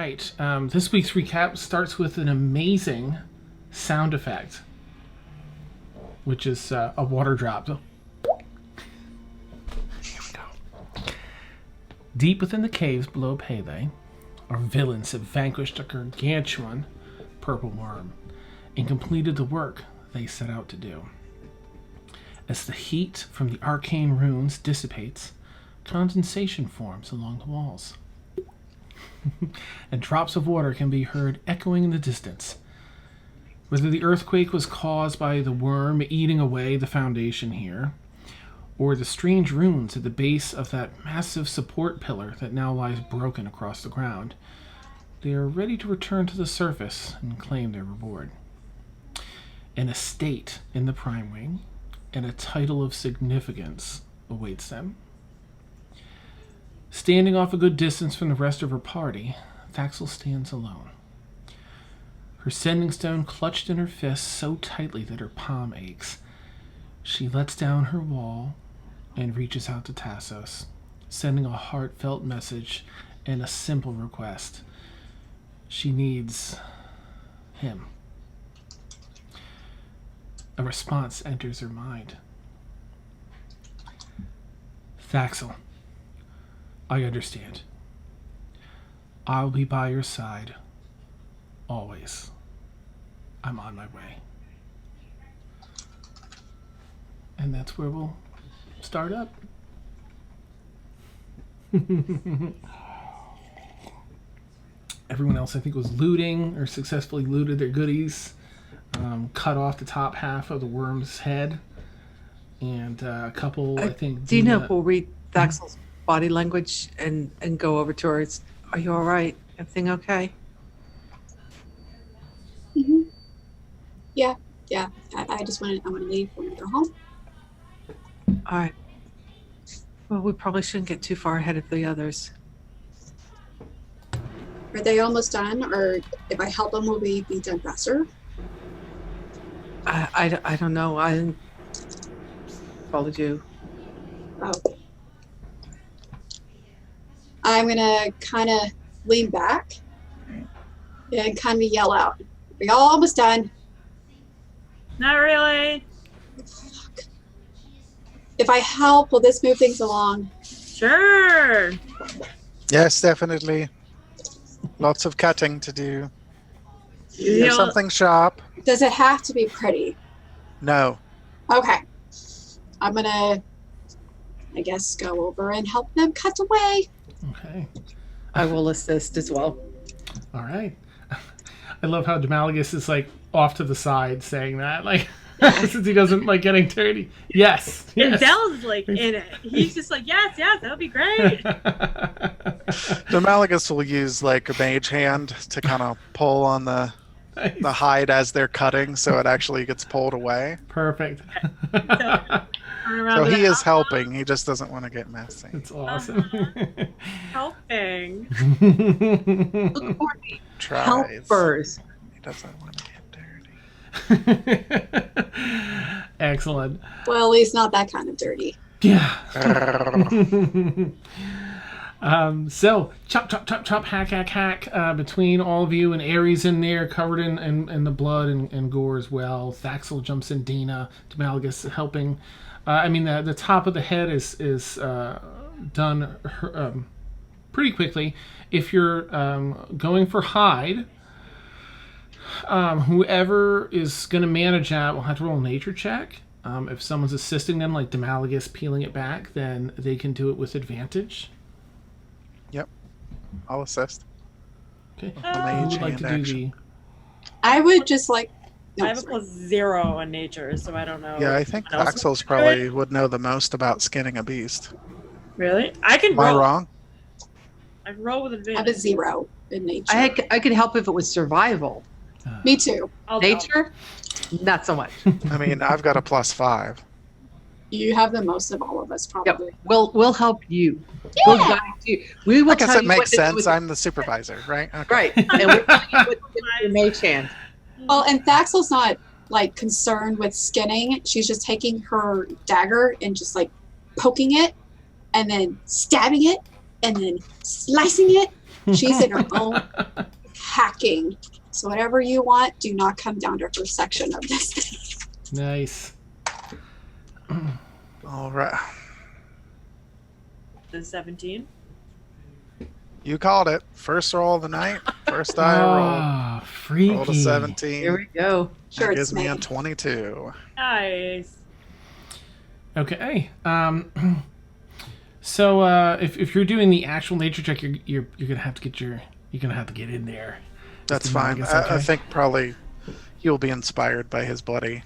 right. This week's recap starts with an amazing sound effect, which is a water drop. Here we go. Deep within the caves below Pele, our villains have vanquished a gargantuan purple worm and completed the work they set out to do. As the heat from the arcane runes dissipates, condensation forms along the walls. And drops of water can be heard echoing in the distance. Whether the earthquake was caused by the worm eating away the foundation here, or the strange runes at the base of that massive support pillar that now lies broken across the ground, they are ready to return to the surface and claim their reward. An estate in the Prime Wing and a title of significance awaits them. Standing off a good distance from the rest of her party, Thaxel stands alone. Her sending stone clutched in her fist so tightly that her palm aches. She lets down her wall and reaches out to Tassos, sending a heartfelt message and a simple request. She needs him. A response enters her mind. Thaxel, I understand. I'll be by your side. Always. I'm on my way. And that's where we'll start up. Everyone else, I think, was looting or successfully looted their goodies. Cut off the top half of the worm's head. And a couple, I think... Dina will read Thaxel's body language and go over to her. Are you all right? Everything okay? Mm-hmm. Yeah. I just want to leave. I want to go home. All right. Well, we probably shouldn't get too far ahead of the others. Are they almost done? Or if I help them, will we be done faster? I don't know. I didn't follow you. Oh. I'm going to kind of lean back and kind of yell out. Are y'all almost done? Not really. Fuck. If I help, will this move things along? Sure. Yes, definitely. Lots of cutting to do. Here's something sharp. Does it have to be pretty? No. Okay. I'm going to, I guess, go over and help them cut away. Okay. I will assist as well. All right. I love how Demalagus is like off to the side saying that, like, since he doesn't like getting dirty. Yes. And Dell's like in it. He's just like, yes, that'll be great. Demalagus will use like a mage hand to kind of pull on the hide as they're cutting, so it actually gets pulled away. Perfect. So he is helping. He just doesn't want to get messy. It's awesome. Helping. Look for me. Tries. Helpers. He doesn't want to get dirty. Excellent. Well, at least not that kind of dirty. Yeah. So chop, hack, between all of you, and Ares in there covered in the blood and gore as well. Thaxel jumps in, Dina, Demalagus helping. The top of the head is done pretty quickly. If you're going for hide, whoever is going to manage that will have to roll a nature check. If someone's assisting them, like Demalagus peeling it back, then they can do it with advantage. Yep. I'll assist. Okay. Mage Who would like hand to do action. I would just like... I have a +0 on nature, so I don't know. Yeah, I think anyone else Axel's probably would know the most about skinning a beast. Really? I can Am I roll. wrong? I can roll with I have advantage. a 0 in nature. I could help if it was survival. Me too. I'll Nature? Not so much. I mean, I've got a +5. You have the most of all of us, Yep. probably. We'll help you. Yeah. We'll guide you. We will I guess tell it you what makes to do sense. with- I'm the supervisor, right? Okay. Right. And we'll tell you what to do with your mage hand. Well, and Thaxel's not like concerned with skinning. She's just taking her dagger and just like poking it, and then stabbing it, and then slicing it, She's in her own hacking. So whatever you want, do not come down to her section of this thing. Nice. All right. The 17. You called it. First roll of the night. First die I rolled. Ah, freaky. Rolled a 17. Here we go. Sure, That it's gives me a me. 22. Nice. Okay. So if you're doing the actual nature check, you're gonna have to get in there. That's Is fine. Demalgus I okay? think probably you'll be inspired by his bloody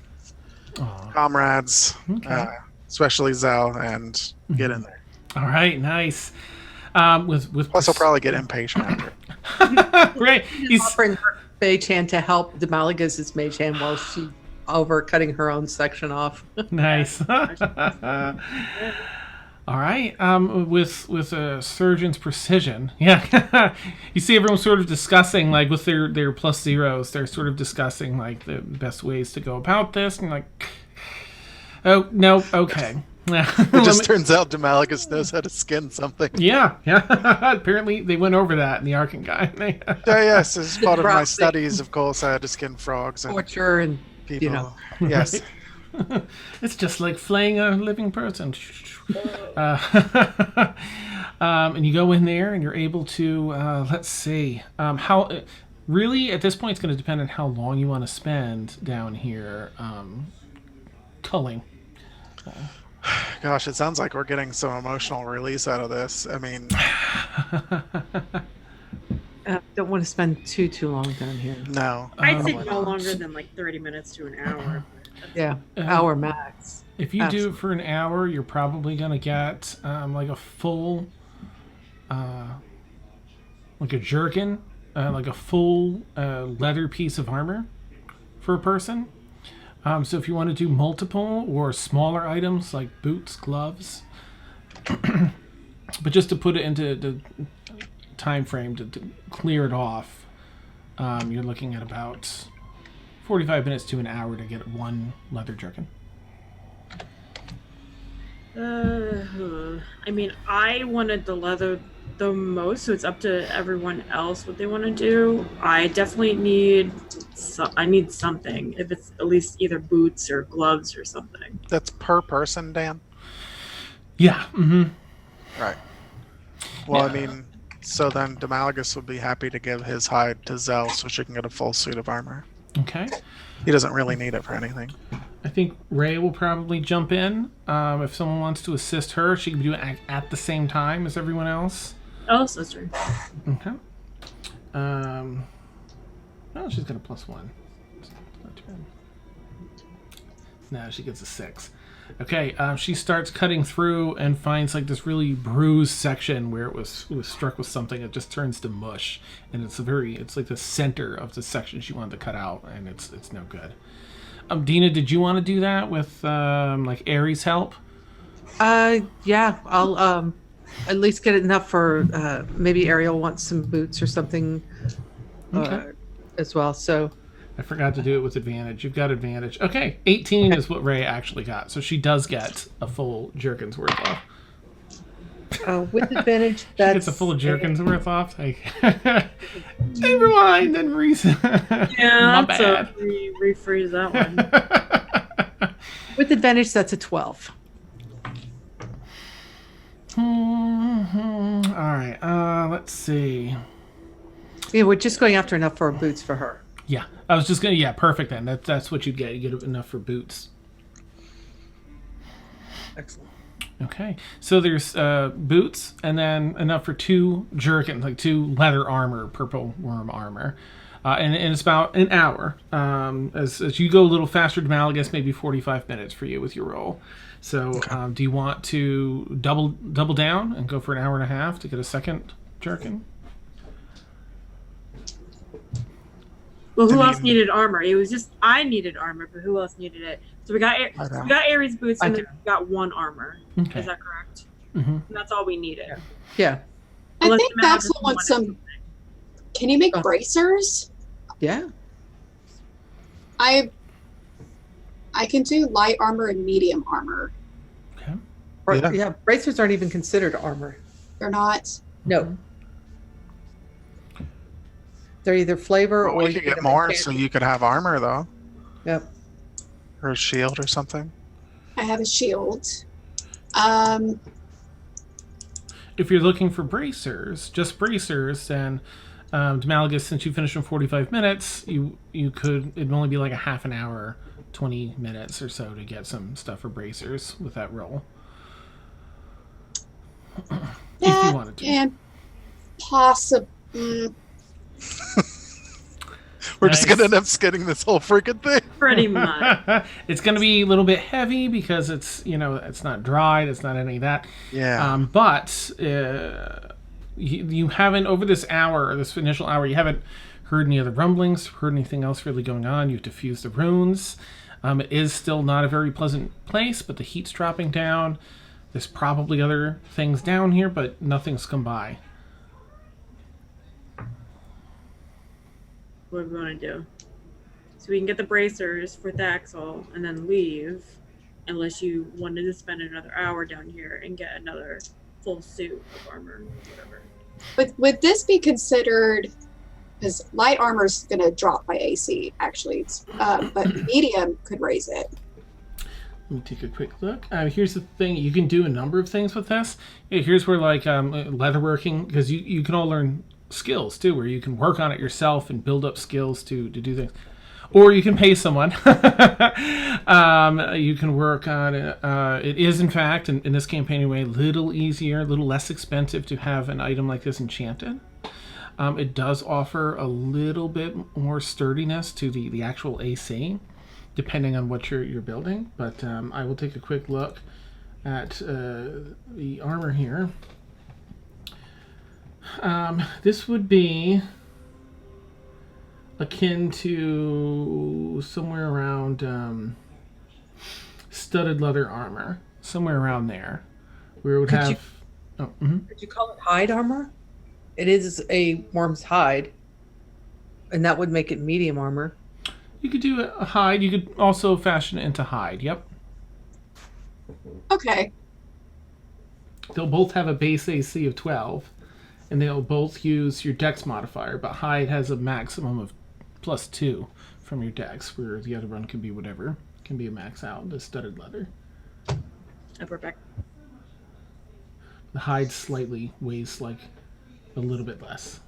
Aw, comrades, okay. especially Zell, and get in there. All right. Nice. With Plus, he'll probably get impatient after. right. He's Offering her mage hand to help Demalgus' mage hand while she over cutting her own section off. nice. All right. With a surgeon's precision, yeah. You see everyone sort of discussing, like, with their plus zeros, they're sort of discussing like the best ways to go about this, and like, oh no, okay. It just turns out Demalgus knows how to skin something. Yeah. Apparently, they went over that in the Arkan guy. Yeah, yes, as part of my Browsing. studies, of course, I had to skin frogs and Torture and people. you know. Yes. It's just like flaying a living person. And you go in there, and you're able to. Let's see. How really at this point, it's going to depend on how long you want to spend down here, culling. Gosh, it sounds like we're getting some emotional release out of this. I mean, Don't want to spend too long down here. no. I'd say probably no not. longer than like 30 minutes to an hour. Yeah, hour max. If you do it for an hour, you're probably going to get like a full, like a jerkin, like a full leather piece of armor for a person. So if you want to do multiple or smaller items like boots, gloves, but just to put it into the time frame to clear it off, you're looking at about 45 minutes to an hour to get one leather jerkin. I mean, I wanted the leather the most, so it's up to everyone else what they want to do. I definitely need something. If it's at least either boots or gloves or something. That's per person, Dan? Yeah. Mm-hmm. Right. Well, I Yeah. mean, so then Demalgus would be happy to give his hide to Zell so she can get a full suit of armor. Okay. He doesn't really need it for anything. I think Ray will probably jump in. If someone wants to assist her, she can do it at the same time as everyone else. Oh, sister. Okay. Oh, she's got a +1. No, she gets a 6. Okay, she starts cutting through and finds like this really bruised section where it was struck with something. It just turns to mush, and it's like the center of the section she wanted to cut out, and it's no good. Dina, did you want to do that with like Aries' help? Yeah, I'll at least get enough for maybe Ariel wants some boots or something Okay. as well. So I forgot to do it with advantage. You've got advantage. Okay, 18 is what Ray actually got, so she does get a full jerkin's worth off. with advantage, She that's gets a full jerkin's worth off. Like, never mind. Then reason. Yeah, My that's bad. rephrase that one. with advantage. That's a 12. All right. Let's see. Yeah, we're just going after enough for boots for her. Yeah, I was just gonna. Yeah, perfect. Then that's what you get. You get enough for boots. Excellent. Okay, so there's boots, and then enough for 2 jerkins, like 2 leather armor, purple worm armor, and it's about an hour. As you go a little faster, Demalgus, maybe 45 minutes for you with your roll. So, do you want to double down and go for an hour and a half to get a second jerkin? Well, who I else mean- needed armor? It was just I needed armor, but who else needed it? So we got Aries boots, I and do. then we got 1 armor. Okay. Is that correct? Mm-hmm. And that's all we needed. Yeah. I Unless think the map Maxwell just wants wanted some. Can you make Oh. bracers? Yeah. I can do light armor and medium armor. Okay. Or, Yeah. yeah. Bracers aren't even considered armor. They're not. No. They're either flavor Well, or we you could get get them more, in so candy. you could have armor though, Yep. or a shield or something. I have a shield. Um, If you're looking for bracers, just bracers, then Demalagus, since you finished in 45 minutes, you could, it'd only be like a half an hour, 20 minutes or so to get some stuff for bracers with that roll. If you wanted to. And possibly. We're just Nice. gonna end up skidding this whole freaking thing. Pretty much. It's going to be a little bit heavy because it's, it's not dried, it's not any of that. Yeah. But you haven't, over this hour, this initial hour, you haven't heard any other rumblings, heard anything else really going on. You've diffused the runes. It is still not a very pleasant place, but the heat's dropping down. There's probably other things down here, but nothing's come by. What do we want to do? So we can get the bracers for Thaxel and then leave, unless you wanted to spend another hour down here and get another full suit of armor, whatever. Would this be considered? Because light armor's going to drop by AC, actually, but medium could raise it. Let me take a quick look. Here's the thing. You can do a number of things with this. Here's where, like, leatherworking, because you can all learn skills, too, where you can work on it yourself and build up skills to do things. Or you can pay someone. You can work on it. It is, in fact, in this campaign anyway, a little easier, a little less expensive to have an item like this enchanted. It does offer a little bit more sturdiness to the actual AC, depending on what you're building. But I will take a quick look at the armor here. This would be akin to somewhere around studded leather armor, somewhere around there, where it would Could have. you- Oh, mhm. Could you call it hide armor? It is a worm's hide, and that would make it medium armor. You could do a hide. You could also fashion it into hide. Yep. Okay. They'll both have a base AC of 12, and they'll both use your dex modifier, but hide has a maximum of +2 from your dex, where the other one can be whatever. Can be a max out, the studded leather. Upper back. The hide slightly weighs like a little bit less.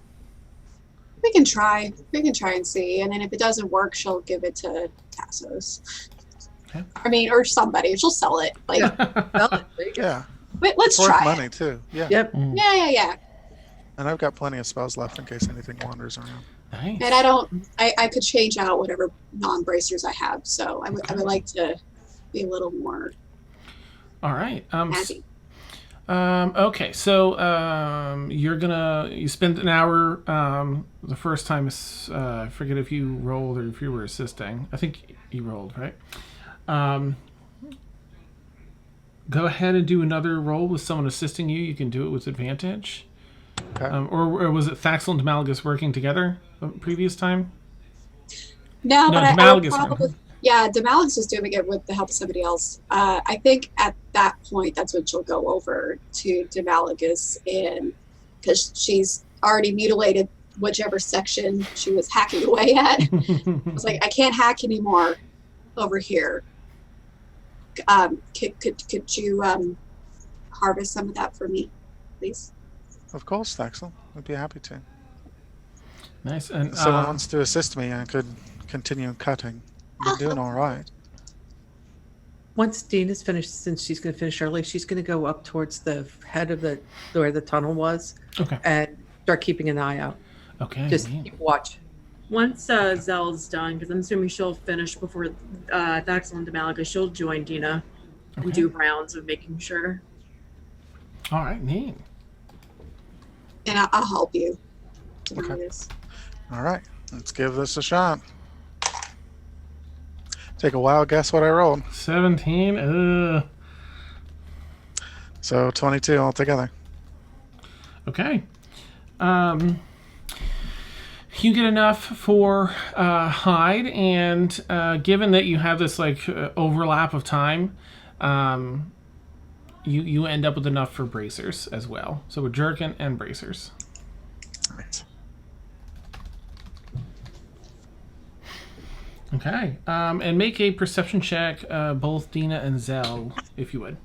We can try. We can try and see. And then if it doesn't work, she'll give it to Tassos. Okay. I mean, or somebody. She'll sell it. Like, Well, there you go. Yeah. but let's It's worth try it. money too. Yeah. Yep. Yeah. And I've got plenty of spells left in case anything wanders around. Nice. And I could change out whatever non-bracers I have. So I would like to be a little more All right. happy. Okay, so you spend an hour. The first time, I forget if you rolled or if you were assisting. I think you rolled, right? Go ahead and do another roll with someone assisting you. You can do it with advantage. Okay. Or was it Thaxel and Demalagus working together the previous time? No, but I would Demalagus. probably, yeah, Demalagus was doing it with the help of somebody else. I think at that point, that's when she'll go over to Demalagus, and because she's already mutilated whichever section she was hacking away at. I was like, I can't hack anymore over here. Could you harvest some of that for me, please? Of course, Thaxel. I'd be happy to. Nice. And If someone wants to assist me, I could continue cutting. You're doing all right. Once Dean is finished, since she's going to finish early, she's going to go up towards the head of where the tunnel was, okay. and start keeping an eye out. Okay. Just neat. keep watch. Once Zell's done, because I'm assuming she'll finish before Thaxel and Demalaga, she'll join Dina and Okay. do rounds of making sure. All right. Neat. And I'll help you. Okay. Demalagus. All right. Let's give this a shot. Take a wild guess what I rolled. 17. So 22 altogether. Okay. You get enough for hide, and given that you have this overlap of time, you end up with enough for bracers as well. So with jerkin and bracers. All right. Okay. And make a perception check, both Dina and Zell, if you would.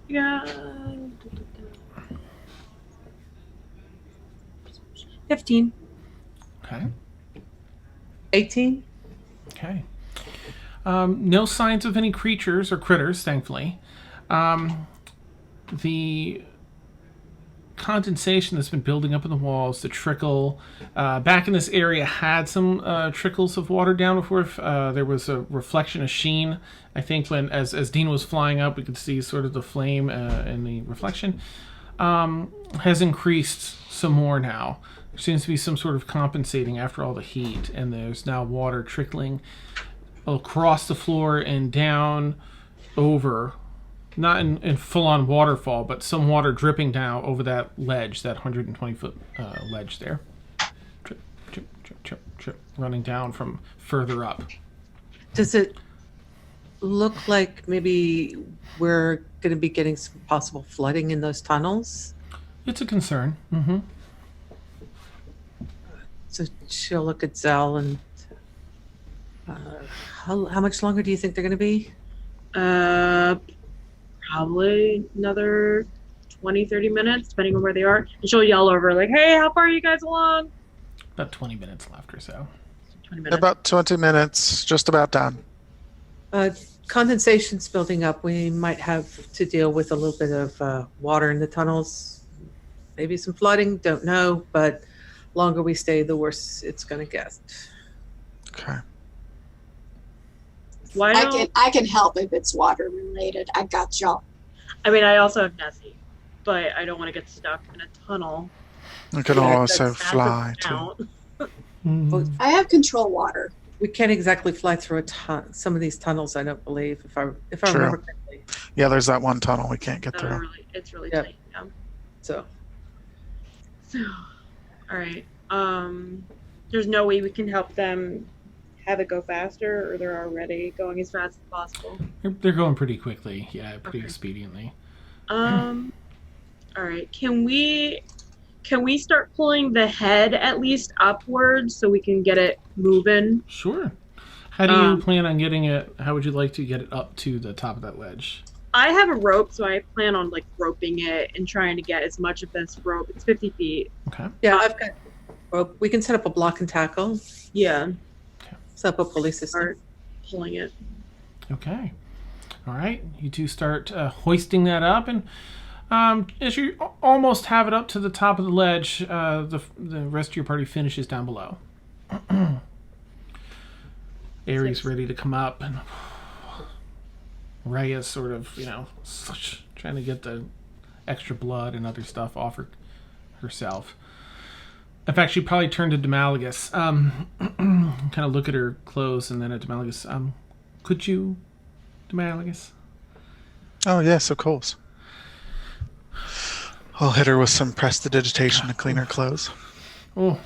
Yeah. 15. Okay. 18? Okay. No signs of any creatures or critters, thankfully. The condensation that's been building up in the walls, the trickle. Back in this area had some trickles of water down before. There was a reflection of sheen. I think when as Dina was flying up, we could see sort of the flame and the reflection. Has increased some more now. There seems to be some sort of compensating after all the heat, and there's now water trickling across the floor and down over, not in full-on waterfall, but some water dripping down over that ledge, that 120-foot ledge there. Drip, drip, drip, drip, drip, running down from further up. Does it look like maybe we're going to be getting some possible flooding in those tunnels? It's a concern. Mm-hmm. So she'll look at Zell and how much longer do you think they're going to be? Probably another 20, 30 minutes, depending on where they are. And she'll yell over, like, hey, how far are you guys along? About 20 minutes left or so. 20 minutes. About 20 minutes, just about done. Condensation's building up. We might have to deal with a little bit of water in the tunnels. Maybe some flooding, don't know. But longer we stay, the worse it's going to get. Okay. Why don't, I can help if it's water related. I got y'all. I mean, I also have Nessie, but I don't want to get stuck in a tunnel. You can Yeah, also That's fly too. out. Mhm. I have control water. We can't exactly fly through some of these tunnels, I don't believe, if I True. remember correctly. Yeah, there's that one tunnel we can't get No, through. it's really Yep. tight. Yeah. So So, all right. There's no way we can help them have it go faster, or they're already going as fast as possible. They're going pretty quickly. Yeah, pretty Okay. expediently. All right. Can we start pulling the head at least upwards so we can get it moving? Sure. How do you plan on getting it? How would you like to get it up to the top of that ledge? I have a rope, so I plan on like roping it and trying to get as much of this rope. It's 50 feet. Okay. yeah, I've got. Well, we can set up a block and tackle. Yeah. Set up a pulley system. Start pulling it. Okay. All right. You two start hoisting that up, and as you almost have it up to the top of the ledge, the rest of your party finishes down below. Ares ready to come up, and Rhea's sort of, trying to get the extra blood and other stuff off herself. In fact, she probably turned to Demalagus, kind of look at her clothes, and then at Demalagus, could you, Demalagus? Oh, yes, of course. I'll hit her with some prestidigitation to clean her clothes. Oh,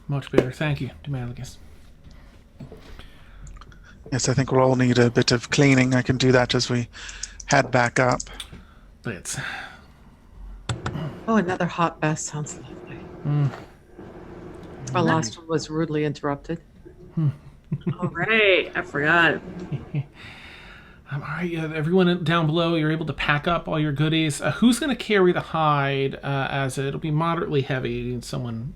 much better. Thank you, Demalagus. Yes, I think we'll all need a bit of cleaning. I can do that as we head back up. Blitz. Oh, another hot bath sounds lovely. Our last one was rudely interrupted. All right. I forgot. All right, everyone down below, you're able to pack up all your goodies. Who's going to carry the hide as it'll be moderately heavy? You need someone.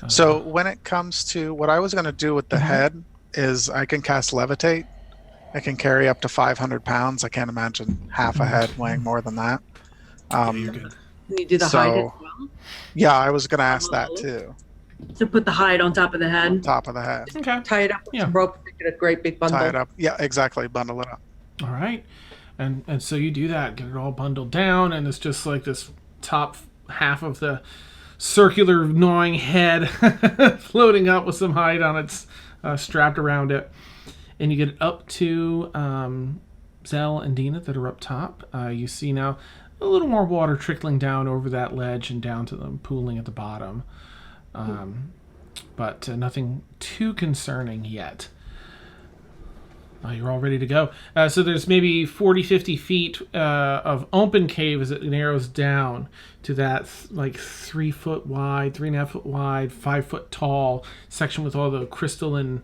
So when it comes to what I was going to do with the head is I can cast levitate. I can carry up to 500 pounds. I can't imagine half a head weighing more than that. You're good. Can you do the hide as So- well? Yeah, I was going to ask that too. To put the hide on top of the head. Top of the head. Okay. Tie it up with Yeah. some rope and make it a great big bundle. Tie it up. Yeah, exactly. Bundle it up. All right. And so you do that, get it all bundled down, and it's just like this top half of the circular gnawing head floating up with some hide on its strapped around it. And you get it up to Zell and Dina that are up top. You see now a little more water trickling down over that ledge and down to the pooling at the bottom. But nothing too concerning yet. You're all ready to go. So there's maybe 40, 50 feet of open cave as it narrows down to that 3 foot wide, 3.5 foot wide, 5 foot tall section with all the crystalline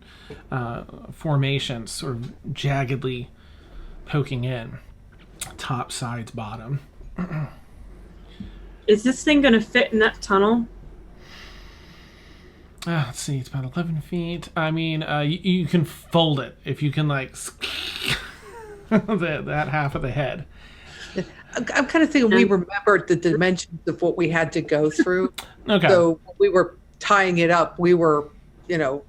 formations sort of jaggedly poking in. Top, sides, bottom. Is this thing going to fit in that tunnel? Let's see, it's about 11 feet. I mean, you can fold it if you can, that half of the head. I'm kind of thinking we remembered the dimensions of what we had to go through. Okay. So when we were tying it up, we were, if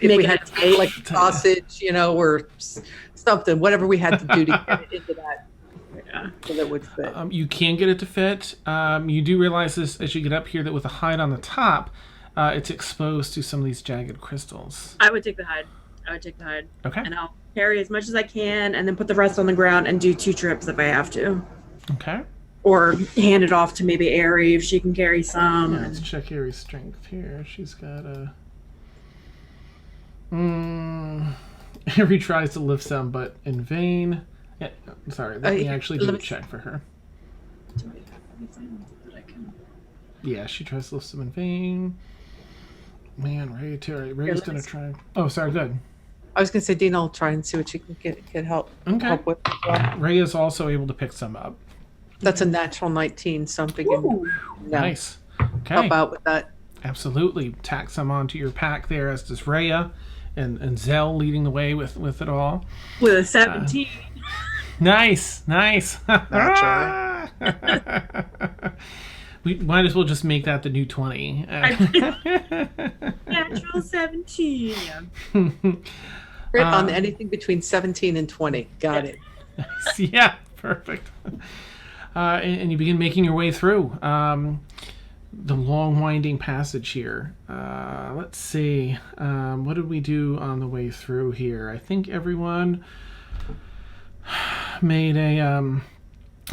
Making we had it to tight. like sausage, or something, whatever we had to do to get it into that. Yeah. So that would fit. You can get it to fit. You do realize this as you get up here that with the hide on the top, it's exposed to some of these jagged crystals. I would take the hide. Okay. And I'll carry as much as I can and then put the rest on the ground and do 2 trips if I have to. Okay. Or hand it off to maybe Ari if she can carry some. Yeah, let's check Ari's strength here. She's got a... Ari tries to lift some, but in vain. Yeah, sorry, let me actually do a check for her. Do I have anything that I can... Yeah, she tries to lift some in vain. Man, Ray's going to try... Oh, sorry, good. I was going to say, Dina will try and see what she can get help with. Ray is also able to pick some up. That's a natural 19, so I'm thinking Nice. Okay. help out with that. Absolutely. Tack some onto your pack there, as does Rhea, and Zell leading the way with it all. With a 17. Nice. Naturally. We might as well just make that the new 20. Natural 17. On anything between 17 and 20. Got it. Yeah, perfect. And you begin making your way through the long winding passage here. Let's see. What did we do on the way through here? I think everyone made a...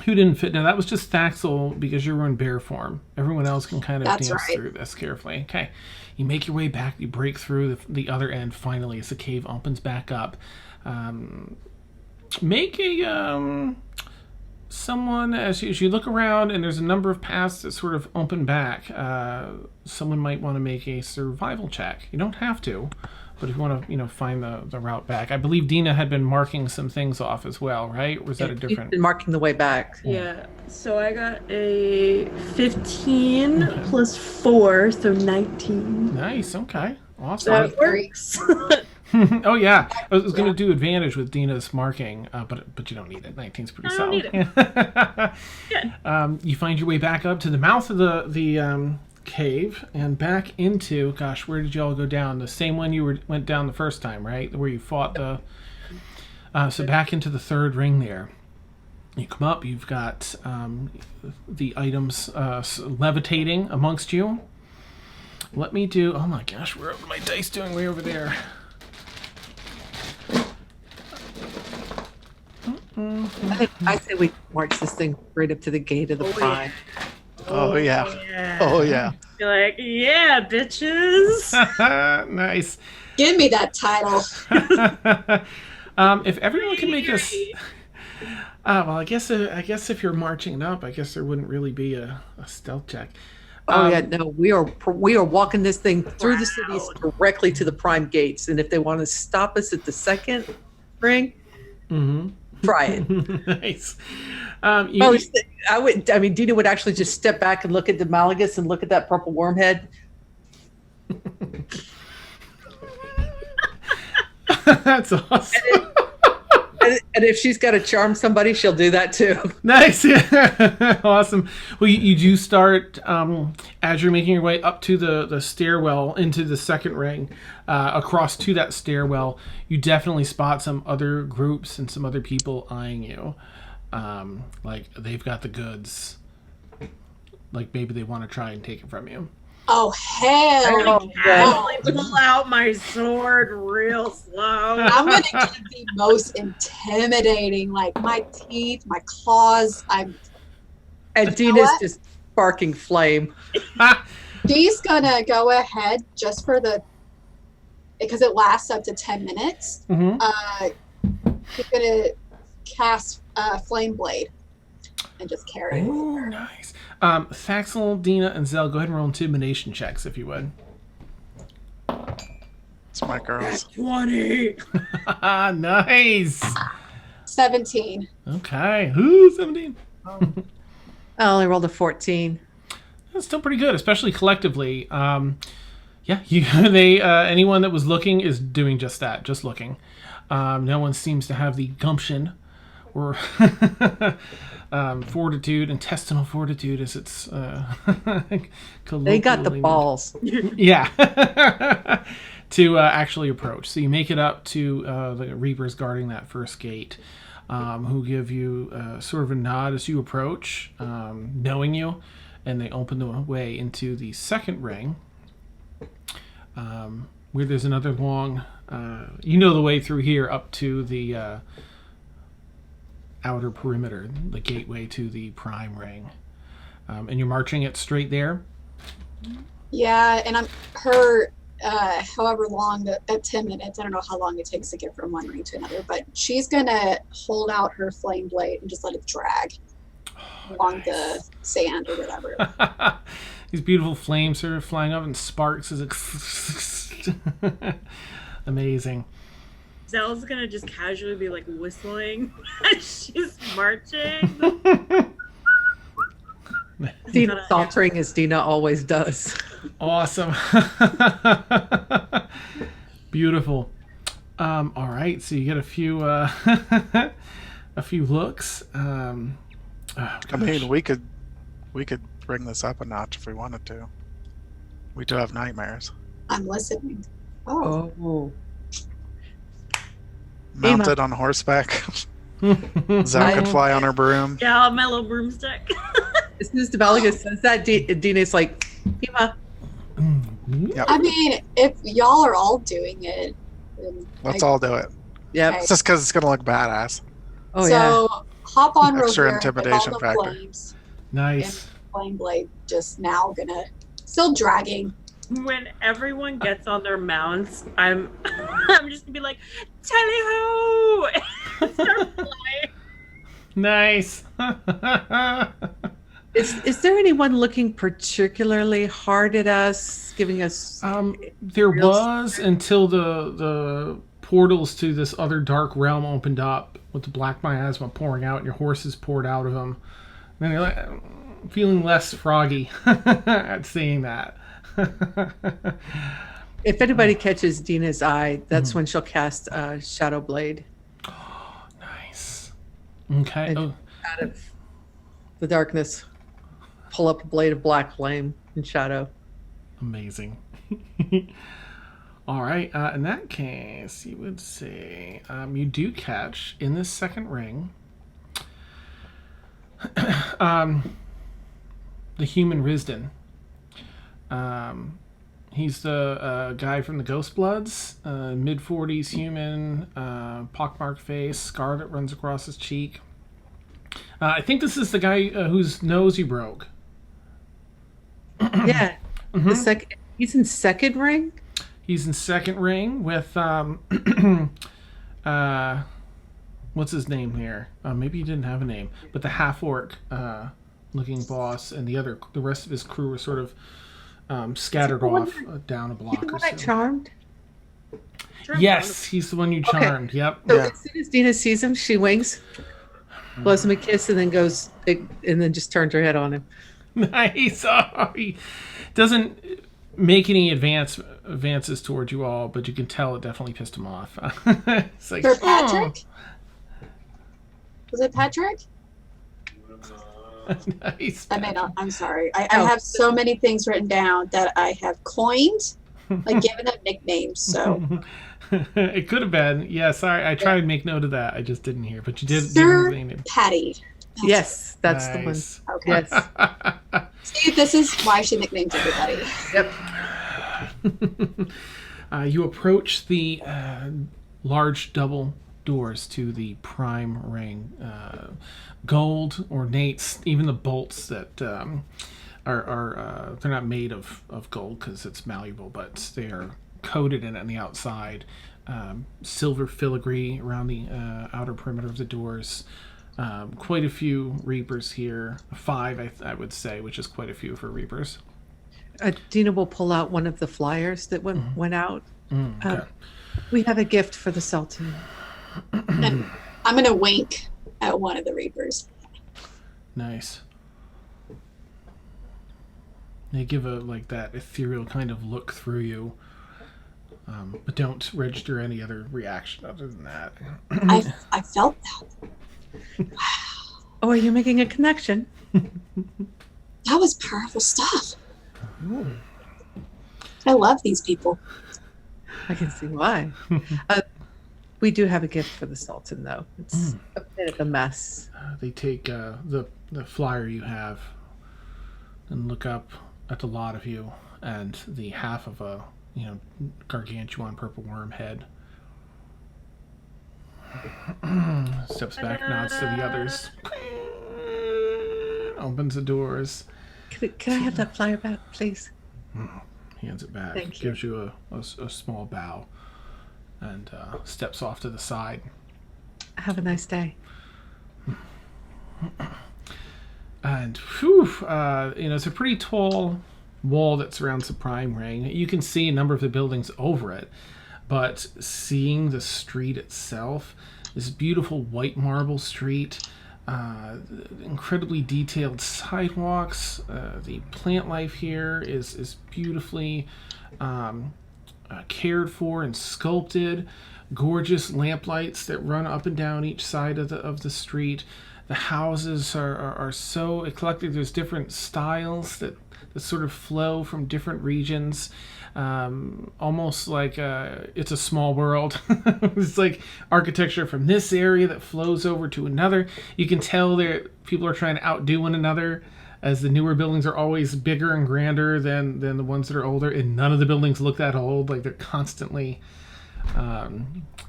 who didn't fit? Now, that was just Thaxel because you were in bear form. Everyone else can kind of That's dance right. through this carefully. Okay. You make your way back. You break through the other end finally as the cave opens back up. Make a... someone, as you look around and there's a number of paths that sort of open back, someone might want to make a survival check. You don't have to, but if you want to, find the route back. I believe Dina had been marking some things off as well, right? Or was that a You've different... been marking the way back. Yeah. So I got a 15 plus 4, so 19. Nice, okay. Awesome. That works. Oh, yeah. I was going to do advantage with Dina's marking, but you don't need it. 19's pretty I don't solid. need You find your way back up to the mouth of the cave and back into, gosh, where did you all go down? The same one you went down the first time, right? Where you fought the... so back into the third ring there. You come up, you've got the items levitating amongst you. Let me do... Oh my gosh, where are my dice doing way over there? I say we march this thing right up to the gate of the prime. Oh, yeah. Yeah. Oh, yeah. You're like, yeah, bitches. Nice. Give me that title. If everyone can make us... well, I guess if you're marching up, I guess there wouldn't really be a stealth check. No, we are walking this thing through the cities directly to the prime gates, and if they want to stop us at the second ring, try it. Nice. Dina would actually just step back and look at the Malagus and look at that purple worm head. That's awesome. And if she's got to charm somebody, she'll do that too. Nice. Yeah. Awesome. Well, you do start as you're making your way up to the stairwell into the second ring, across to that stairwell, you definitely spot some other groups and some other people eyeing you. Like they've got the goods. Like maybe they want to try and take it from you. Oh, hell Casually pull out my sword real slow. I'm going to give the most intimidating, like my teeth, my claws. And You Dina's know what? just sparking flame. Dee's going to go ahead just for because it lasts up to 10 minutes. She's gonna cast Flame Blade and just carry it with Oh, her. nice. Thaxel, Dina, and Zell, go ahead and roll intimidation checks if you would. It's my girls. 20. Nice. 17. Okay. Ooh, 17. I only rolled a 14. That's still pretty good, especially collectively. Yeah, they anyone that was looking is doing just that, just looking. No one seems to have the gumption or fortitude, intestinal fortitude, as it's They got the colloquially balls. yeah. To actually approach. So you make it up to the Reapers guarding that first gate, who give you sort of a nod as you approach, knowing you, and they open the way into the second ring, where there's another long, you know the way through here up to the outer perimeter, the gateway to the prime ring. And you're marching it straight there? Yeah, and her however long, 10 minutes, I don't know how long it takes to get from one ring to another, but she's gonna hold out her flame blade and just let it drag along the sand or whatever. These beautiful flames are flying up and sparks as it amazing. Zell's gonna just casually be like whistling as she's marching. Dina sauntering as Dina always does. Awesome. Beautiful. All right, so you get a few a few looks. Oh, I mean, we could bring this up a notch if we wanted to. We do have nightmares. I'm listening. Oh, Oh. Mounted on horseback. Zell could fly on her broom. Yeah, on my little broomstick. As soon as Devaliga says that, Dina's like, Hema. Yep. I mean, if y'all are all doing it, then Let's all do it. Yep. Okay. It's just because it's going to look badass. Oh, yeah. so hop on Extra Rover with all intimidation the factor. flames. Nice. Flame blade just now gonna still dragging. When everyone gets on their mounts, I'm just gonna be like, tally ho! And start flying. Nice. Is there anyone looking particularly hard at us, giving us... There Real was until the portals to this other dark realm opened up with the black miasma pouring out and your horses poured out of them. And then you're like, feeling less froggy at seeing that. If anybody catches Dina's eye, that's when she'll cast Shadow Blade Nice. Okay. And- Oh, out of the darkness. Pull up a blade of black flame and shadow. amazing. All right. In that case, you would say you do catch in this second ring the human Risden. He's the guy from the Ghost Bloods, mid-40s human, pockmarked face, scar that runs across his cheek. I think this is the guy whose nose you broke. Yeah. He's in second ring? He's in second ring with what's his name here? Maybe he didn't have a name, but the half orc looking boss, and the rest of his crew are sort of scattered off down a He's block the or one I so. charmed? Yes, he's the one you charmed. Yep. So Yeah. as soon as Dina sees him, she winks, blows him a kiss, and then and then just turns her head on him. Nice. Oh, he doesn't make any advances towards you all, but you can tell it definitely pissed him off. It's like, For Patrick? Was it Patrick? oh, nice. I may not. I'm sorry. I Oh. have so many things written down that I have coined, like given them nicknames. So, It could have been. Yeah, sorry. I tried to make note of that. I just didn't hear. But you did. Sir Give him Patty. Yes, that's the one. Nice. Okay. Yes. See, this is why she nicknamed everybody. Yep. You approach the large double doors to the prime ring. Gold, ornate, even the bolts that are they're not made of gold because it's malleable, but they are coated in it on the outside. silver filigree around the outer perimeter of the doors. Quite a few reapers here. 5, I would say, which is quite a few for reapers. Dina will pull out one of the flyers that went out. Okay. We have a gift for the Sultan. And I'm going to wink at one of the reapers. Nice. They give that ethereal kind of look through you, but don't register any other reaction other than that. I felt that. Oh, are you making a connection? That was powerful stuff. I love these people. I can see why. We do have a gift for the Sultan, though. It's a bit of a mess. They take the flyer you have and look up at the lot of you and the half of a gargantuan purple worm head. Steps back, nods to the others. Opens the doors. Can I have that flyer back, please? Hands it back. Thank you. Gives you a small bow and steps off to the side. Have a nice day. And whew, it's a pretty tall wall that surrounds the prime ring. You can see a number of the buildings over it, but seeing the street itself, this beautiful white marble street, incredibly detailed sidewalks, the plant life here is beautifully cared for and sculpted, gorgeous lamplights that run up and down each side of the street. The houses are so eclectic. There's different styles that sort of flow from different regions, almost like it's a small world. It's like architecture from this area that flows over to another. You can tell that people are trying to outdo one another, as the newer buildings are always bigger and grander than the ones that are older, and none of the buildings look that old. Like, they're constantly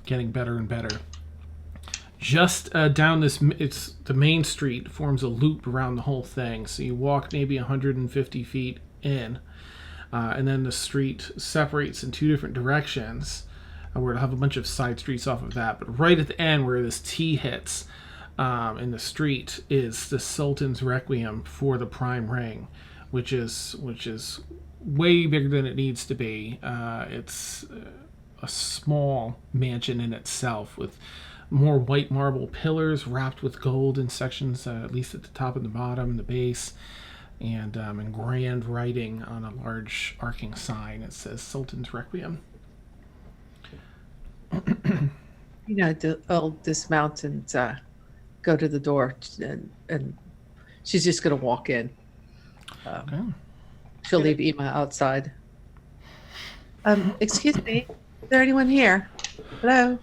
getting better and better. Just down the main street forms a loop around the whole thing. So you walk maybe 150 feet in, and then the street separates in 2 different directions. We're gonna have a bunch of side streets off of that, but right at the end where this T hits in the street is the Sultan's Requiem for the Prime Ring, which is way bigger than it needs to be. It's a small mansion in itself with more white marble pillars wrapped with gold in sections, at least at the top and the bottom, the base, and in grand writing on a large arcing sign. It says Sultan's Requiem. I'll dismount and go to the door, and she's just going to walk in. Okay. She'll leave Ema outside. Excuse me, is there anyone here? Hello?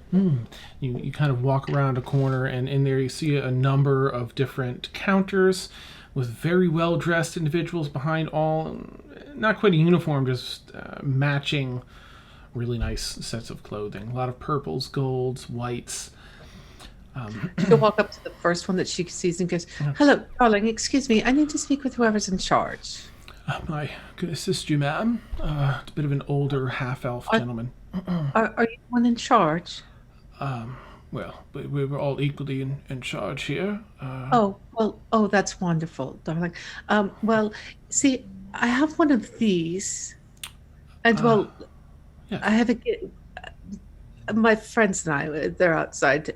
You kind of walk around a corner, and in there you see a number of different counters with very well-dressed individuals behind all, not quite a uniform, just matching really nice sets of clothing. A lot of purples, golds, whites. She'll walk up to the first one that she sees and goes, "Hello, darling, excuse me, I need to speak with whoever's in charge." I could assist you, ma'am. It's a bit of an older half-elf gentleman. Are you the one in charge? Well, we're all equally in charge here. That's wonderful, darling. Well, see, I have one of these, and yes. I have my friends and I, they're outside.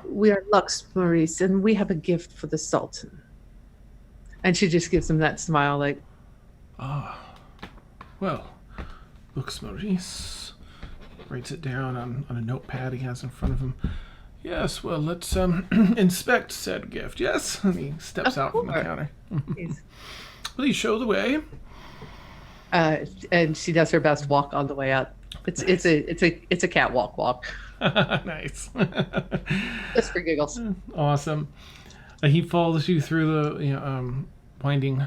We are Lux Maurice, and we have a gift for the Sultan. And she just gives him that smile, like, well, Lux Maurice. Writes it down on a notepad he has in front of him. Yes, well, let's inspect said gift. Yes, and he steps out from the counter. Please show the way. And she does her best walk on the way out. It's a catwalk walk. Nice. Just for giggles. Awesome. He follows you through the winding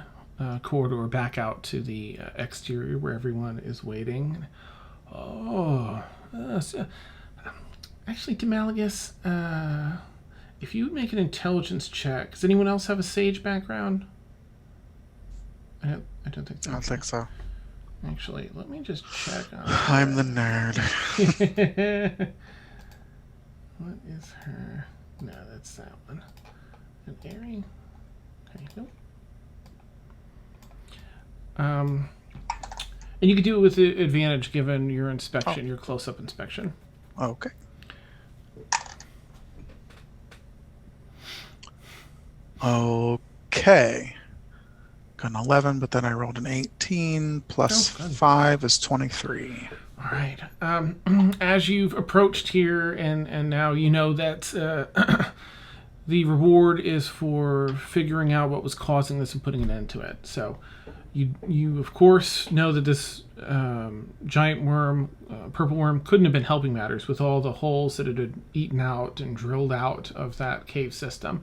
corridor back out to the exterior where everyone is waiting. Actually, Demalagus, if you would make an intelligence check. Does anyone else have a sage background? I don't think so. I don't think so. Actually, let me just check on I'm the nerd. What is her? No, that's that one. An airing. Okay, nope. And you can do it with the advantage given your inspection, your close-up inspection. Okay. Okay. Got an 11, but then I rolled an 18 plus Oh, good. 5 is 23. All right. As you've approached here, and now you know that the reward is for figuring out what was causing this and putting an end to it. So, you of course know that this giant worm, purple worm, couldn't have been helping matters with all the holes that it had eaten out and drilled out of that cave system.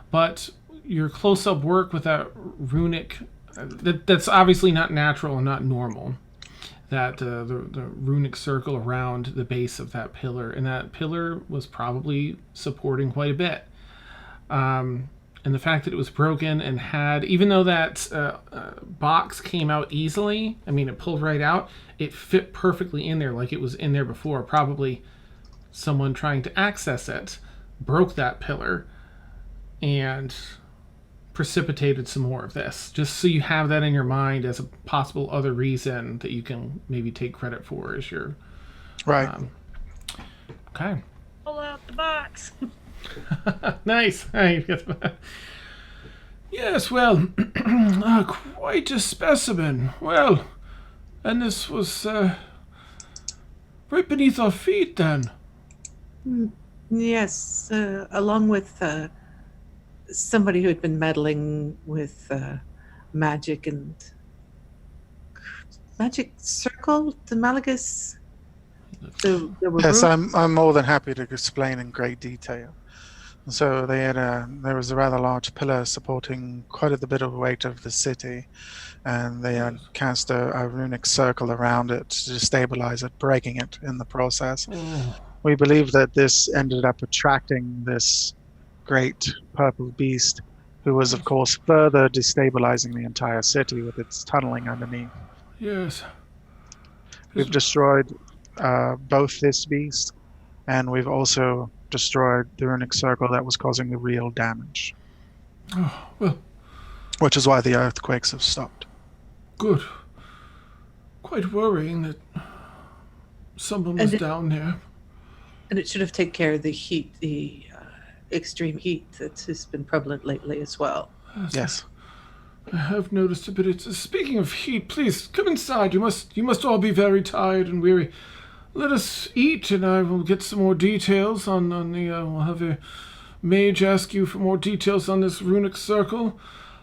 But your close-up work with that runic, that's obviously not natural and not normal. That the runic circle around the base of that pillar, and that pillar was probably supporting quite a bit. And the fact that it was broken and had, even though that box came out easily, I mean, it pulled right out, it fit perfectly in there like it was in there before. Probably someone trying to access it broke that pillar and precipitated some more of this, just so you have that in your mind as a possible other reason that you can maybe take credit for as your Right. Okay. Pull out the box. Nice. Yes, well, quite a specimen. Well, and this was right beneath our feet then. Yes, along with somebody who had been meddling with magic and magic circle, the Malagas. So there were Yes, ruins. I'm more than happy to explain in great detail. So there was a rather large pillar supporting quite a bit of the weight of the city, and they had cast a runic circle around it to destabilize it, breaking it in the process. We believe that this ended up attracting this great purple beast, who was, of course, further destabilizing the entire city with its tunneling underneath. Yes. We've destroyed both this beast, and we've also destroyed the runic circle that was causing the real damage. Oh, well, Which is why the earthquakes have stopped. good. Quite worrying that someone was down there. And it should have taken care of the heat, the extreme heat that has been prevalent lately as well. Yes. I have noticed a bit. Speaking of heat, please come inside. You must all be very tired and weary. Let us eat, and I will get some more details on the. We'll have a mage ask you for more details on this runic circle,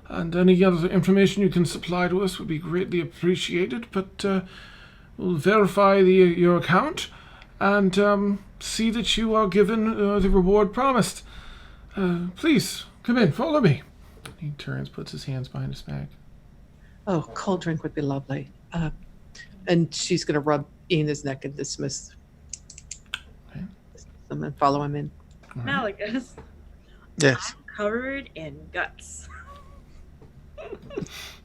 and any other information you can supply to us would be greatly appreciated. But we'll verify your account and see that you are given the reward promised. Please come in. Follow me. He turns, puts his hands behind his back. Oh, cold drink would be lovely. And she's going to rub Ina's neck and dismiss them and follow him in. All right. Malagas, Yes. covered in guts.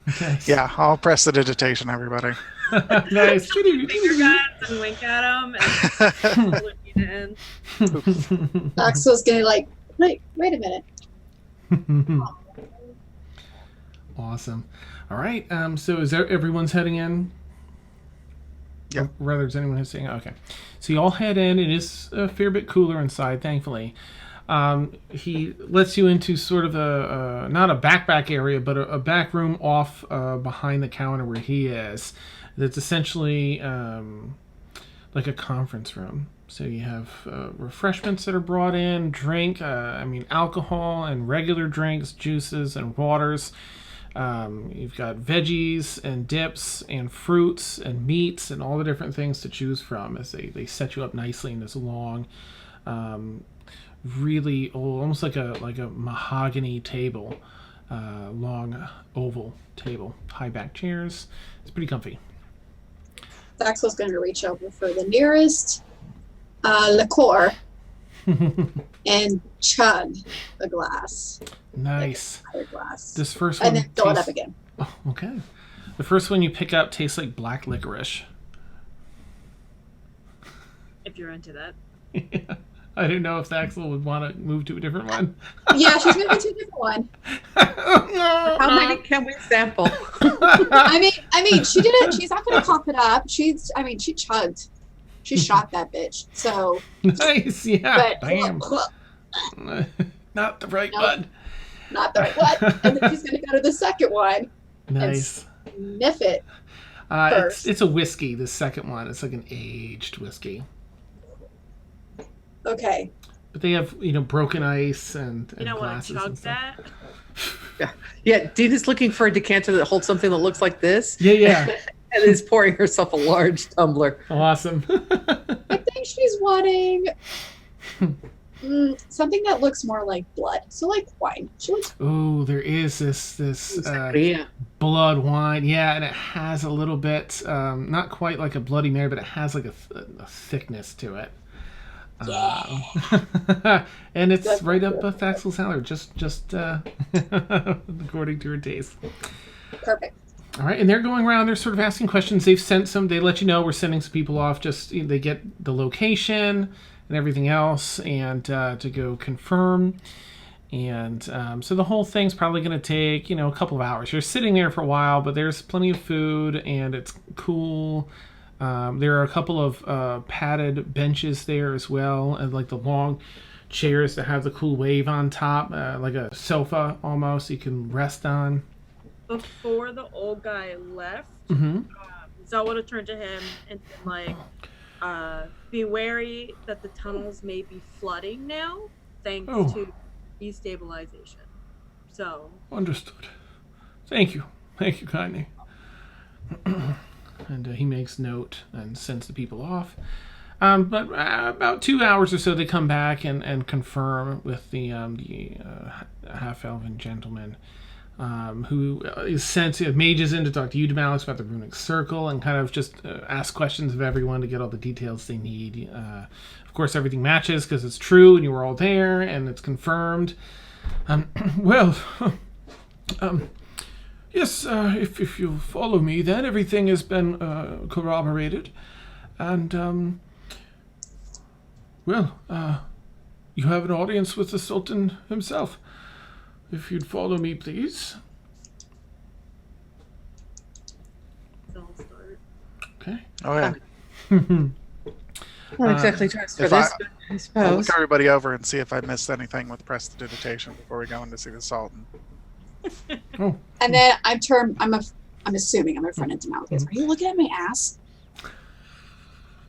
Okay. Yeah, I'll press the digitation, everybody. Nice. Finger guts and wink at him and pull it in. Axel's gonna like, wait a minute. Awesome. All right. So is there everyone's heading in? Yeah. Or rather, is anyone saying okay? So you all head in. It is a fair bit cooler inside, thankfully. He lets you into sort of a not a back area, but a back room off behind the counter where he is. That's essentially like a conference room. So you have refreshments that are brought in, alcohol and regular drinks, juices and waters. You've got veggies and dips and fruits and meats and all the different things to choose from as they set you up nicely in this long, really old, almost like a mahogany table, long oval table, high back chairs. It's pretty comfy. Axel's gonna reach over for the nearest liqueur and chug a glass. Nice. Another glass. This first one And then fill it up tastes- again. Oh, okay. The first one you pick up tastes like black licorice. If you're into that. Yeah. I don't know if Axel would want to move to a different one. Yeah, she's moving to a different one. How many can we sample? I mean, she didn't. She's not going to cough it up. She chugged. She shot that bitch. So Nice, yeah. but Damn. Not the right Nope. one. not the right one. And then she's going to go to the second one Nice. and sniff it. It's, first. it's a whiskey, the second one. It's like an aged whiskey. Okay. But they have, broken ice and You know what? glasses and Chug stuff. that. Yeah, Dina's looking for a decanter that holds something that looks like this. Yeah. And is pouring herself a large tumbler. Awesome. I think she's wanting something that looks more like blood. So like wine. She wants Oh, there is this Yeah. blood wine. Yeah, and it has a little bit, not quite like a Bloody Mary, but it has like a thickness to it. And it's That's right up good. Axel's alley, just according to her taste. perfect. All right, and they're going around. They're sort of asking questions. They've sent some. They let you know we're sending some people off. Just they get the location and everything else, and to go confirm. And so the whole thing's probably going to take a couple of hours. You're sitting there for a while, but there's plenty of food, and it's cool. There are a couple of padded benches there as well, and like the long chairs that have the cool wave on top, like a sofa almost you can rest on. Before the old guy left, Mm-hmm. Zell would have turned to him and been like, be wary that the tunnels may be flooding now, thanks to destabilization. So. Understood. Thank you kindly. And he makes note and sends the people off. But about 2 hours or so, they come back and confirm with the half-elven gentleman who is sent mages in to talk to you, Demalix, about the runic circle and kind of just ask questions of everyone to get all the details they need. Of course, everything matches because it's true and you were all there and it's confirmed. Yes, if you'll follow me, then everything has been corroborated. And, you have an audience with the Sultan himself. If you'd follow me, please. Zell start. Okay. Oh yeah. Not exactly dressed for if this, I- but I I'll suppose. look everybody over and see if I missed anything with prestidigitation before we go in to see the Sultan. Oh. And then I'm assuming I'm in front of Demalgus. Are you looking at my ass?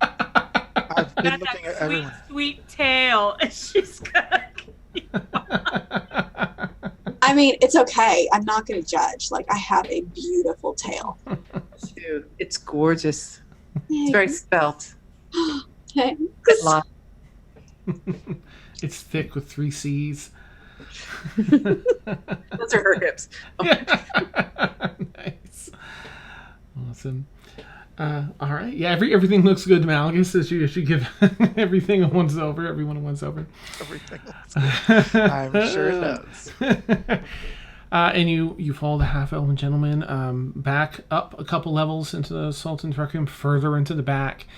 I've been Got looking at that everyone. sweet tail, and she's gonna. I mean, it's okay. I'm not going to judge. Like, I have a beautiful tail. Dude, it's gorgeous. It's very spelt. Okay. Good luck. It's thick with 3 C's. Those are her hips. Nice. Awesome. All right. Yeah, everything looks good to Malgus as you give everything a once over, everyone a once over. Everything else. I'm sure it does. And you follow the half-elven gentleman back up a couple levels into the Sultan's rec room, further into the back,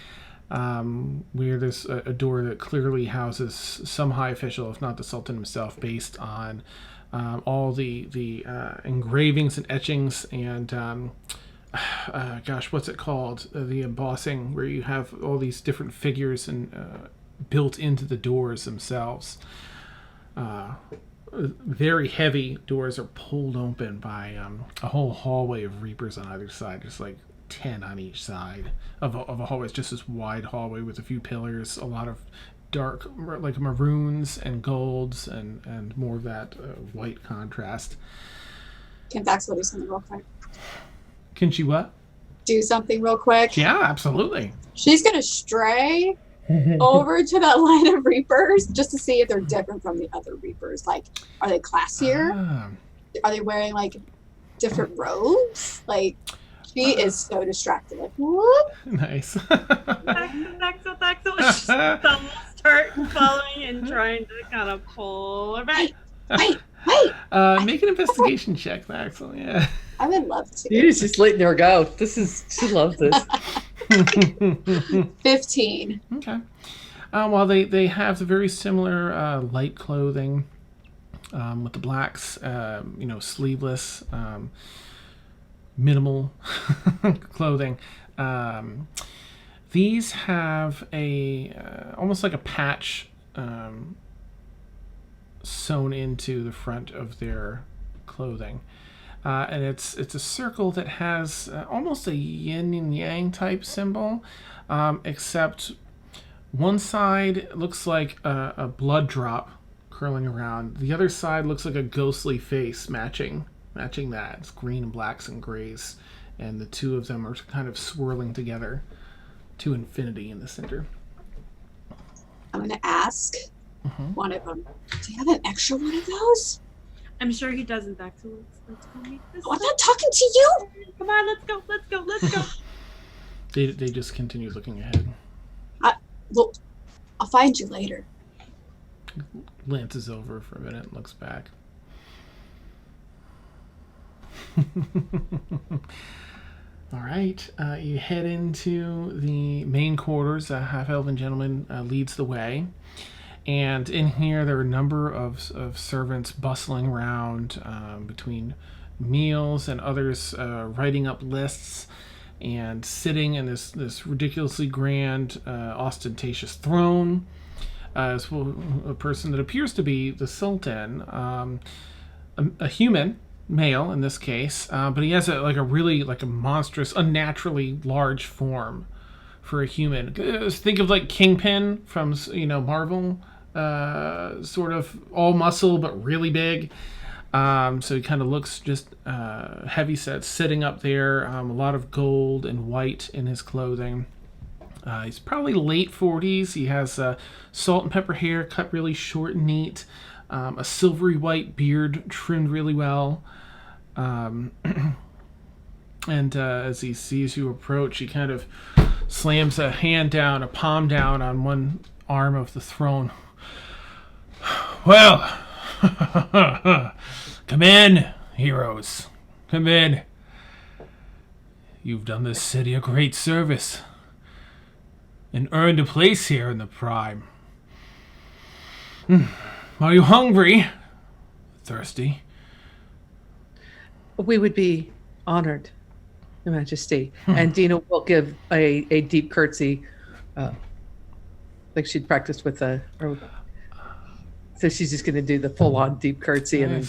where there's a door that clearly houses some high official, if not the Sultan himself, based on all the engravings and etchings and what's it called? The embossing, where you have all these different figures and built into the doors themselves. Very heavy doors are pulled open by a whole hallway of reapers on either side. There's like 10 on each side of a hallway. It's just this wide hallway with a few pillars, a lot of dark, like maroons and golds, and more of that white contrast. Can Daxel do something real quick? Can she what? Do something real quick. Yeah, absolutely. She's going to stray over to that line of reapers just to see if they're different from the other reapers. Like, are they classier? Ah. Are they wearing like different robes? Like, she is so distracted. Like, whoop. Nice. Daxel. Zell will start following and trying to kind of pull her back. Wait. Make an investigation check, Axel. Yeah. I would love to. Dina's just letting her go. She loves this. 15. Okay. Well, they have the very similar light clothing with the blacks, sleeveless, minimal clothing. These have almost like a patch sewn into the front of their clothing. And it's a circle that has almost a yin and yang type symbol, except one side looks like a blood drop curling around. The other side looks like a ghostly face matching that. It's green and blacks and grays, and the two of them are kind of swirling together to infinity in the center. I'm going to ask one of them, do you have an extra one of those? I'm sure he does, in fact, so let's go meet this. Oh, I'm not talking to you. Come on, let's go. They just continue looking ahead. Well, I'll find you later. Glances over for a minute and looks back. All right, you head into the main quarters. A half-elven gentleman leads the way. And in here, there are a number of servants bustling around between meals and others writing up lists and sitting in this ridiculously grand, ostentatious throne. As well, a person that appears to be the Sultan, a human, male in this case, but he has a really monstrous, unnaturally large form for a human. Think of like Kingpin from Marvel. Sort of all muscle but really big, so he kind of looks just heavy set, sitting up there. A lot of gold and white in his clothing. He's probably late 40s. He has salt and pepper hair cut really short and neat, a silvery white beard trimmed really well, and as he sees you approach, he kind of slams a palm down on one arm of the throne. Well, come in, heroes. Come in. You've done this city a great service and earned a place here in the Prime. Are you hungry? Thirsty? We would be honored, Your Majesty. And Dina will give a deep curtsy, like she'd practiced with so she's just going to do the full-on deep curtsy and then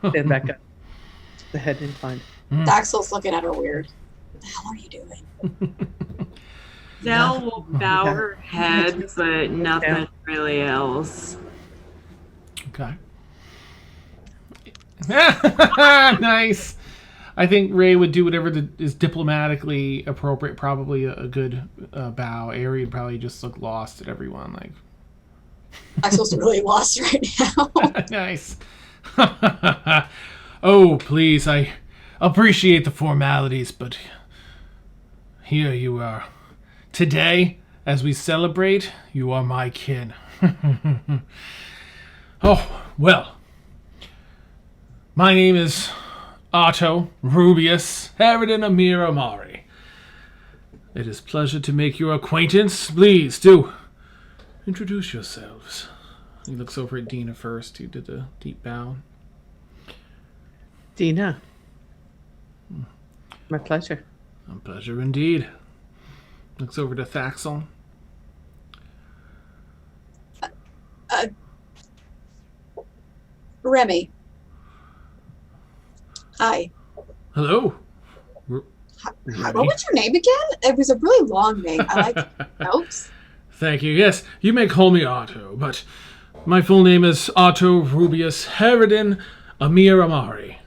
stand back up, the head inclined. Daxel's looking at her weird. What the hell are you doing? Zell will bow her head, but nothing really else. Okay. Nice. I think Ray would do whatever is diplomatically appropriate. Probably a good bow. Ari would probably just look lost at everyone. Like, Daxel's really lost right now. Nice. Oh, please. I appreciate the formalities, but here you are. Today, as we celebrate, you are my kin. Oh, well. My name is Otto Rubius Harridan Amir Amari. It is a pleasure to make your acquaintance. Please do introduce yourselves. He looks over at Dina first, who did the deep bow. Dina. My pleasure. A pleasure indeed. Looks over to Thaxel. Remy. Hi. Hello. Hi. What was your name again? It was a really long name. I like notes. Thank you. Yes, you may call me Otto, but my full name is Otto Rubius Harridan Amir Amari.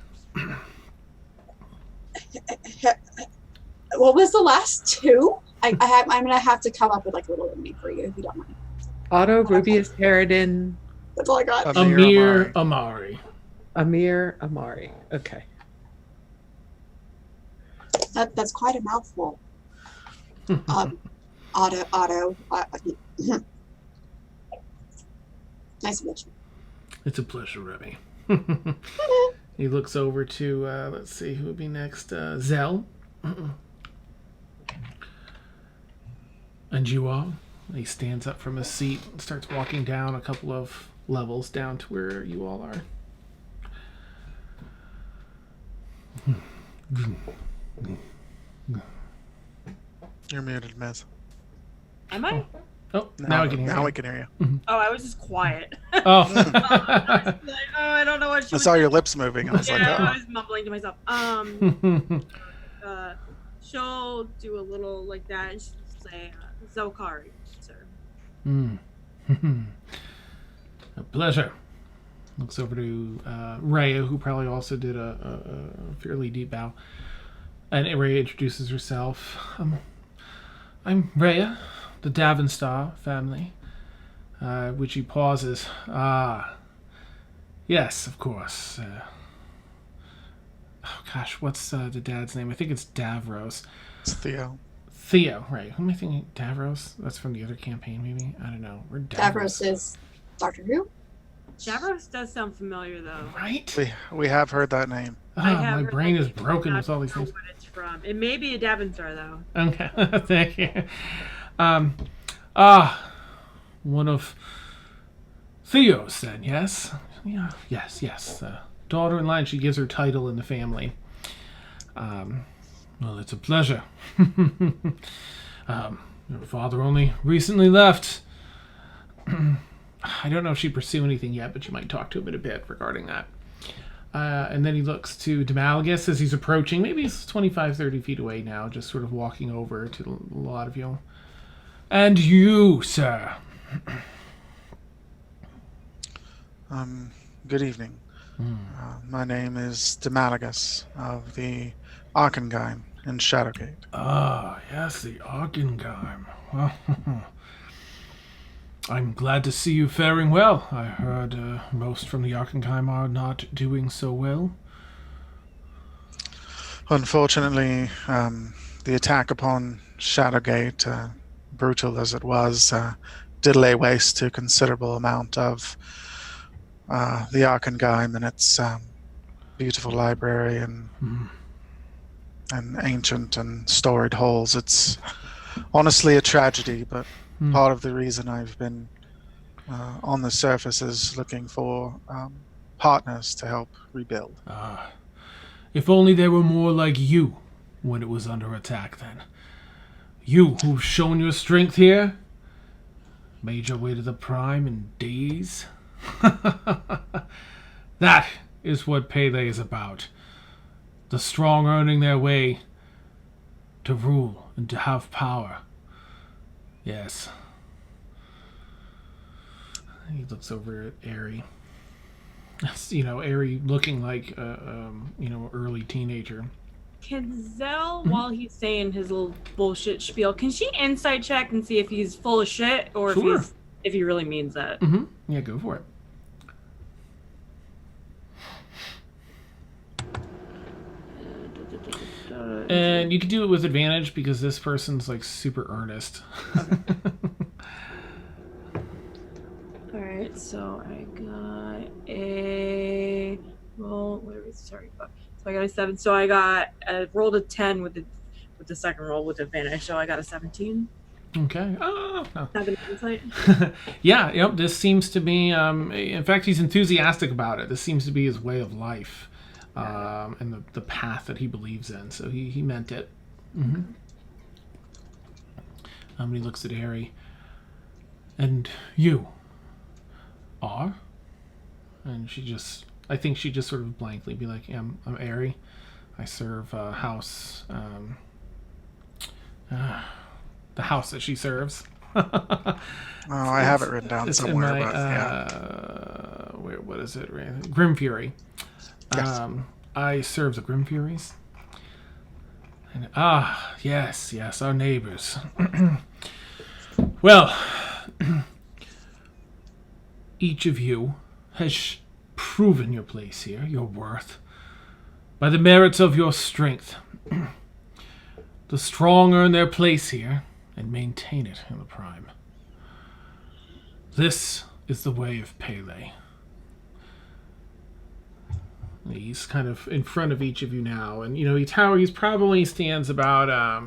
What was the last two? I'm gonna have to come up with like a little name for you if you don't mind. Otto Rubius Harridan. That's all I got. Amir Amari. Amir Amari. Okay. That's quite a mouthful. Otto. Nice to meet you. It's a pleasure, Remy. He looks over to, let's see, who would be next? Zell. And you all. He stands up from his seat and starts walking down a couple of levels down to where you all are. You're muted, Miss. Am I? Oh, now I can hear Now you. we can hear you. Oh, I was just quiet. Oh. I don't know what she I was saw your saying. lips moving. I was Yeah, like, I oh. was mumbling to myself. She'll do a little like that, and she'll say, "Zokari, sir." A pleasure. Looks over to Rhea, who probably also did a fairly deep bow. And Rhea introduces herself. I'm Rhea, the Davenstar family. Which he pauses. Yes, of course. Oh gosh, what's the dad's name? I think it's Davros. It's Theo. Theo, right. Who am I thinking? Davros? That's from the other campaign, maybe? I don't know. We're Davros is Doctor Who. Davros does sound familiar, though. Right? We have heard that name. I have My heard brain that is name, but broken not with all these know things. what it's from. It may be a Davenstar, though. Okay, thank you. One of Theo's then, yes? Yeah, yes. Daughter-in-law, and she gives her title in the family. Well, it's a pleasure. Your father only recently left. I don't know if she'd pursue anything yet, but you might talk to him in a bit regarding that. And then he looks to Demalagus as he's approaching. Maybe he's 25, 30 feet away now, just sort of walking over to a lot of you. And you, sir. Good evening. My name is Demalagus of the Arkangeim in Shadowgate. Ah, yes, the Arkangeim. Well, I'm glad to see you faring well. I heard most from the Arkangeim are not doing so well. Unfortunately, the attack upon Shadowgate, brutal as it was, did lay waste to a considerable amount of the Arkangeim and its beautiful library and ancient and storied halls. It's honestly a tragedy, but part of the reason I've been on the surface is looking for partners to help rebuild. If only there were more like you when it was under attack then. You who've shown your strength here, made your way to the Prime in days. That is what Pele is about. The strong earning their way to rule and to have power. Yes. He looks over at Aerie. Aerie looking like early teenager. Can Zell, while he's saying his little bullshit spiel, can she insight check and see if he's full of shit or Sure. if he really means that? Mm-hmm. Yeah, go for it. And you can do it with advantage because this person's like super earnest. Alright, so I got a roll. So I got a 7. So I rolled a 10 with the second roll with advantage. So I got a 17. Okay. Oh, no. Have an insight. Yeah, yep. This seems to be, in fact, he's enthusiastic about it. This seems to be his way of life, and the path that he believes in. So he meant it. Mm-hmm. He looks at Harry. And you are? And I think she just sort of blankly be like, I'm Harry. I serve house, the house that she serves. I have it written down It's somewhere. in my, but yeah. what is it? Grim Fury. Yes. I serve the Grim Furies. And, yes, our neighbors. Well, each of you has proven your place here, your worth, by the merits of your strength. The strong earn their place here and maintain it in the Prime. This is the way of Pele. He's kind of in front of each of you now, and he's probably stands about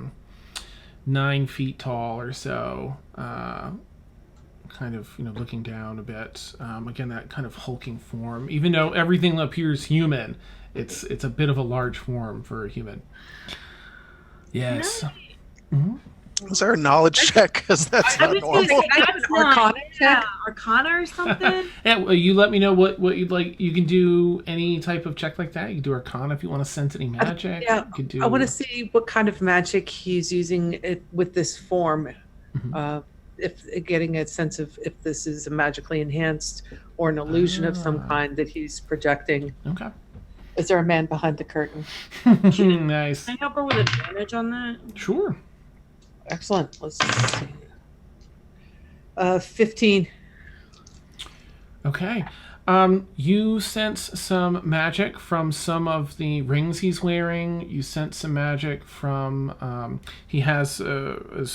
9 feet tall or so. Kind of looking down a bit. Again, that kind of hulking form. Even though everything appears human, it's a bit of a large form for a human. Yes. Mm-hmm. Is there a knowledge check? Because that's not normal. Arcana or something. Yeah, well, you let me know what you'd like. You can do any type of check like that. You can do Arcana if you want to sense any magic. Yeah, You can do... I want to see what kind of magic he's using it with this form. Mhm. If getting a sense of if this is a magically enhanced or an illusion of some kind that he's projecting. Okay. Is there a man behind the curtain? Nice. Can I help her with advantage on that? Sure. Excellent. Let's see. 15. Okay. You sense some magic from some of the rings he's wearing. You sense some magic from he has a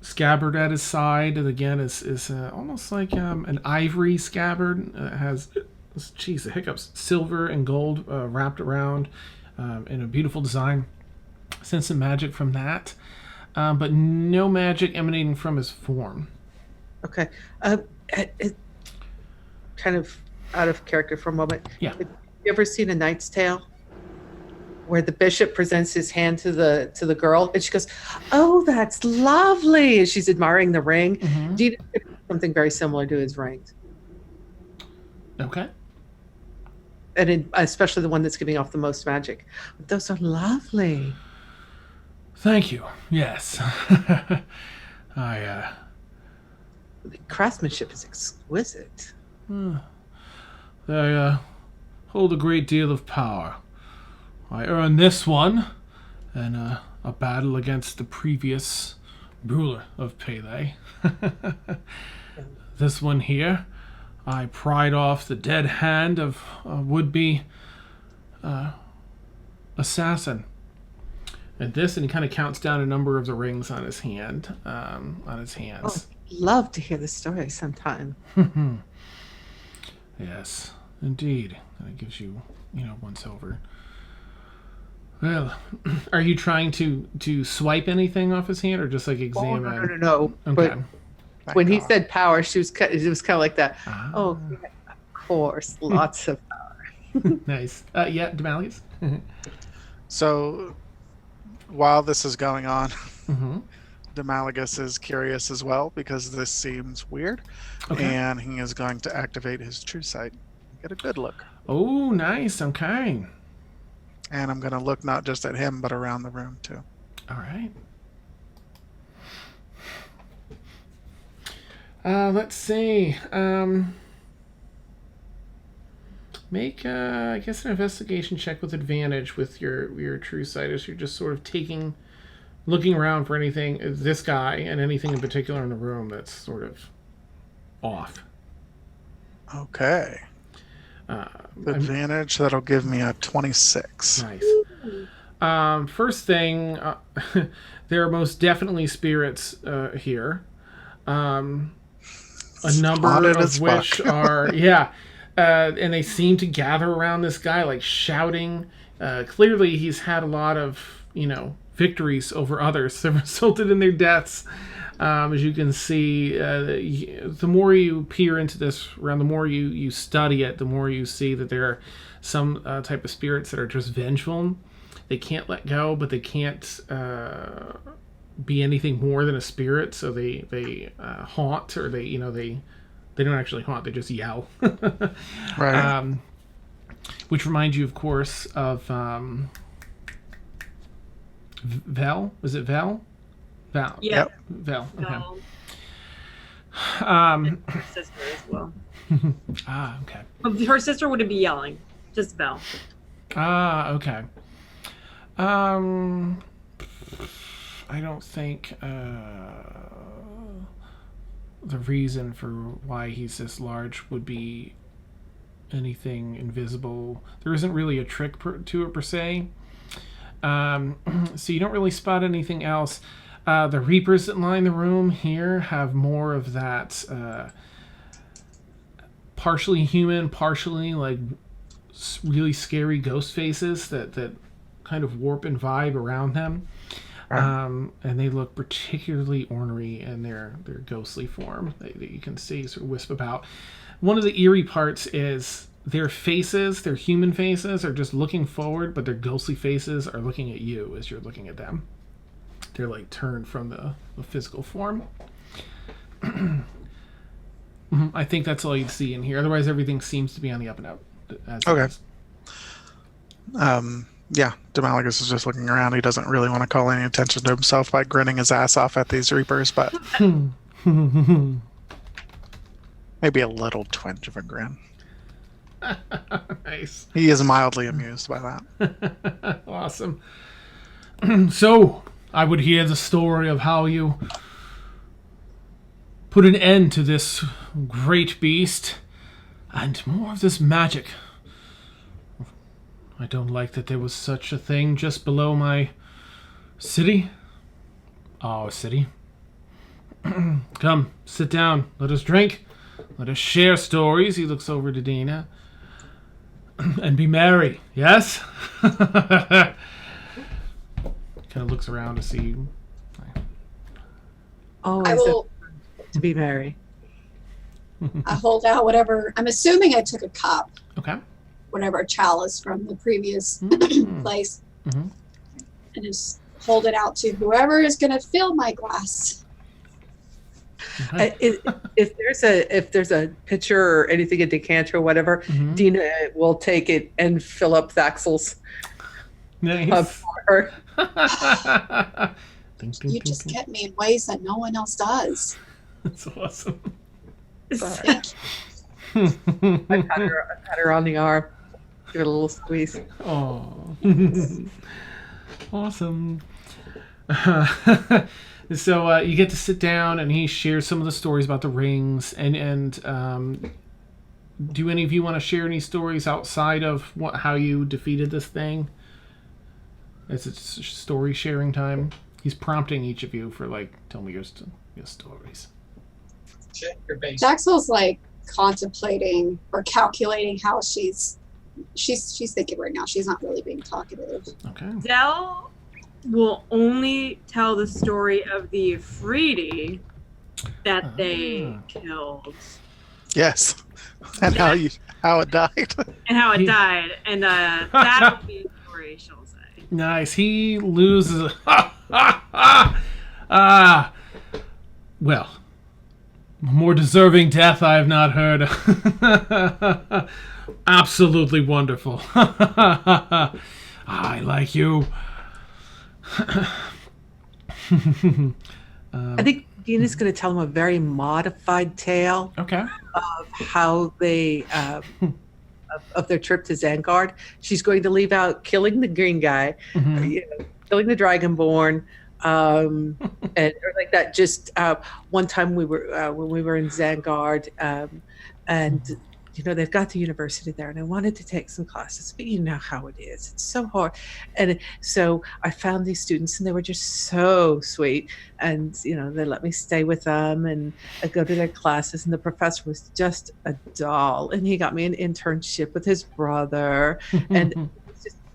scabbard at his side, and again is almost like an ivory scabbard. It has the hiccups, silver and gold wrapped around in a beautiful design. Sense some magic from that, but no magic emanating from his form. Okay. It, kind of out of character for a moment. Yeah. Have you ever seen A Knight's Tale? Where the bishop presents his hand to the girl, and she goes, "Oh, that's lovely," and she's admiring the ring. Mm-hmm. Do you know something very similar to his rings? Okay. And especially the one that's giving off the most magic. But those are lovely. Thank you. Yes. I The craftsmanship is exquisite. they hold a great deal of power. I earned this one in a battle against the previous ruler of Pele. This one here, I pried off the dead hand of a would-be assassin. And this, and he kind of counts down a number of the rings on his hand, on his hands. Oh, love to hear the story sometime. Yes, indeed. And it gives you, once over. Well, are you trying to swipe anything off his hand, or just like Oh, examine? no. Okay. But when he God. said power, it was kind of like that. Ah. Oh, yeah, of course, lots of power. Nice. Yeah, Demalius. So while this is going on, Mm-hmm. Demalagus is curious as well because this seems weird, Okay. and he is going to activate his true sight. Get a good look. Oh, nice. Okay. And I'm going to look not just at him, but around the room too. All right. Let's see. Make, I guess, an investigation check with advantage with your true sight, as you're just sort of looking around for anything, this guy, and anything in particular in the room that's sort of off. Okay. I'm- Advantage, that'll give me a 26. Nice. First thing, there are most definitely spirits here. A number Spotted of as which fuck. are, yeah. And they seem to gather around this guy, like shouting. Clearly, he's had a lot of, victories over others that resulted in their deaths. As you can see, the more you peer into this realm, the more you study it, the more you see that there are some type of spirits that are just vengeful. They can't let go, but they can't be anything more than a spirit. So they haunt, or they don't actually haunt. They just yell. Right. Which reminds you, of course, of Vel. Was it Vel? Val. Yeah. Yep. Vel. Okay. No, Um, her sister as well. okay. But her sister wouldn't be yelling, just Belle. Okay. I don't think the reason for why he's this large would be anything invisible. There isn't really a trick to it per se. So you don't really spot anything else. The Reapers that line the room here have more of that partially human, partially like really scary ghost faces that kind of warp and vibe around them. And they look particularly ornery in their ghostly form that you can see sort of wisp about. One of the eerie parts is their faces, their human faces, are just looking forward, but their ghostly faces are looking at you as you're looking at them. They're like turned from the physical form. I think that's all you'd see in here. Otherwise, everything seems to be on the up and up. Okay. Yeah, Demalagus is just looking around. He doesn't really want to call any attention to himself by grinning his ass off at these Reapers, but maybe a little twinge of a grin. Nice. He is mildly amused by that. Awesome. So, I would hear the story of how you put an end to this great beast and more of this magic. I don't like that there was such a thing just below my city. Our city. Come, sit down. Let us drink. Let us share stories. He looks over to Dina. And be merry, yes? Kind of looks around to see. Always I will. to be merry. I hold out whatever. I'm assuming I took a cup, Okay. whatever chalice from the previous place, Mhm. and just hold it out to whoever is going to fill my glass. Okay. If there's a pitcher or anything, a decanter or whatever, Mhm. Dina will take it and fill up Thaxel's cup Nice. for her. Ding, ding, You ding, just ding. get me in ways that no one else does. That's awesome. Sorry. I pat her on the arm, give it a little squeeze. Oh, awesome. So you get to sit down, and he shares some of the stories about the rings. And do any of you want to share any stories outside of how you defeated this thing? It's story sharing time. He's prompting each of you for tell me your stories. Check your base. Jaxel's like contemplating or calculating how she's thinking right now. She's not really being talkative. Okay. Dell will only tell the story of the Freedy that they killed Yes. And how it died. and how it died, and that will be the story she'll say. Nice. He loses. Well, more deserving death I have not heard. Absolutely wonderful. I like you. I think Dina's going to tell him a very modified tale Okay. of how they of their trip to Zangard. She's going to leave out killing the green guy, killing the Dragonborn, and or like that. Just one time we were when we were in Zangard, and they've got the university there, and I wanted to take some classes, but you know how it is. It's so hard. And so I found these students, and they were just so sweet. And, they let me stay with them, and I go to their classes, and the professor was just a doll. And he got me an internship with his brother. And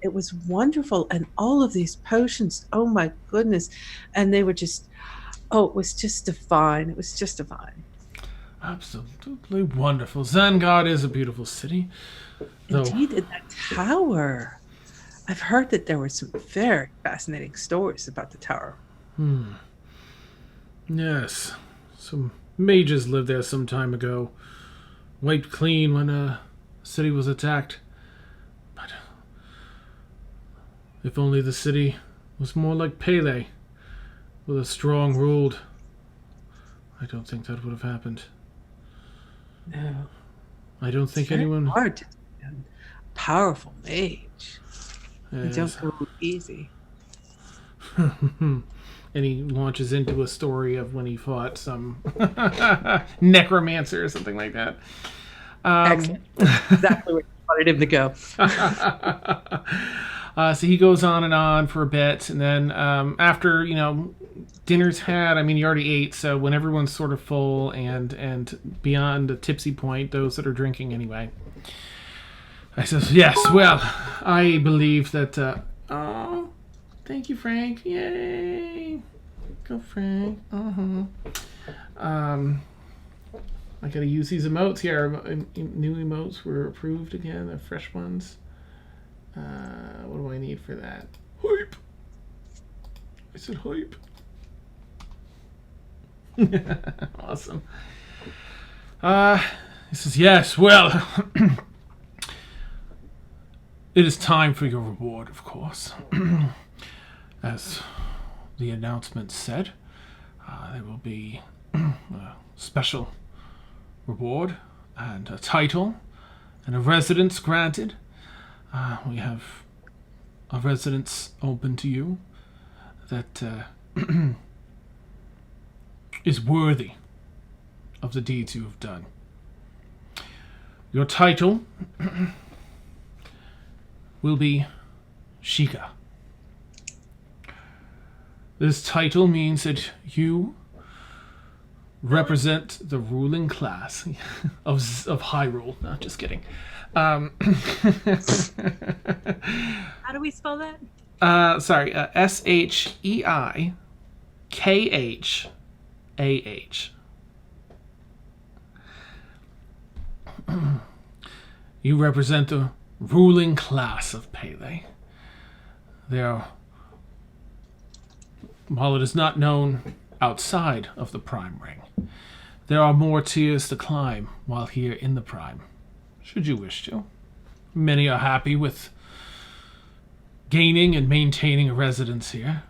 it was wonderful. And all of these potions, oh my goodness. And they were just, it was just divine. It was just divine. Absolutely wonderful. Zangard is a beautiful city. Though, Indeed, in that tower. I've heard that there were some very fascinating stories about the tower. Yes. Some mages lived there some time ago. Wiped clean when a city was attacked. But if only the city was more like Pele, with a strong ruled, I don't think that would have happened. No. I don't think Very anyone... hard to defend. Powerful mage. You Yes. don't go easy. And he launches into a story of when he fought some necromancer or something like that. Excellent. Exactly where you wanted him to go. So he goes on and on for a bit, and then after dinner's had, you already ate, so when everyone's sort of full and beyond the tipsy point, those that are drinking anyway, I says, yes, well, I believe that, oh, thank you, Frank. Yay. Go, Frank. I gotta use these emotes here. New emotes were approved again. They're fresh ones. What do I need for that? Hype. I said hype. Awesome. He says, yes, well, it is time for your reward, of course. As the announcement said, there will be a special reward and a title and a residence granted. We have a residence open to you that is worthy of the deeds you have done. Your title will be Sheikah. This title means that you represent the ruling class of Hyrule. No, just kidding. How do we spell that? Sorry, SHEIKHAH. You represent the ruling class of Pele. While it is not known outside of the Prime Ring, there are more tiers to climb while here in the Prime, should you wish to. Many are happy with gaining and maintaining a residence here,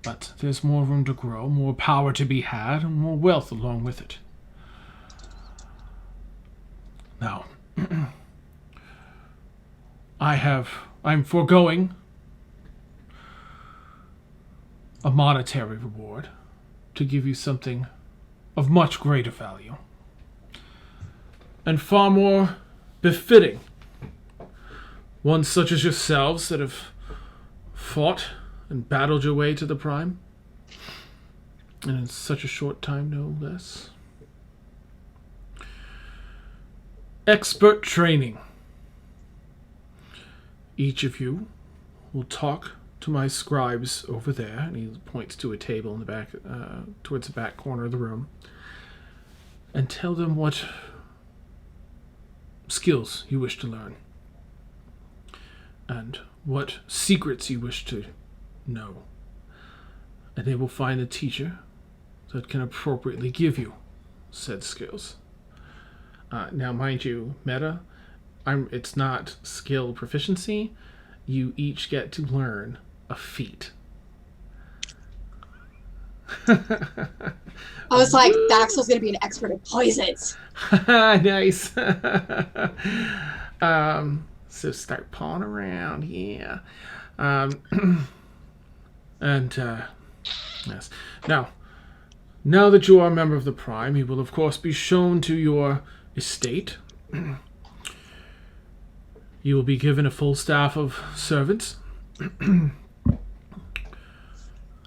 but there's more room to grow, more power to be had, and more wealth along with it. Now, I'm foregoing a monetary reward to give you something of much greater value and far more befitting ones such as yourselves that have fought and battled your way to the Prime, and in such a short time, no less. Expert training. Each of you will talk to my scribes over there, and he points to a table in the back, towards the back corner of the room, and tell them what skills you wish to learn and what secrets you wish to know. And they will find a teacher that can appropriately give you said skills. Now, mind you, meta, it's not skill proficiency. You each get to learn a feat. I was like, Daxel's going to be an expert at poisons. Nice. So start pawing around, yeah. Yes. Now that you are a member of the Prime, you will of course be shown to your estate. You will be given a full staff of servants.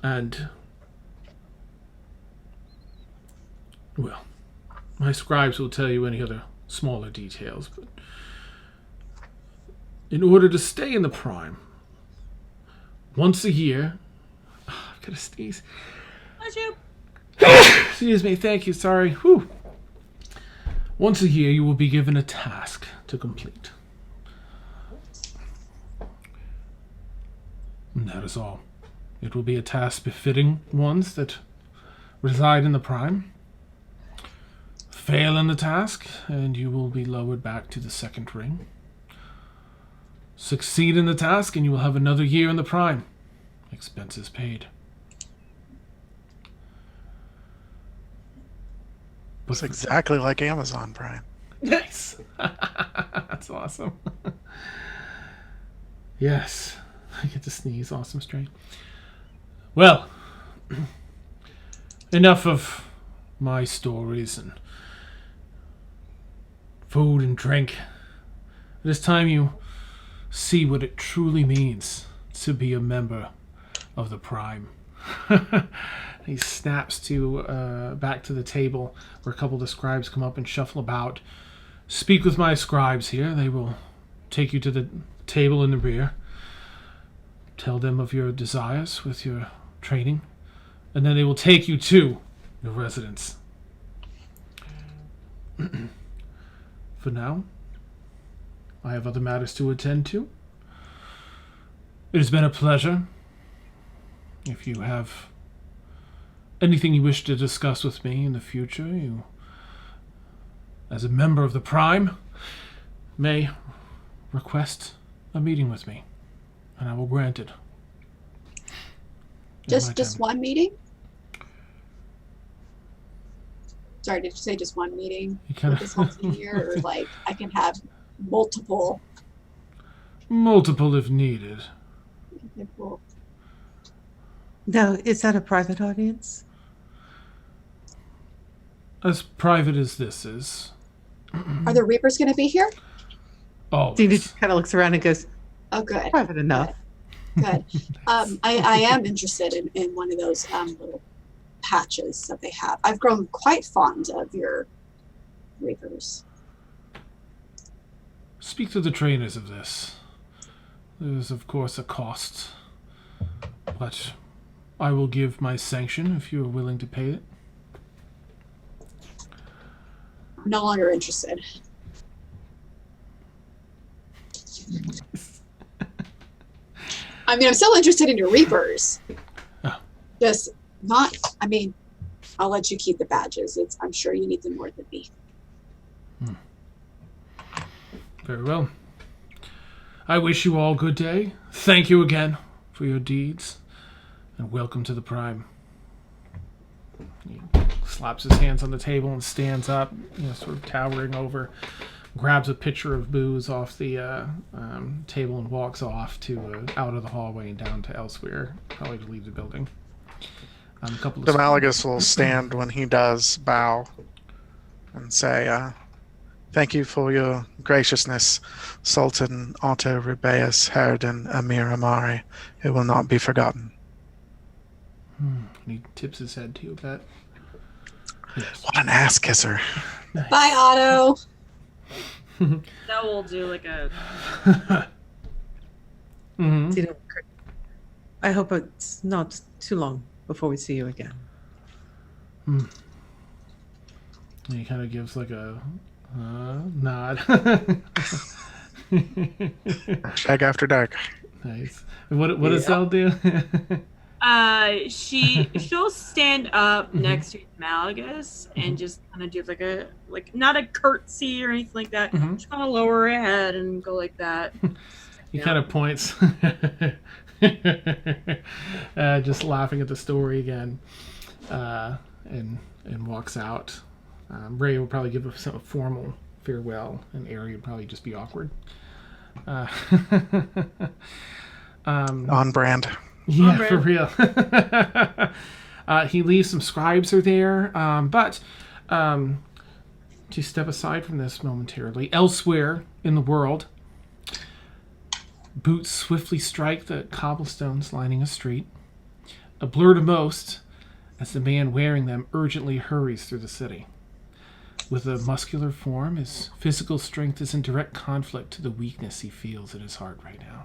And, well, my scribes will tell you any other smaller details, but in order to stay in the Prime, once a year... Oh, I've got to sneeze. Bless you. Excuse me, thank you, sorry. Whew. Once a year, you will be given a task to complete. And that is all. It will be a task befitting ones that reside in the Prime. Fail in the task, and you will be lowered back to the second ring. Succeed in the task, and you will have another year in the Prime. Expenses paid. It's exactly like Amazon Prime. Nice. That's awesome. Yes. I get to sneeze. Awesome strain. Well, enough of my stories and food and drink. It is time you see what it truly means to be a member of the Prime. He snaps to back to the table where a couple of the scribes come up and shuffle about. Speak with my scribes here. They will take you to the table in the rear, tell them of your desires with your training, and then they will take you to your residence. For now, I have other matters to attend to. It has been a pleasure. If you have anything you wish to discuss with me in the future, you, as a member of the Prime, may request a meeting with me, and I will grant it. Just one meeting? Sorry, did you say just one meeting with this whole team here, or like I can have multiple? Multiple if needed. Okay, cool. Now, is that a private audience? As private as this is. Are the Reapers going to be here? Dina Always. just kind of looks around and goes, Oh, good. private enough. Good. I am interested in one of those little patches that they have. I've grown quite fond of your Reapers. Speak to the trainers of this. There is, of course, a cost, but I will give my sanction if you are willing to pay it. No longer interested. I mean, I'm still interested in your Reapers. Oh. Just not, I mean, I'll let you keep the badges. I'm sure you need them more than me. Very well. I wish you all good day. Thank you again for your deeds, and welcome to the Prime. He slaps his hands on the table and stands up, sort of towering over, grabs a pitcher of booze off the table and walks off to out of the hallway and down to elsewhere, probably to leave the building. A couple of Demalagus will stand when he does, bow, and say, thank you for your graciousness, Sultan Otto Rubeus Herden Amir Amari. It will not be forgotten. And he tips his head to you a bit. Yes. What an ass kisser. Nice. Bye, Otto. That will do like a. Mm-hmm. Dina, I hope it's not too long before we see you again. And he kind of gives like a nod. Shag after dark. Nice. What does Zell do? She'll stand up next to Malagus and just kind of do like not a curtsy or anything like that. Just kind of lower her head and go like that. He kind of points, just laughing at the story again, and walks out. Ray will probably give a formal farewell, and Ari would probably just be awkward. On brand. Yeah, for real. He leaves some scribes are there, but to step aside from this momentarily, elsewhere in the world, boots swiftly strike the cobblestones lining a street, a blur to most as the man wearing them urgently hurries through the city. With a muscular form, his physical strength is in direct conflict to the weakness he feels in his heart right now.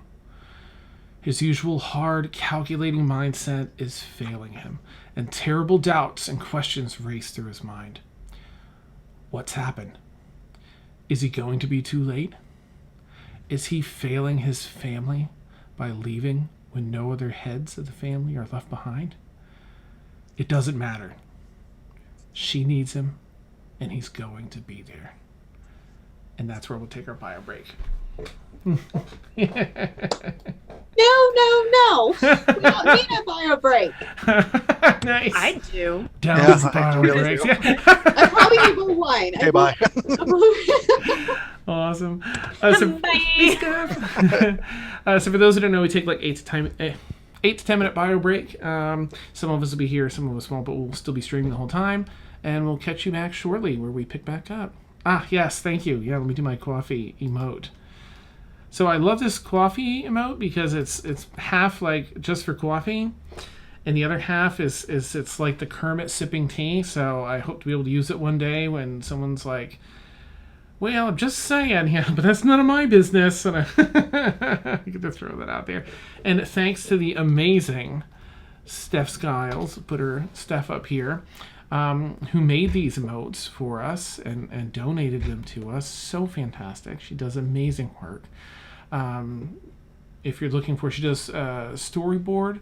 His usual hard, calculating mindset is failing him, and terrible doubts and questions race through his mind. What's happened? Is he going to be too late? Is he failing his family by leaving when no other heads of the family are left behind? It doesn't matter. She needs him, and he's going to be there. And that's where we'll take our bio break. No. We don't need a bio break. Nice. I do. Down Yeah, the I bio really breaks. do. I probably need more wine. Okay, bye. Awesome. Bye. So for those who don't know, we take like 8 to 10 minute bio break. Some of us will be here, some of us won't, but we'll still be streaming the whole time. And we'll catch you back shortly where we pick back up. Ah, yes, thank you. Yeah, let me do my coffee emote. So I love this coffee emote because it's half like just for coffee, and the other half is it's like the Kermit sipping tea. So I hope to be able to use it one day when someone's like, Well, I'm just saying, yeah, but that's none of my business. And I get to throw that out there. And thanks to the amazing Steph Skiles, put her Steph up here, who made these emotes for us and donated them to us. So fantastic. She does amazing work. If you're looking for, she does storyboarding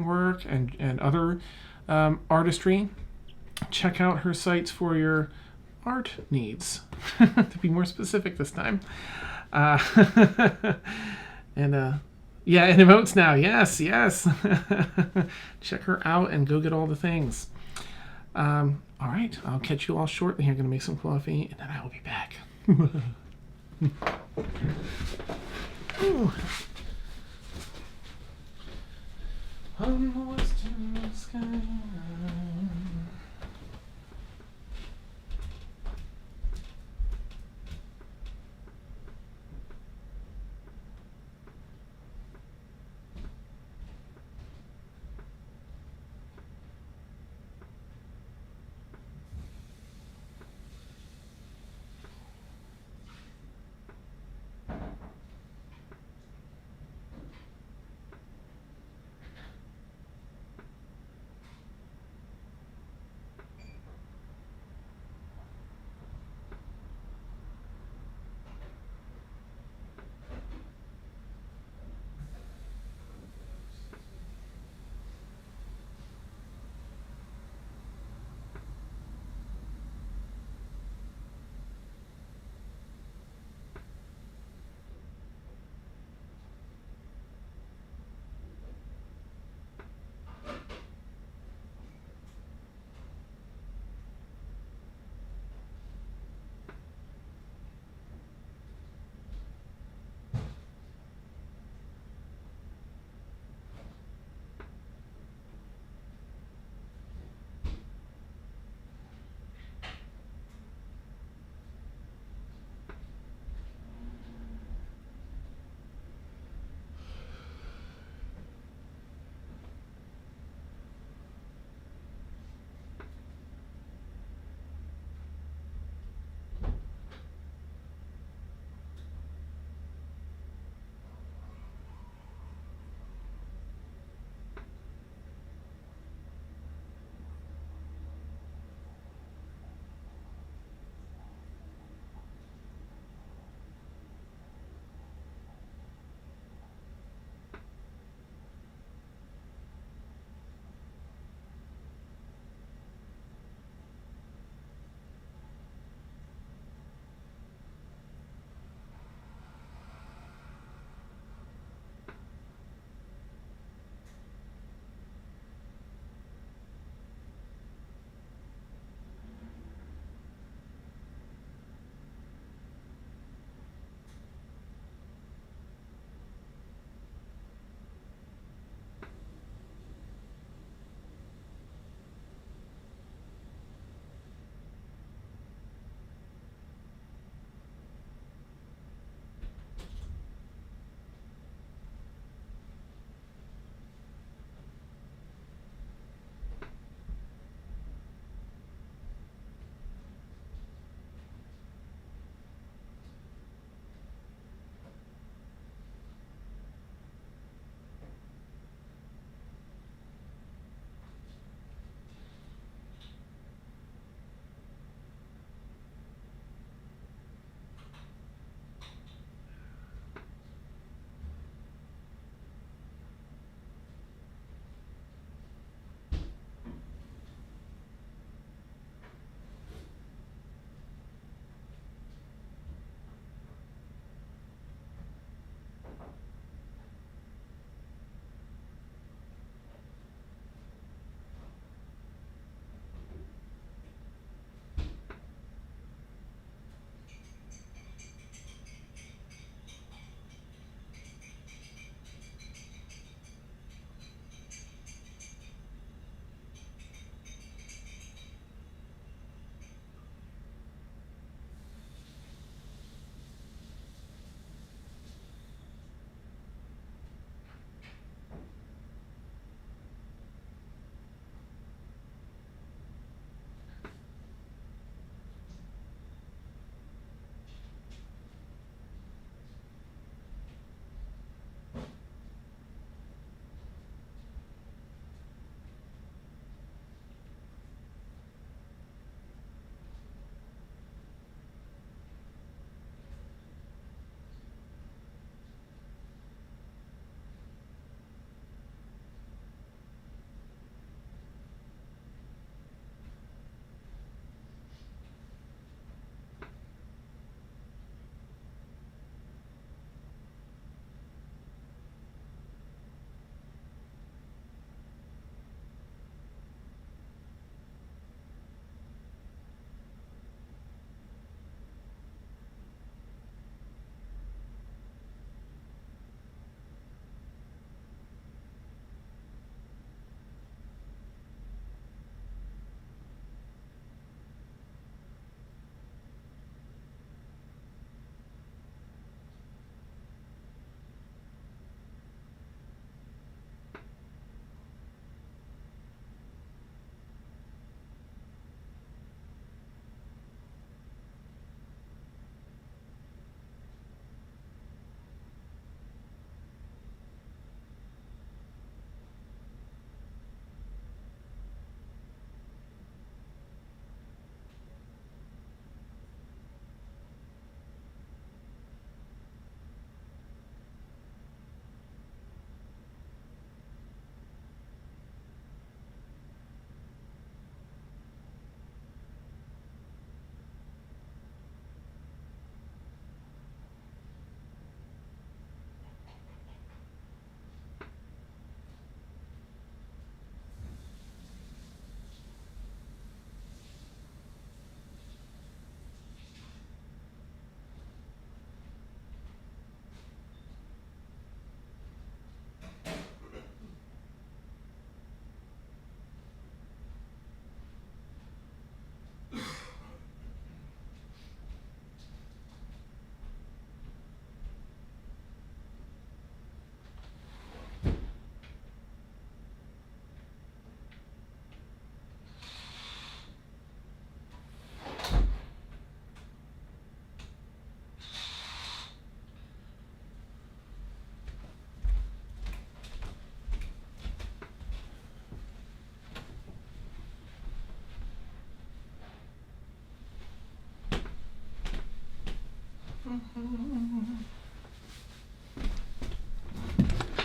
work, and other artistry. Check out her sites for your art needs, to be more specific this time. And emotes now. Yes. Check her out and go get all the things. All right, I'll catch you all shortly. I'm going to make some coffee, and then I will be back. Ooh. On the western sky.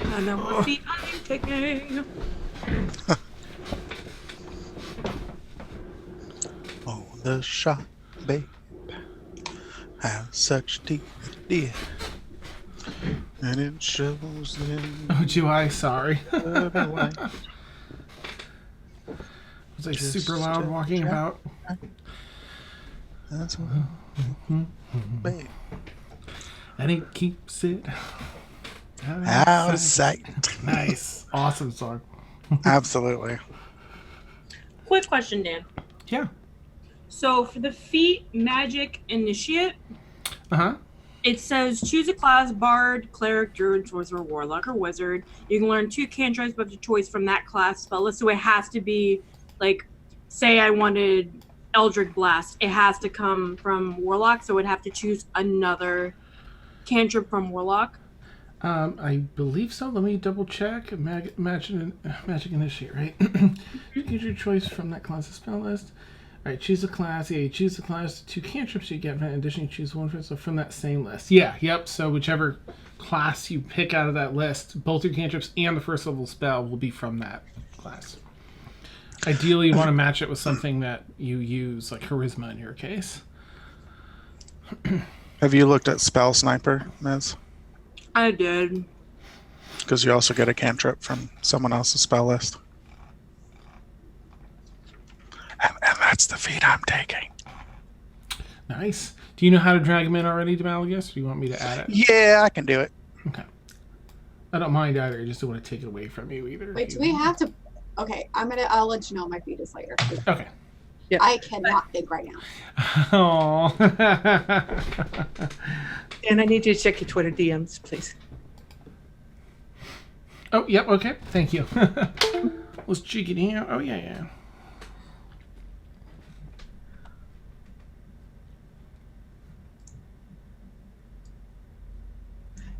I know what feet I'm taking. Oh, the shop, babe, have such teeth, dear, and it shows in Oh, July, sorry. the white. Was I Just super loud a walking jack- about? That's what, babe, And he keeps it out of sight. Nice. Awesome song. Absolutely. Quick question, Dan. Yeah. So for the feat magic initiate, Uh-huh. it says choose a class: bard, cleric, druid, sorcerer, warlock, or wizard. You can learn 2 cantrips of your choice from that class spell list. So it has to be like, say I wanted Eldritch Blast. It has to come from warlock, so I'd have to choose another cantrip from warlock. I believe so. Let me double check. Magic initiate, right? Get your choice from that class's spell list. All right, choose a class. Yeah, you choose the class. 2 cantrips you get. In addition, you choose one from that same list. Yeah, yep. So whichever class you pick out of that list, both your cantrips and the first level spell will be from that class. Ideally, you want to match it with something that you use, like Charisma in your case. Have you looked at Spell Sniper, Miz? I did. Because you also get a cantrip from someone else's spell list. And that's the feat I'm taking. Nice. Do you know how to drag them in already, Demalagus? Or do you want me to add it? Yeah, I can do it. Okay. I don't mind either. I just don't want to take it away from you either. Wait, do we have to? Okay, I'll let you know my feet is later. Okay. I cannot think right now. Oh. And I need you to check your Twitter DMs, please. Oh, yep. Okay. Thank you. Let's check it out. Oh, yeah.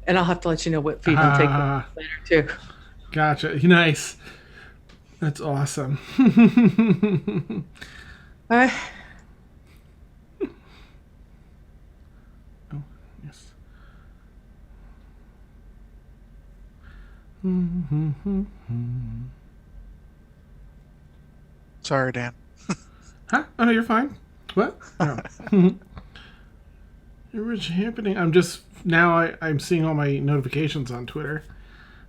And I'll have to let you know what feed I'm taking later, too. Gotcha. Nice. That's awesome. Uh, Oh, yes. Sorry, Dan. Huh? Oh, no, you're fine. What? Oh. What's happening? I'm just now. I'm seeing all my notifications on Twitter,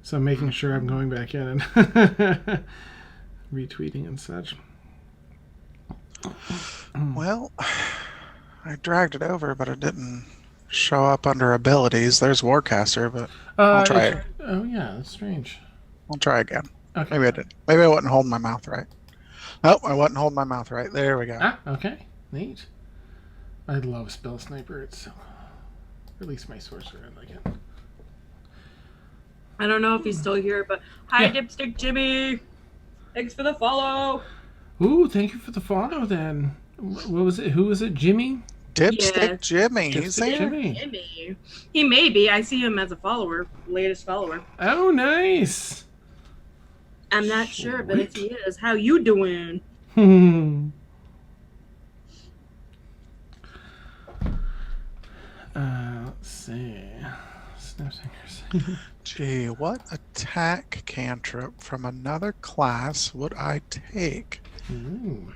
so I'm making sure I'm going back in and retweeting and such. Well, I dragged it over, but it didn't show up under abilities. There's Warcaster, but I'll try it. Oh yeah, that's strange. I'll try again. Okay. Maybe I did. Maybe I wasn't holding my mouth right. Oh, I wasn't holding my mouth right. There we go. Ah, okay, neat. I love Spell Sniper. It's so. At least my sorcerer, I like it. I don't know if he's still here, but hi, Yeah. Dipstick Jimmy. Thanks for the follow. Ooh, thank you for the follow. Then, what was it? Who was it? Jimmy? Dipstick Yes. Jimmy. He's Dipstick here. Jimmy. Jimmy. He may be. I see him as a follower, latest follower. Oh, nice. I'm not sure, but if he is, how you doing? Let's see. Snap fingers. Gee, what attack cantrip from another class would I take? Ooh.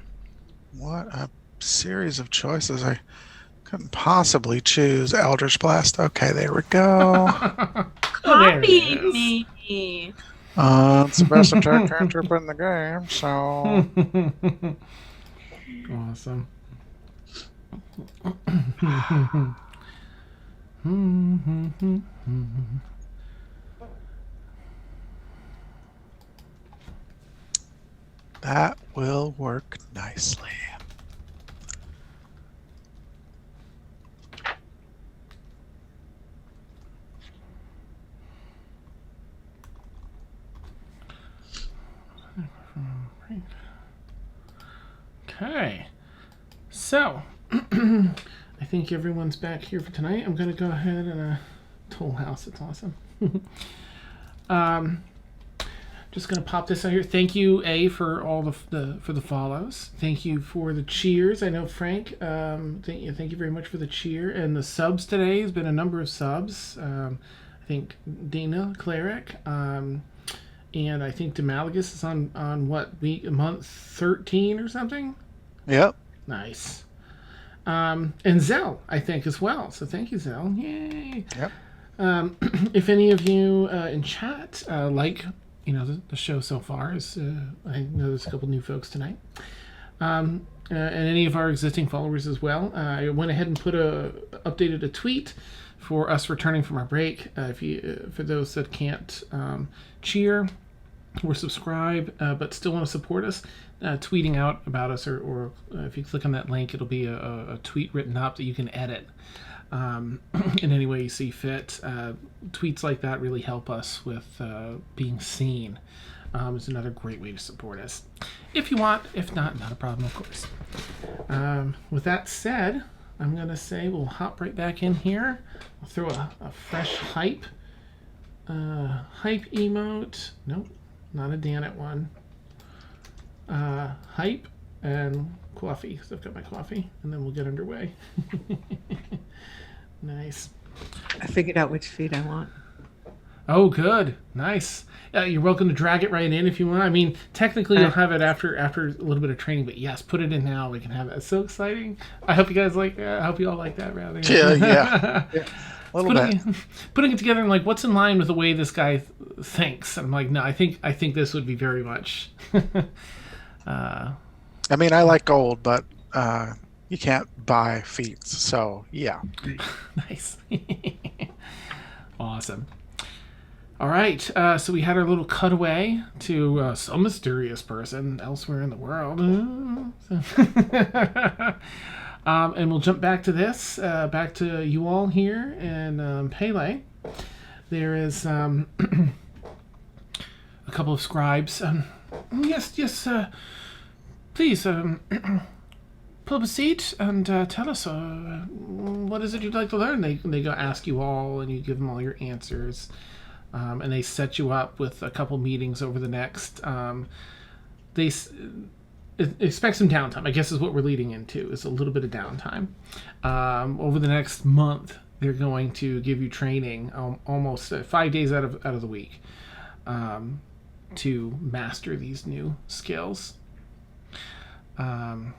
What a series of choices. I couldn't possibly choose Eldritch Blast. Okay, there we go. There it Copy is. me. It's the best attack cantrip in the game, so Awesome. that will work nicely. Okay. So, I think everyone's back here for tonight. I'm going to go ahead and Toll House. It's awesome. Just just going to pop this out here. Thank you, A, for all the follows. Thank you for the cheers. I know Frank. Thank you very much for the cheer and the subs today. Has been a number of subs. I think Dana Cleric, and I think Demalagus is on what month 13 or something. Yep. Nice. And Zell, I think, as well. So thank you, Zell. Yay. Yep. If any of you in chat like the show so far, is I know there's a couple new folks tonight, and any of our existing followers as well. I went ahead and updated a tweet for us returning from our break. For those that can't cheer or subscribe but still want to support us, tweeting out about us, or if you click on that link, it'll be a tweet written up that you can edit in any way you see fit. Tweets like that really help us with being seen. It's another great way to support us. If you want, if not a problem, of course. With that said, I'm going to say we'll hop right back in here. I'll throw a fresh hype emote. Nope, not a Danet one. Hype and coffee, because I've got my coffee, and then we'll get underway. Nice. I figured out which feed I want. Oh, good. Nice. You're welcome to drag it right in if you want. I mean, technically you'll have it after a little bit of training, but yes, put it in now. We can have it. It's so exciting. I hope you guys I hope you all like that, rather. Yeah. A little bit. Putting it together and like, what's in line with the way this guy thinks? And I'm like, no, I think this would be very much. I mean, I like gold, but you can't buy feats, so yeah. Nice. Awesome. All right, so we had our little cutaway to some mysterious person elsewhere in the world. And we'll jump back to this, back to you all here in Pele. There is a couple of scribes. Yes, please, pull up a seat and tell us what is it you'd like to learn. They go ask you all, and you give them all your answers, and they set you up with a couple meetings over the next. They expect some downtime, I guess, is what we're leading into. Is a little bit of downtime over the next month. They're going to give you training almost 5 days out of the week to master these new skills. Right?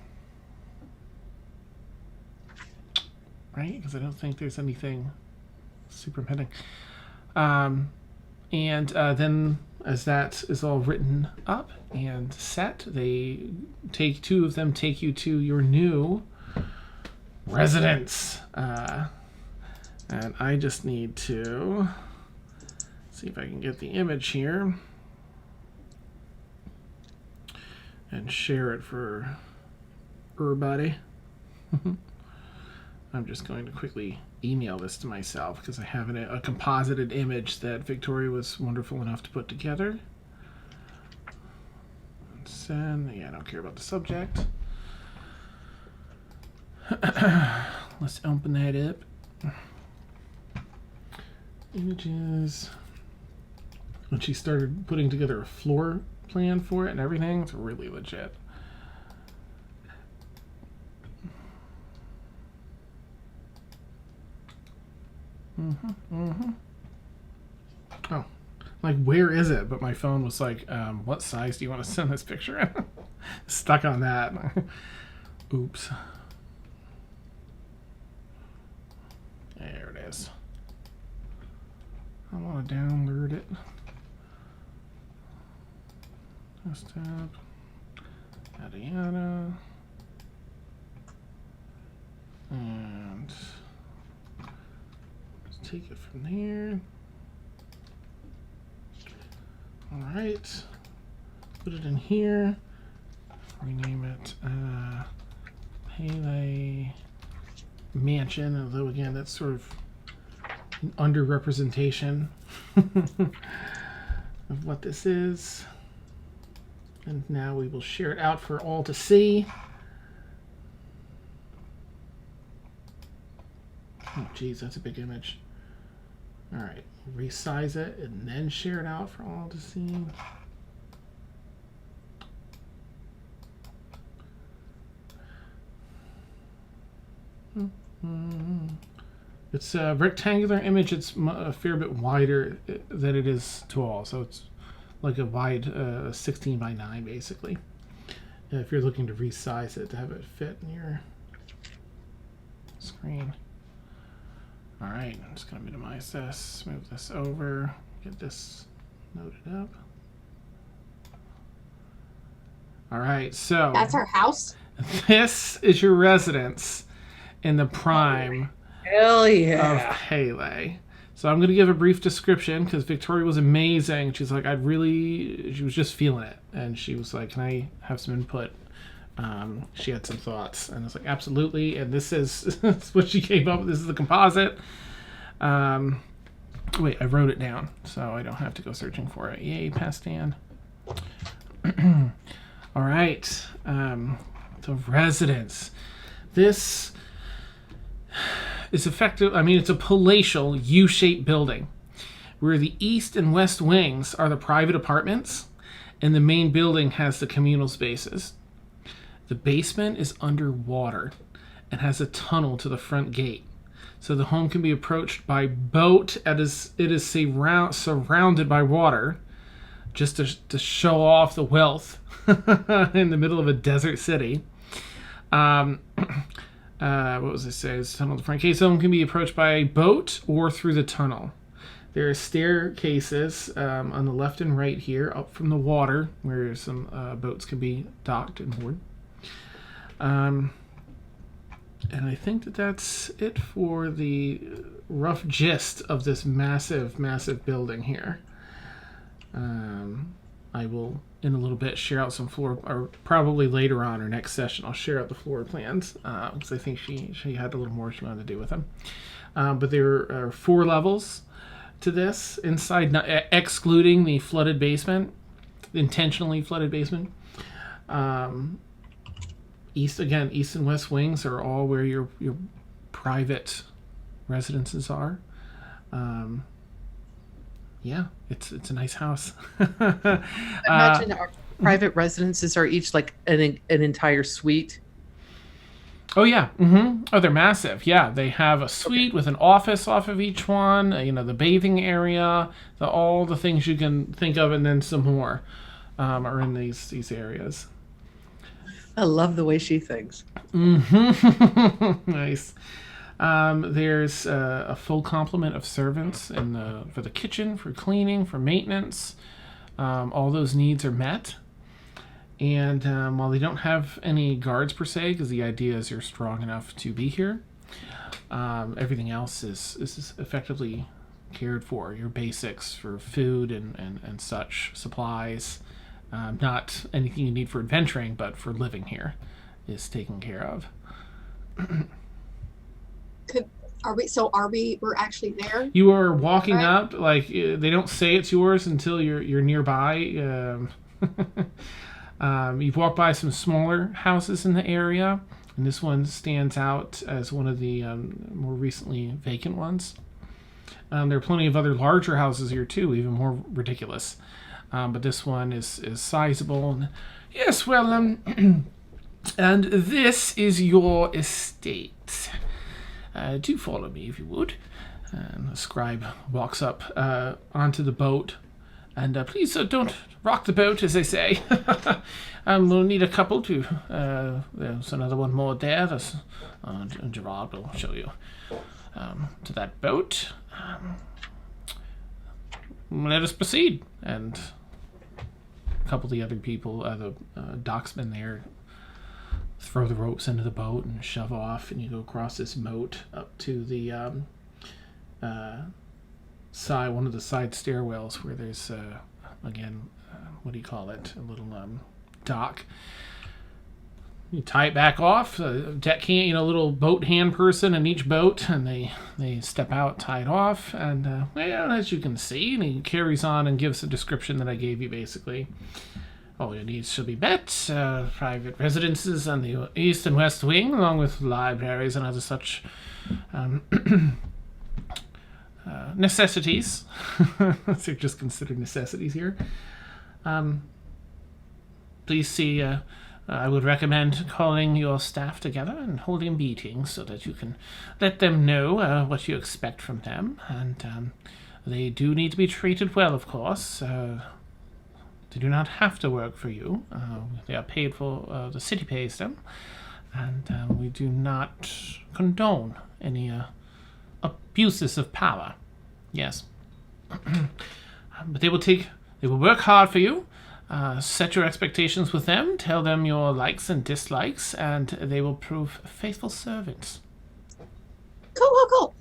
Because I don't think there's anything super impending. And then as that is all written up and set, two of them take you to your new residence. And I just need to see if I can get the image here and share it for everybody. I'm just going to quickly email this to myself because I have a composited image that Victoria was wonderful enough to put together. Send. Yeah, I don't care about the subject. Let's open that up. Images. When she started putting together a floor plan for it and everything, it's really legit. Oh, like, where is it? But my phone was like, what size do you want to send this picture in? Stuck on that. Oops. There it is. I want to download it. Desktop. Yada yada. And let's take it from there. All right. Put it in here. Rename it Pele Mansion. Although again, that's sort of an underrepresentation of what this is. And now we will share it out for all to see. Oh, geez, that's a big image. All right, resize it and then share it out for all to see. It's a rectangular image. It's a fair bit wider than it is tall, so it's like a wide 16 by 9 basically. If you're looking to resize it to have it fit in your screen. All right, I'm just gonna minimize this, move this over, get this loaded up. All right, so That's our house. this is your residence in the prime Hell of yeah. Pele. So I'm going to give a brief description because Victoria was amazing. She's like, she was just feeling it. And she was like, can I have some input? She had some thoughts. And I was like, absolutely. And this is what she came up with. This is the composite. Wait, I wrote it down so I don't have to go searching for it. Yay, Pastan. All right. The residence. This is effective. I mean, it's a palatial U-shaped building where the east and west wings are the private apartments and the main building has the communal spaces. The basement is underwater and has a tunnel to the front gate. So the home can be approached by boat as it is surrounded by water just to show off the wealth in the middle of a desert city. What was I saying? It's tunnel to the front gate. Home can be approached by boat or through the tunnel. There are staircases on the left and right here up from the water where some boats can be docked and moored. And I think that's it for the rough gist of this massive, massive building here. I will, in a little bit, share out some floor, or probably later on or next session, I'll share out the floor plans because I think she had a little more she wanted to do with them. But there are 4 levels to this inside, excluding the flooded basement, intentionally flooded basement. East and west wings are all where your private residences are. Yeah, it's a nice house. Imagine our private residences are each like an entire suite. Oh yeah, oh they're massive. Yeah, they have a suite with an office off of each one. The bathing area, all the things you can think of, and then some more are in these areas. I love the way she thinks. Nice. There's a full complement of servants for the kitchen, for cleaning, for maintenance. All those needs are met. And while they don't have any guards per se, because the idea is you're strong enough to be here, everything else is effectively cared for. Your basics for food and such, supplies. Not anything you need for adventuring, but for living here is taken care of. We're actually there? You are walking Right. up, like they don't say it's yours until you're nearby. You've walked by some smaller houses in the area, and this one stands out as one of the more recently vacant ones. There are plenty of other larger houses here too, even more ridiculous. But this one is sizable. Yes, well, and this is your estate. Do follow me if you would. And the scribe walks up onto the boat. And please don't rock the boat, as they say. We'll need a couple to... there's another one more there. Gerard will show you to that boat. Let us proceed. And a couple of the other people, the docksmen there, throw the ropes into the boat and shove off, and you go across this moat up to the side, one of the side stairwells where there's what do you call it? A little dock. You tie it back off. Deck hand, little boat hand person in each boat, and they step out, tie it off, and as you can see, and he carries on and gives the description that I gave you basically. All your needs shall be met. Private residences on the east and west wing, along with libraries and other such necessities. They're just considered necessities here. Please see I would recommend calling your staff together and holding meetings so that you can let them know what you expect from them. And they do need to be treated well, of course. They do not have to work for you. They are paid for, the city pays them. And we do not condone any abuses of power. Yes. But they will work hard for you. Set your expectations with them. Tell them your likes and dislikes, and they will prove faithful servants. Cool.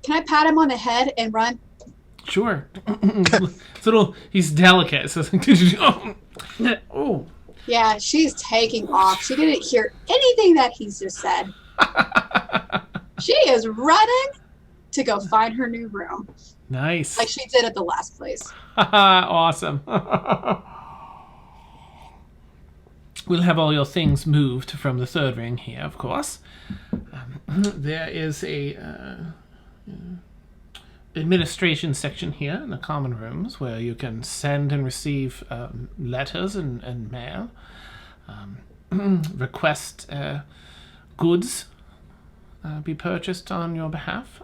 Can I pat him on the head and run? Sure. He's delicate. So, oh. Yeah, she's taking off. She didn't hear anything that he's just said. She is running to go find her new room. Nice. Like she did at the last place. Awesome. We'll have all your things moved from the third ring here, of course. There is a administration section here in the common rooms where you can send and receive letters and mail, request goods be purchased on your behalf.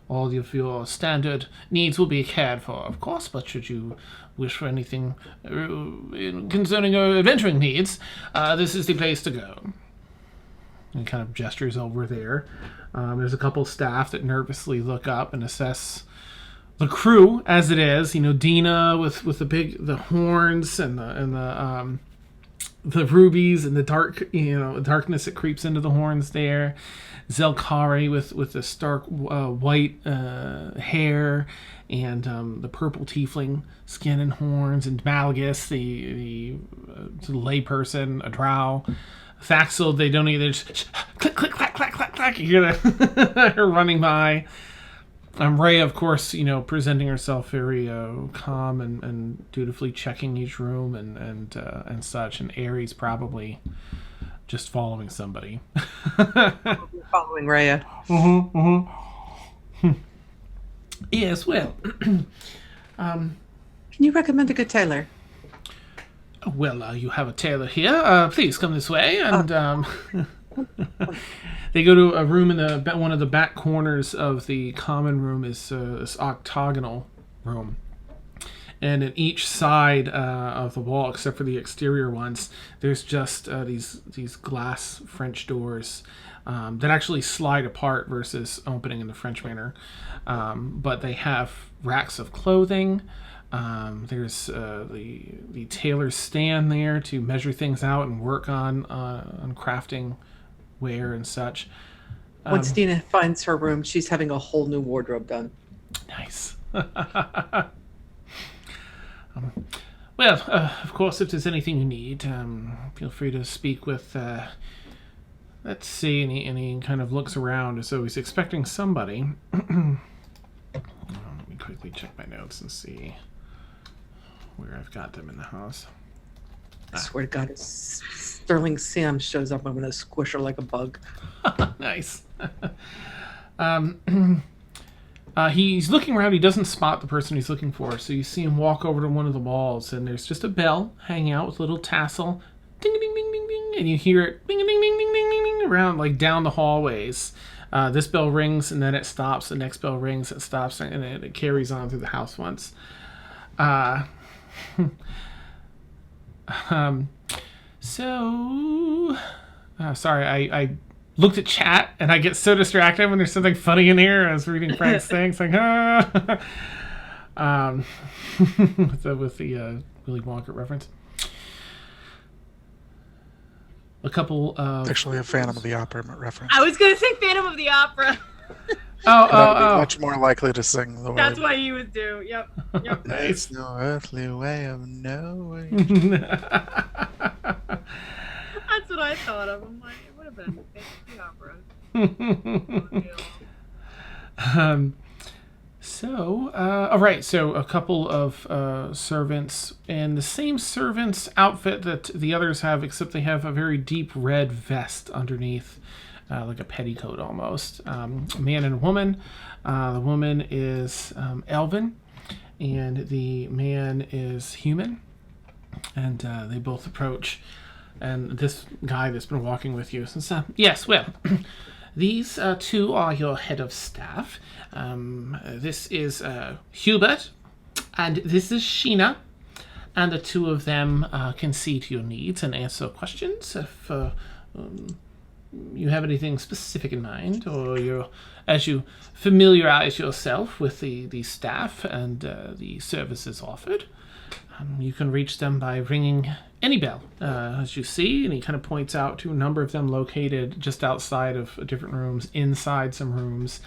All of your standard needs will be cared for, of course, but should you wish for anything concerning your adventuring needs, this is the place to go. And kind of gestures over there. There's a couple staff that nervously look up and assess the crew as it is. You know, Dina with the horns and the rubies and the darkness that creeps into the horns there. Zelkari with the stark white hair and the purple tiefling skin and horns, and Malgus, the layperson, a drow. Thaxel, they don't either. Just click, click, clack, clack, clack, clack. You hear that? Her running by. Rhea, of course, presenting herself very calm and dutifully checking each room and such. And Ares probably just following somebody. Following Rhea. Yes, well. Can you recommend a good tailor? Well, you have a tailor here. Please come this way. And they go to a room in one of the back corners of the common room is this octagonal room. And at each side of the wall, except for the exterior ones, there's just these glass French doors that actually slide apart versus opening in the French manner. But they have racks of clothing. There's the tailor's stand there to measure things out and work on crafting wear and such. Once Dina finds her room, she's having a whole new wardrobe done. Nice. Well, of course, if there's anything you need, feel free to speak with. Let's see. And he kind of looks around as though he's expecting somebody. Let me quickly check my notes and see where I've got them in the house. I swear to God, if Sterling Sam shows up, I'm going to squish her like a bug. Nice. He's looking around. He doesn't spot the person he's looking for. So you see him walk over to one of the walls, and there's just a bell hanging out with a little tassel. Ding, ding, ding, ding, ding. And you hear it ding, ding, ding, ding, ding, ding, ding, around, like down the hallways. This bell rings, and then it stops. The next bell rings, it stops, and then it carries on through the house once. Sorry, I looked at chat and I get so distracted when there's something funny in here. I was reading Frank's thing, it's like, with the Willy Wonka reference. A couple of... Actually, a Phantom of the Opera reference. I was going to say Phantom of the Opera. I'd be much more likely to sing the That's word. what you would do. Yep. There's no earthly way of knowing. That's what I thought of. I'm like, it would have been Phantom of the Opera. All right. So a couple of servants in the same servant's outfit that the others have, except they have a very deep red vest underneath. Like a petticoat almost. A man and a woman. The woman is elven, and the man is human. And they both approach. And this guy that's been walking with you says, yes, well, these two are your head of staff. This is Hubert, and this is Sheena. And the two of them can see to your needs and answer questions if you have anything specific in mind, or as you familiarize yourself with the staff and the services offered. You can reach them by ringing any bell, as you see, and he kind of points out to a number of them located just outside of different rooms, inside some rooms.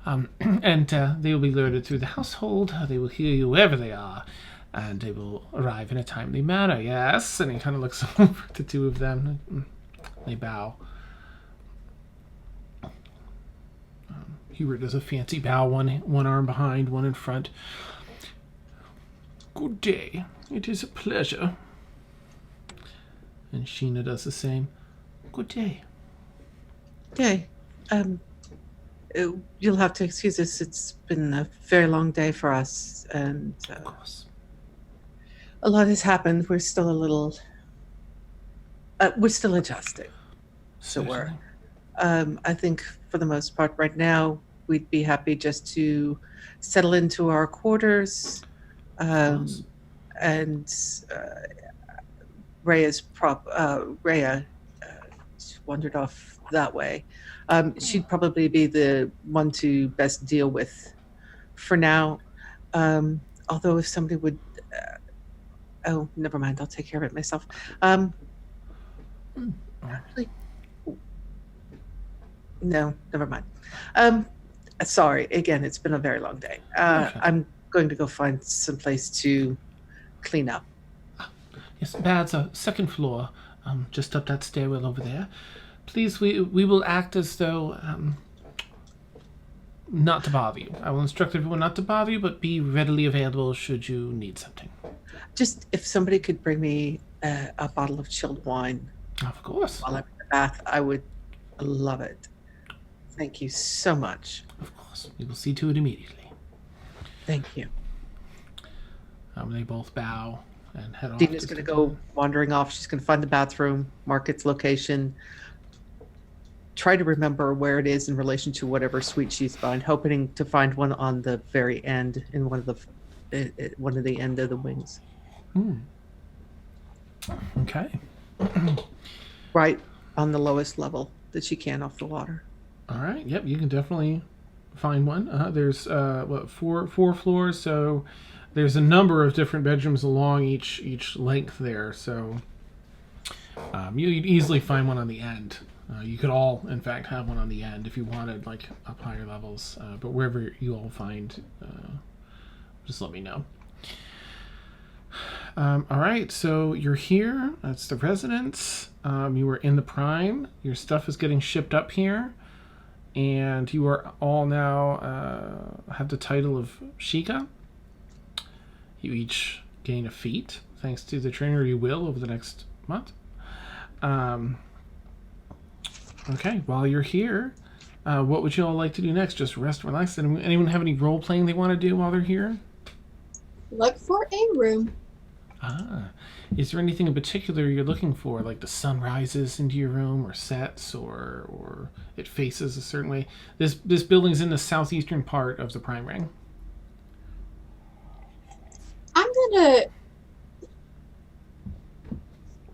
And they will be alerted through the household. They will hear you wherever they are, and they will arrive in a timely manner, yes? And he kind of looks over at the two of them. They bow. Hubert does a fancy bow, one arm behind, one in front. Good day. It is a pleasure. And Sheena does the same. Good day. Okay. You'll have to excuse us. It's been a very long day for us, and Of course. a lot has happened. We're still a little. We're still adjusting. So we're. I think for the most part, right now, we'd be happy just to settle into our quarters. And Rhea's Rhea wandered off that way. She'd probably be the one to best deal with for now. Although if somebody would, oh, never mind. I'll take care of it myself. Actually, no, never mind. Sorry. Again, it's been a very long day. Okay. I'm going to go find some place to clean up. Yes, Bad's second floor, just up that stairwell over there. Please, we will act as though not to bother you. I will instruct everyone not to bother you, but be readily available should you need something. Just if somebody could bring me a bottle of chilled wine Of course. while I'm in the bath, I would love it. Thank you so much. Of course. We will see to it immediately. Thank you. They both bow and head off. Dina's going to go wandering off. She's going to find the bathroom, mark its location, try to remember where it is in relation to whatever suite she's found, hoping to find one on the very end in one of the end of the wings. Okay. Right on the lowest level that she can off the water. All right. Yep, you can definitely find one. There's four floors, so there's a number of different bedrooms along each length there. So you'd easily find one on the end. You could all, in fact, have one on the end if you wanted, like up higher levels. But wherever you all find, just let me know. All right, so you're here. That's the residence. You were in the Prime. Your stuff is getting shipped up here. And you are all now have the title of Sheikah. You each gain a feat, thanks to the trainer you will over the next month. Okay, while you're here, what would you all like to do next? Just rest, relax? Anyone have any role-playing they want to do while they're here? Look for a room. Is there anything in particular you're looking for, like the sun rises into your room, or sets, or it faces a certain way? This building's in the southeastern part of the Prime Ring.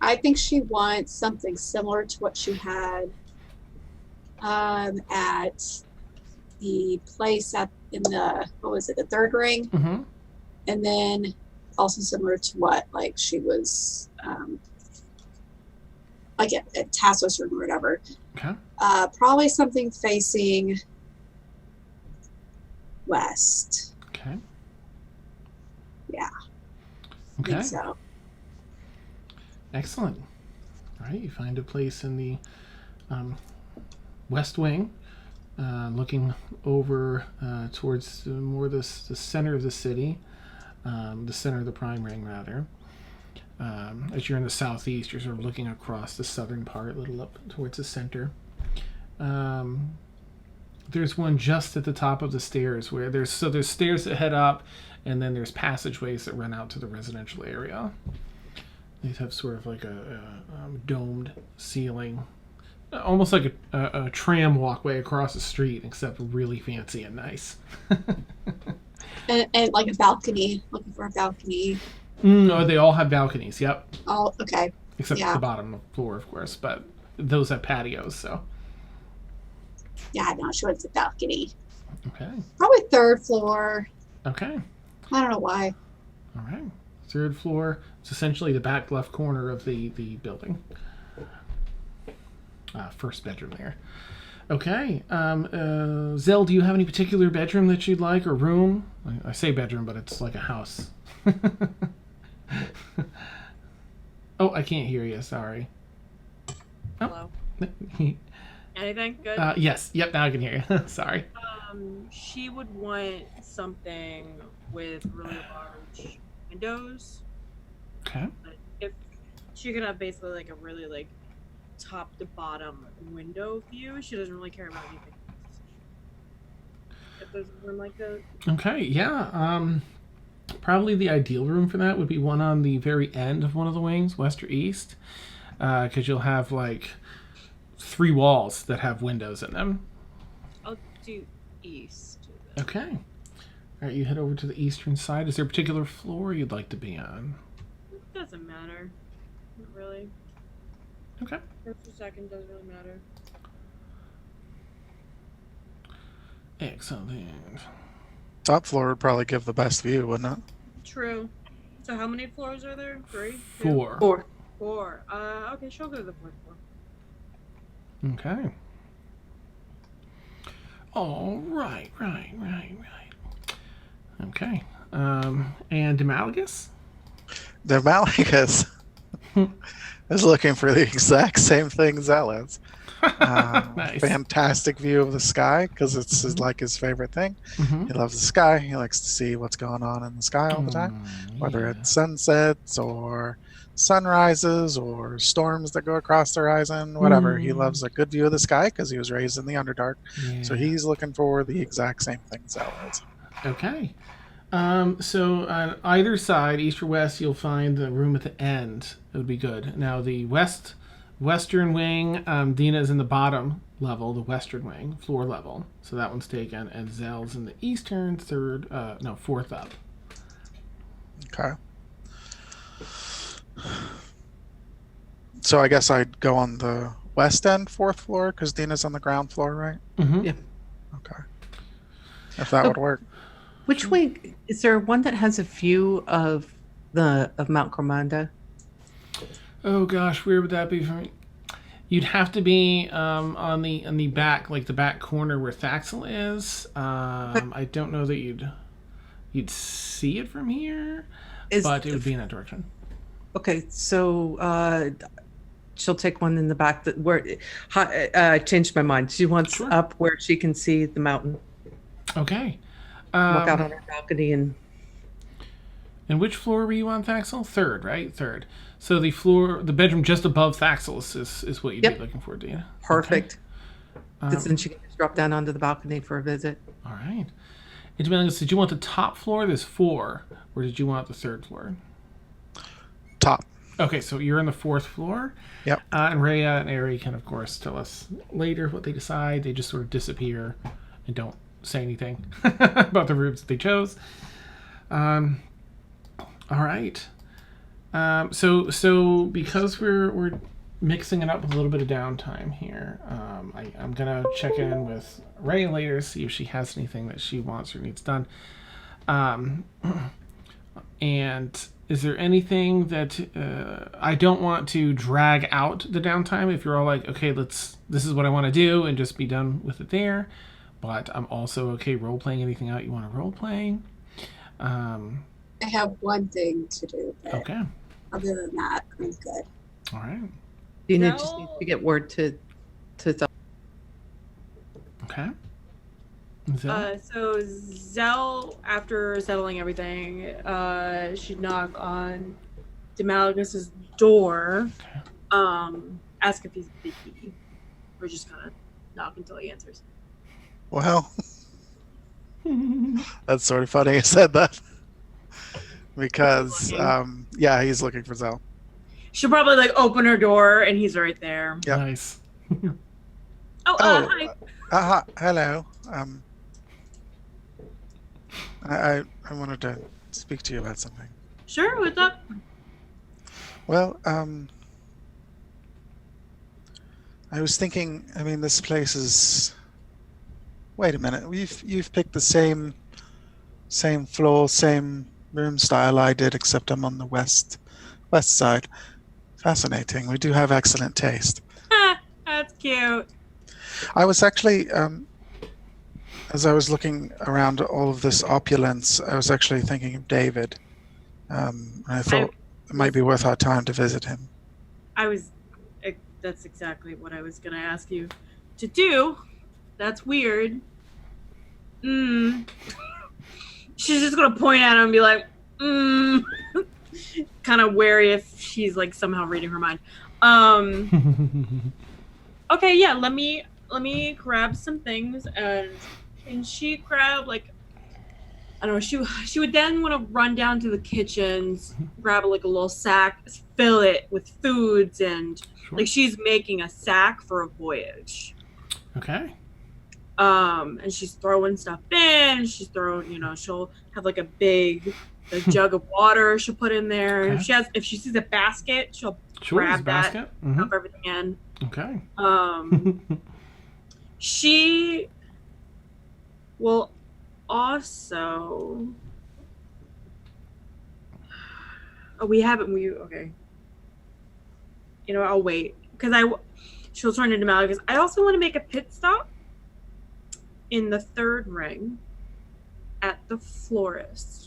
I think she wants something similar to what she had at the place in the, what was it, the third ring? Mm-hmm. And then also similar to what, like, she was like at Tasso's room or whatever. Okay. Probably something facing west. Okay. Yeah. Okay. I think so. Excellent. All right, you find a place in the west wing, looking over towards more the center of the city, the center of the Prime Ring, rather. As you're in the southeast, you're sort of looking across the southern part, a little up towards the center. There's one just at the top of the stairs where there's stairs that head up, and then there's passageways that run out to the residential area. These have sort of like a domed ceiling, almost like a tram walkway across the street, except really fancy and nice. And like a balcony, looking for a balcony. Oh, they all have balconies. Yep, Oh, okay. except Yeah. the bottom floor, of course. But those have patios. So Yeah, no, she wants a balcony. okay, Probably third floor. okay, I don't know why. all right. Third floor. It's essentially the back left corner of the building. First bedroom there. Okay. Zell, do you have any particular bedroom that you'd like or room? I say bedroom, but it's like a house. Oh, I can't hear you. Sorry. Hello. Anything good? Yes. Yep. Now I can hear you. Sorry. She would want something with really large windows. Okay. But if she could have basically like a really like top to bottom window view, she doesn't really care about anything else. If there's a room like that. Okay. Yeah. Probably the ideal room for that would be one on the very end of one of the wings, west or east, because you'll have like 3 walls that have windows in them. I'll do east. Okay. All right, you head over to the eastern side. Is there a particular floor you'd like to be on? It doesn't matter. Not really. Okay. First or second doesn't really matter. Excellent. Top floor would probably give the best view, wouldn't it? True. So how many floors are there? 3? 2? 4. 4. 4. Okay, she'll go to the 4th floor. Okay. All right. Okay. And Demalagus? The Malagas is looking for the exact same thing Zell is. Nice. Fantastic view of the sky because it's like his favorite thing. Mm-hmm. He loves the sky. He likes to see what's going on in the sky all the time, whether Yeah. it's sunsets or sunrises or storms that go across the horizon, whatever. He loves a good view of the sky because he was raised in the Underdark. So Yeah. he's looking for the exact same thing Zell is. Okay. So on either side, east or west, you'll find the room at the end. It would be good. Now the western wing, Dina is in the bottom level, the western wing, floor level. So that one's taken, and Zell's in the eastern, fourth up. Okay. So I guess I'd go on the west end, 4th floor, because Dina's on the ground floor, right? Mm-hmm. Yeah. Okay. If that would work. Which wing? Is there one that has a view of Mount Cromanda? Oh gosh, where would that be from? You'd have to be on the back, like the back corner where Thaxel is. I don't know that you'd see it from here, but it would be in that direction. Okay, so she'll take one in the back that where I changed my mind. She wants Sure. up where she can see the mountain. Okay. Walk out on her balcony and And which floor were you on, Thaxel? 3rd, right? 3rd. So the bedroom just above Thaxel is what you'd Yep. be looking for, Dina. perfect. Okay. Because then she can just drop down onto the balcony for a visit. All right. And Demalagus, did you want the top floor? There's 4. Or did you want the 3rd floor? Top. Okay, so you're on the 4th floor. Yep. And Rhea and Ari can, of course, tell us later what they decide. They just sort of disappear and don't say anything about the rooms that they chose. All right. So because we're mixing it up with a little bit of downtime here, I'm gonna check in with Ray later, see if she has anything that she wants or needs done. And is there anything that I don't want to drag out the downtime? If you're all like, okay, this is what I want to do, and just be done with it there. But I'm also okay role playing anything out you want to role play. I have one thing to do, but Okay. other than that, I'm good. All right. Dina No. just needs to get word to Okay. Zell? So Zell, after settling everything, she'd knock on Demalagus's door, ask if he's busy, or just kind of knock until he answers. Well, that's sort of funny you said that. Because, yeah, he's looking for Zell. She'll probably like open her door and he's right there. Yep. Nice. Hi. Hello. I wanted to speak to you about something. Sure, what's up? Well, I was thinking. I mean, this place is. Wait a minute. You've picked the same floor, same room style I did, except I'm on the west side. Fascinating. We do have excellent taste. That's cute. I was actually, as I was looking around all of this opulence, I was actually thinking of David. I thought it might be worth our time to visit him. That's exactly what I was going to ask you to do. That's weird. She's just going to point at him and be like, kind of wary if she's like somehow reading her mind. Okay, yeah, let me grab some things. And can she grab like, I don't know, she would then want to run down to the kitchens, grab like a little sack, fill it with foods, and like she's making a sack for a voyage. Okay. And she's throwing stuff in. She's throwing, she'll have like a jug of water she'll put in there. Okay. If she sees a basket, she'll Sure, grab that, basket. dump everything in. Okay. She will also. Oh, okay. I'll wait because she'll turn into Malgus. I also want to make a pit stop in the third ring at the florist.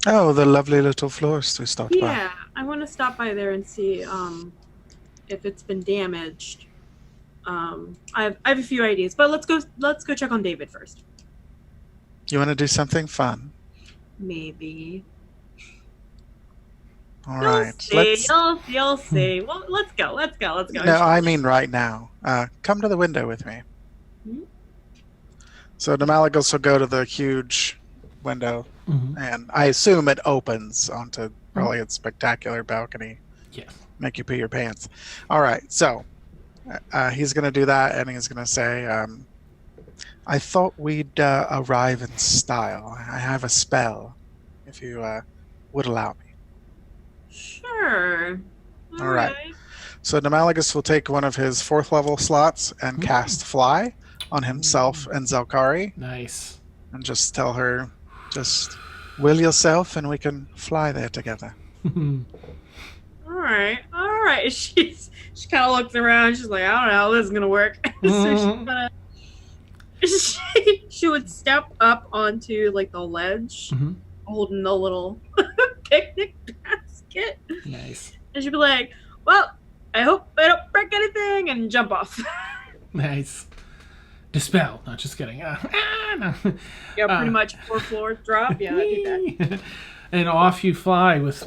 Oh, the lovely little florist we stopped by. Yeah, I want to stop by there and see if it's been damaged. I have a few ideas, but let's go check on David first. You want to do something fun? Maybe. All right. You'll see. Well, let's go. No, I mean right now. Come to the window with me. Mhm. So the Malagas will go to the huge window, and I assume it opens onto probably a spectacular balcony. Yes. Make you pee your pants. All right. So he's going to do that, and he's going to say, I thought we'd arrive in style. I have a spell, if you would allow me. Sure. All right. So Nemalagus will take one of his 4th level slots and cast Fly on himself and Zelkari, Nice. and just tell her, just will yourself and we can fly there together. All right. She kind of looks around. She's like, I don't know how this is gonna work. So she would step up onto like the ledge, holding the little picnic basket. Nice. And she'd be like, well, I hope I don't break anything, and jump off. Nice. Dispel. Not just kidding. No. Yeah, pretty much 4 floors drop. Yeah, I did that. And off you fly with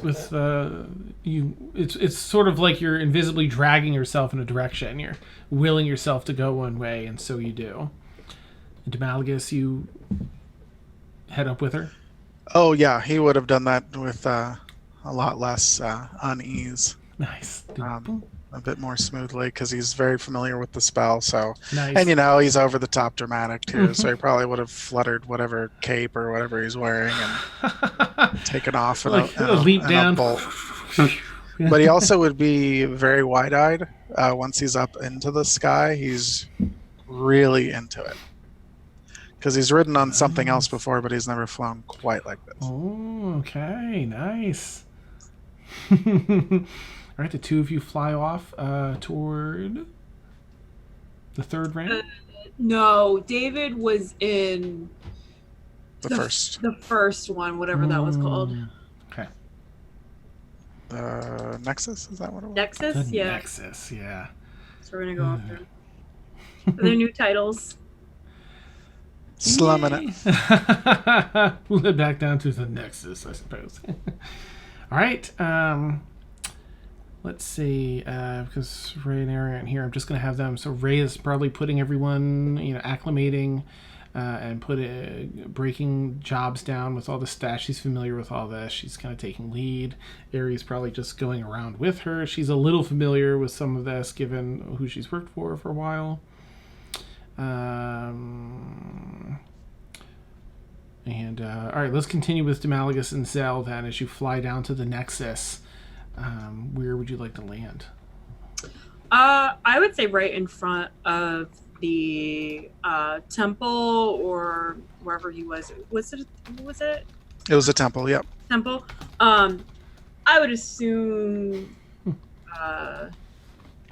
you. It's sort of like you're invisibly dragging yourself in a direction. You're willing yourself to go one way, and so you do. And Demalagus, you head up with her. Oh yeah, he would have done that with a lot less unease. Nice. A bit more smoothly because he's very familiar with the spell. So, Nice. and he's over the top dramatic too. So he probably would have fluttered whatever cape or whatever he's wearing and taken off Like a leap down. A bolt. But he also would be very wide-eyed once he's up into the sky. He's really into it because he's ridden on something else before, but he's never flown quite like this. Oh, okay. Nice. All right, the two of you fly off toward the third ring. No, David was in The first. The first one, whatever that was called. Okay. The Nexus? Is that what it was? Nexus? The Yeah. Nexus, yeah. So we're going to go after their new titles. Slumming it. We'll head back down to the Nexus, I suppose. All right. Let's see. Because Ray and Aaron aren't here, I'm just going to have them. So Ray is probably putting everyone, acclimating and breaking jobs down with all the stats. She's familiar with all this. She's kind of taking lead. Ari's probably just going around with her. She's a little familiar with some of this, given who she's worked for a while. All right, let's continue with Demalagus and Zell then. As you fly down to the Nexus, where would you like to land? I would say right in front of the temple or wherever he was. Was it? It was a temple. Yep. Temple. I would assume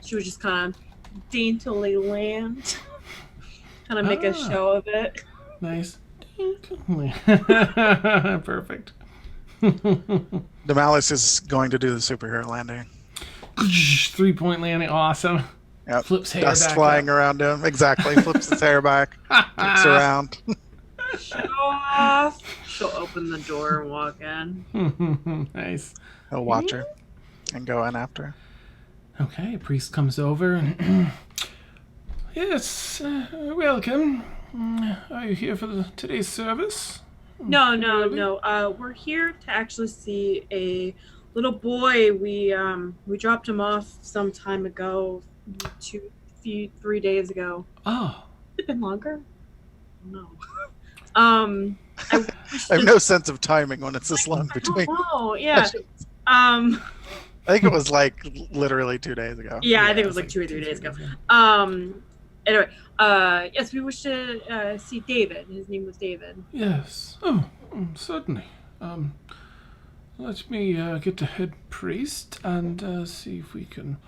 she would just kind of daintily land, kind of make a show of it. Nice. Perfect. Demalis is going to do the superhero landing. 3-point landing, awesome. Yep. Flips hair Dust back flying up. around him. Exactly. Flips his hair back. Looks around. Show off. She'll open the door and walk in. Nice. He'll watch her and go in after her. Okay, a priest comes over and yes, welcome. Are you here for today's service? No. We're here to actually see a little boy. We dropped him off some time ago, 3 days ago. Oh. Has it been longer? No. I have no sense of timing when it's this long between. Oh, yeah. I think it was like literally 2 days ago. Yeah, I think it was like 2 or 3 days ago. Anyway, yes, we wish to see David. His name was David. Yes. Oh, certainly. Let me get the head priest and see if we can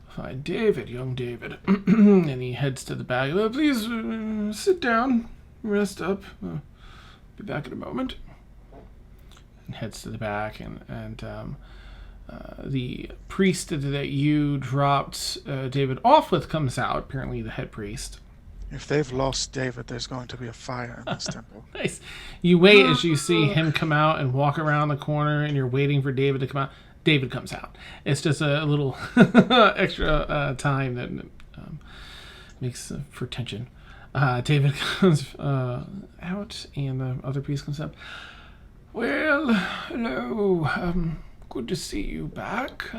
find David, young David. And he heads to the back. Please sit down, rest up. Be back in a moment. And heads to the back, and the priest that you dropped David off with comes out. Apparently, the head priest. If they've lost David, there's going to be a fire in this temple. Nice. You wait as you see him come out and walk around the corner, and you're waiting for David to come out. David comes out. It's just a little extra time that makes for tension. David comes out, and the other priest comes up. Well, hello. Good to see you back.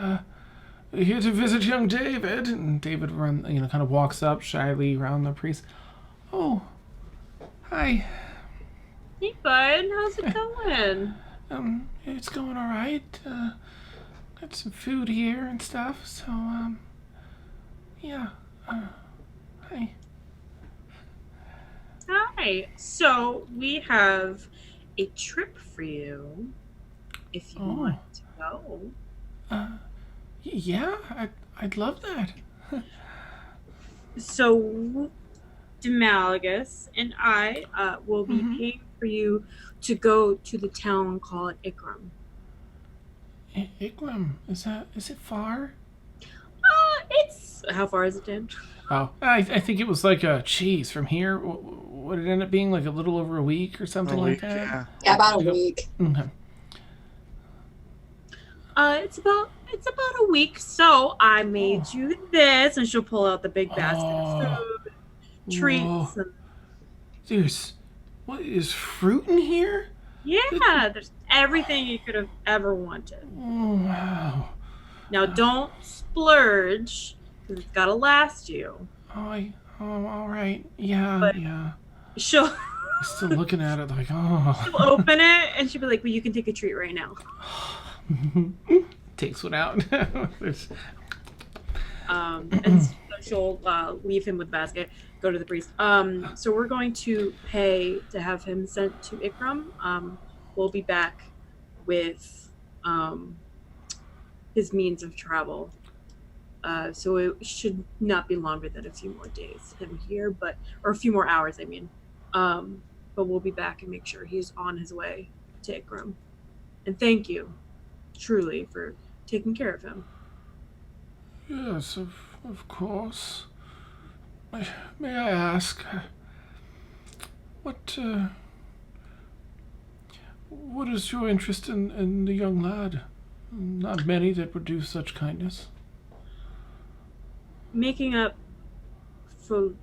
Here to visit young David. And David kind of walks up shyly around the priest. Oh, hi. Hey, bud. How's it going? It's going all right. Got some food here and stuff. So, yeah. Hi. Hi. So we have a trip for you. If you want to go. Yeah, I'd love that. So, Demalagus and I will be paying for you to go to the town called Ikram. Ikram, is it far? It's how far is it, Dan? Oh, I think it was like a cheese from here. Would it end up being like a little over a week or something like that? Yeah, about a week. Okay. It's about a week. So I made you this, and she'll pull out the big basket of food, treats. And... What is fruit in here? Yeah, there's everything you could have ever wanted. Oh, wow. Now don't splurge, because it's gotta last you. Oh, all right. Yeah, But yeah. She'll I'm still looking at it like, oh. she'll open it, and she'll be like, "Well, you can take a treat right now." Takes one out. And so she'll leave him with the basket, go to the priest. So we're going to pay to have him sent to Ikram. We'll be back with his means of travel. So it should not be longer than a few more days him here, or a few more hours, I mean. But we'll be back and make sure he's on his way to Ikram. And thank you, truly, for taking care of him. Yes, of course. May I ask, what is your interest in the young lad? Not many that would do such kindness. Making up for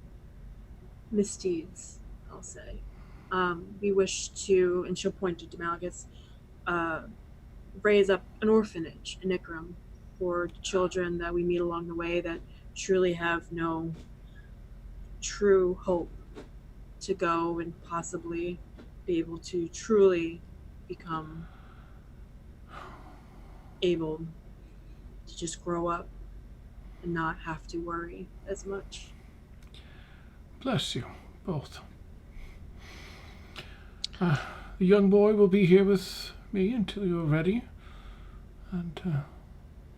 misdeeds, I'll I'll say. We wish to, and she'll point to Damalgus, raise up an orphanage in Ikram for children that we meet along the way that truly have no true hope to go and possibly be able to truly become able to just grow up and not have to worry as much. Bless you, both. The young boy will be here with me until you are ready, and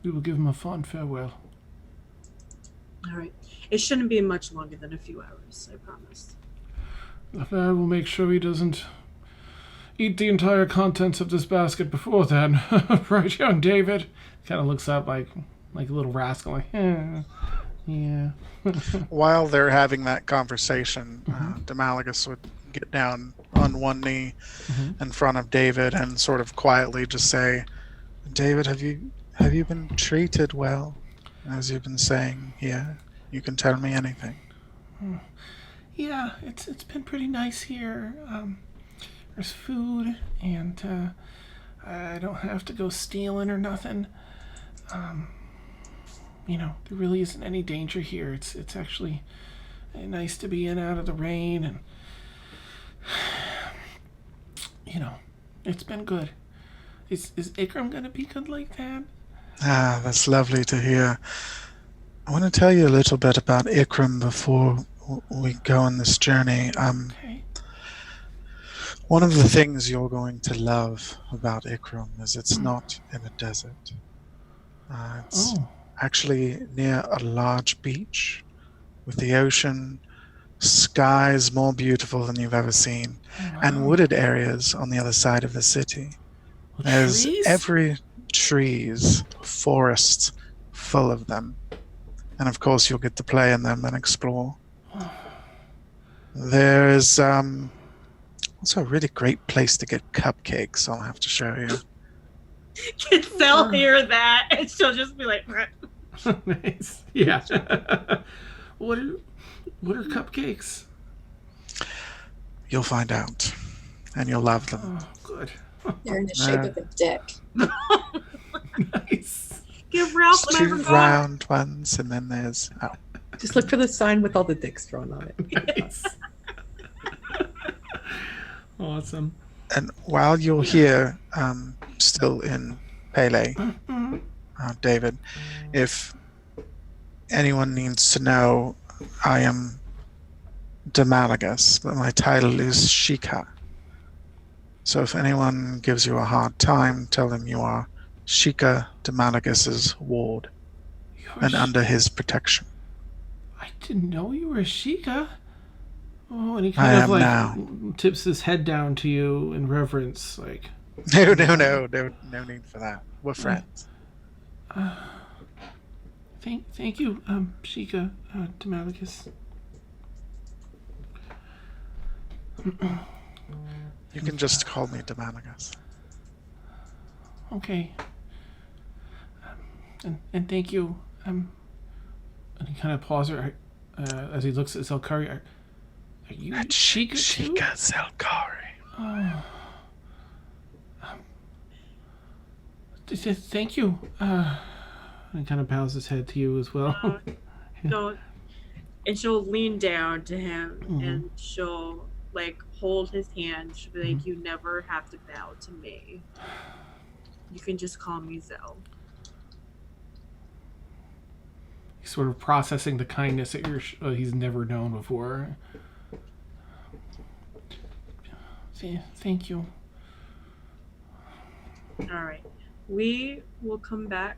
we will give him a fond farewell. All right. It shouldn't be much longer than a few hours, I promise. I will make sure he doesn't eat the entire contents of this basket before then. Right, young David? Kind of looks up like a little rascal, like, yeah. While they're having that conversation, Damalgus would get down on one knee in front of David and sort of quietly just say, "David, have you been treated well? As you've been saying here, you can tell me anything." Yeah, it's been pretty nice here. There's food, and I don't have to go stealing or nothing. There really isn't any danger here. It's actually nice to be in out of the rain, and it's been good. Is Ikram gonna be good like that? Ah, that's lovely to hear. I want to tell you a little bit about Ikram before we go on this journey. Okay. One of the things you're going to love about Ikram is it's not in a desert. It's actually near a large beach with the ocean, skies more beautiful than you've ever seen, and wooded areas on the other side of the city. There's every trees, forests full of them. And of course you'll get to play in them and explore. There's also a really great place to get cupcakes I'll have to show you. Can Sel hear that? And she'll just be like, Nice. Yeah. What are cupcakes? You'll find out. And you'll love them. Oh, good. They're in the shape of a dick. Nice. give Ralph There's my two regard. round ones, and then there's... Just look for the sign with all the dicks drawn on it. Nice. Awesome. And while you're here, still in Pele, David, if anyone needs to know, I am Damalgus, but my title is Shika. So if anyone gives you a hard time, tell them you are Shika Damalgus's ward and under his protection. I didn't know you were a Sheikah. Oh, and he I kind of am like now. tips his head down to you in reverence, like. No need for that. We're friends. Thank you, Sheikah Damalgus. You can just call me Damalgus. Okay. And thank you. And he kind of pauses as he looks at Zelkari. Are you Sheikah too? Shika Zelkari. Oh. Thank you. And he kind of bows his head to you as well. Don't. And she'll lean down to him and she'll like hold his hand. She'll be like, "You never have to bow to me. You can just call me Zell." He's sort of processing the kindness that he's never known before. Thank you. All right. We will come back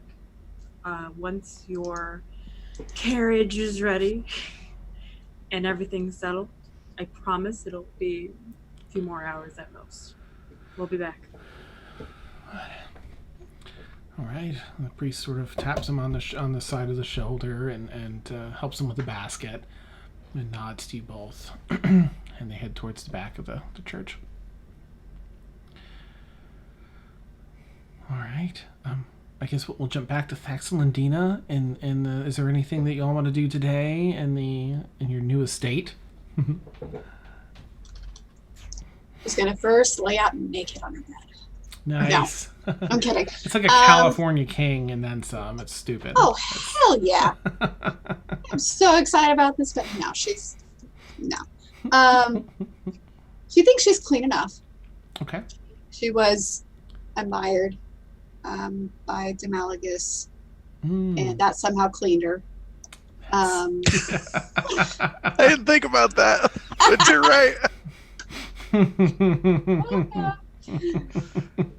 once your carriage is ready and everything's settled. I promise it'll be a few more hours at most. We'll be back. All right. The priest sort of taps him on the side of the shoulder and helps him with the basket and nods to you both. And they head towards the back of the church. All right. I guess we'll jump back to Thaxel and Dina. And is there anything that y'all want to do today in your new estate? She's gonna first lay out naked on her bed. Nice. I'm kidding. It's like a California king and then some. It's stupid. Oh hell yeah! I'm so excited about this, but no, she's no. She thinks she's clean enough. Okay. She was admired by Demalagus, and that somehow cleaned her. I didn't think about that, but you're right.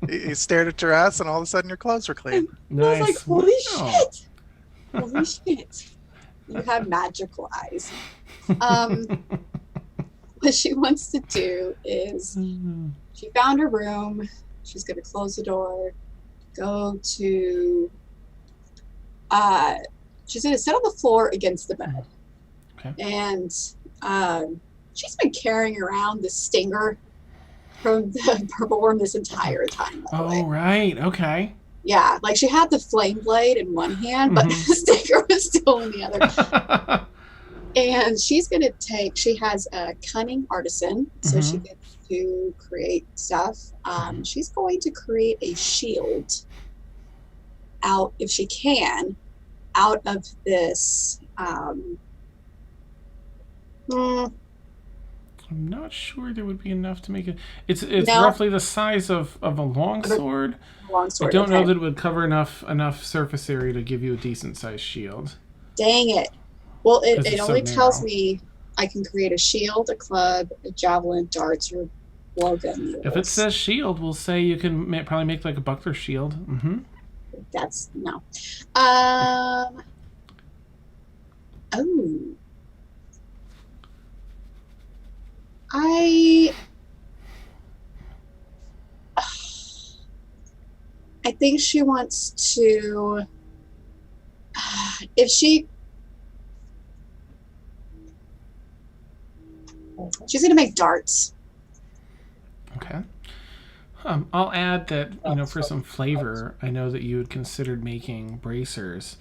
You stared at your ass, and all of a sudden your clothes were clean. Nice. I was like, holy Wow. shit! Holy shit! You have magical eyes. What she wants to do is she found her room. She's going to close the door, go to. She's going to sit on the floor against the bed, Okay. and she's been carrying around the stinger from the purple worm this entire time. By the way. Oh, right. Okay. Yeah, like she had the flame blade in one hand, but the stinger was still in the other. And she's going to she has a cunning artisan, so she gets to create stuff. She's going to create a shield out, if she can, out of this. I'm not sure there would be enough to make it. It's No. roughly the size of a longsword. Longsword. I don't know okay. that it would cover enough surface area to give you a decent sized shield. Dang it. Well, Because it it's so only tells narrow. me I can create a shield, a club, a javelin, darts, or blowgun. If it says shield, we'll say you can probably make like a buckler shield. Mm-hmm. That's no. Oh. I think she wants to. If she's going to make darts. Okay. I'll add that, for some flavor, I know that you had considered making bracers.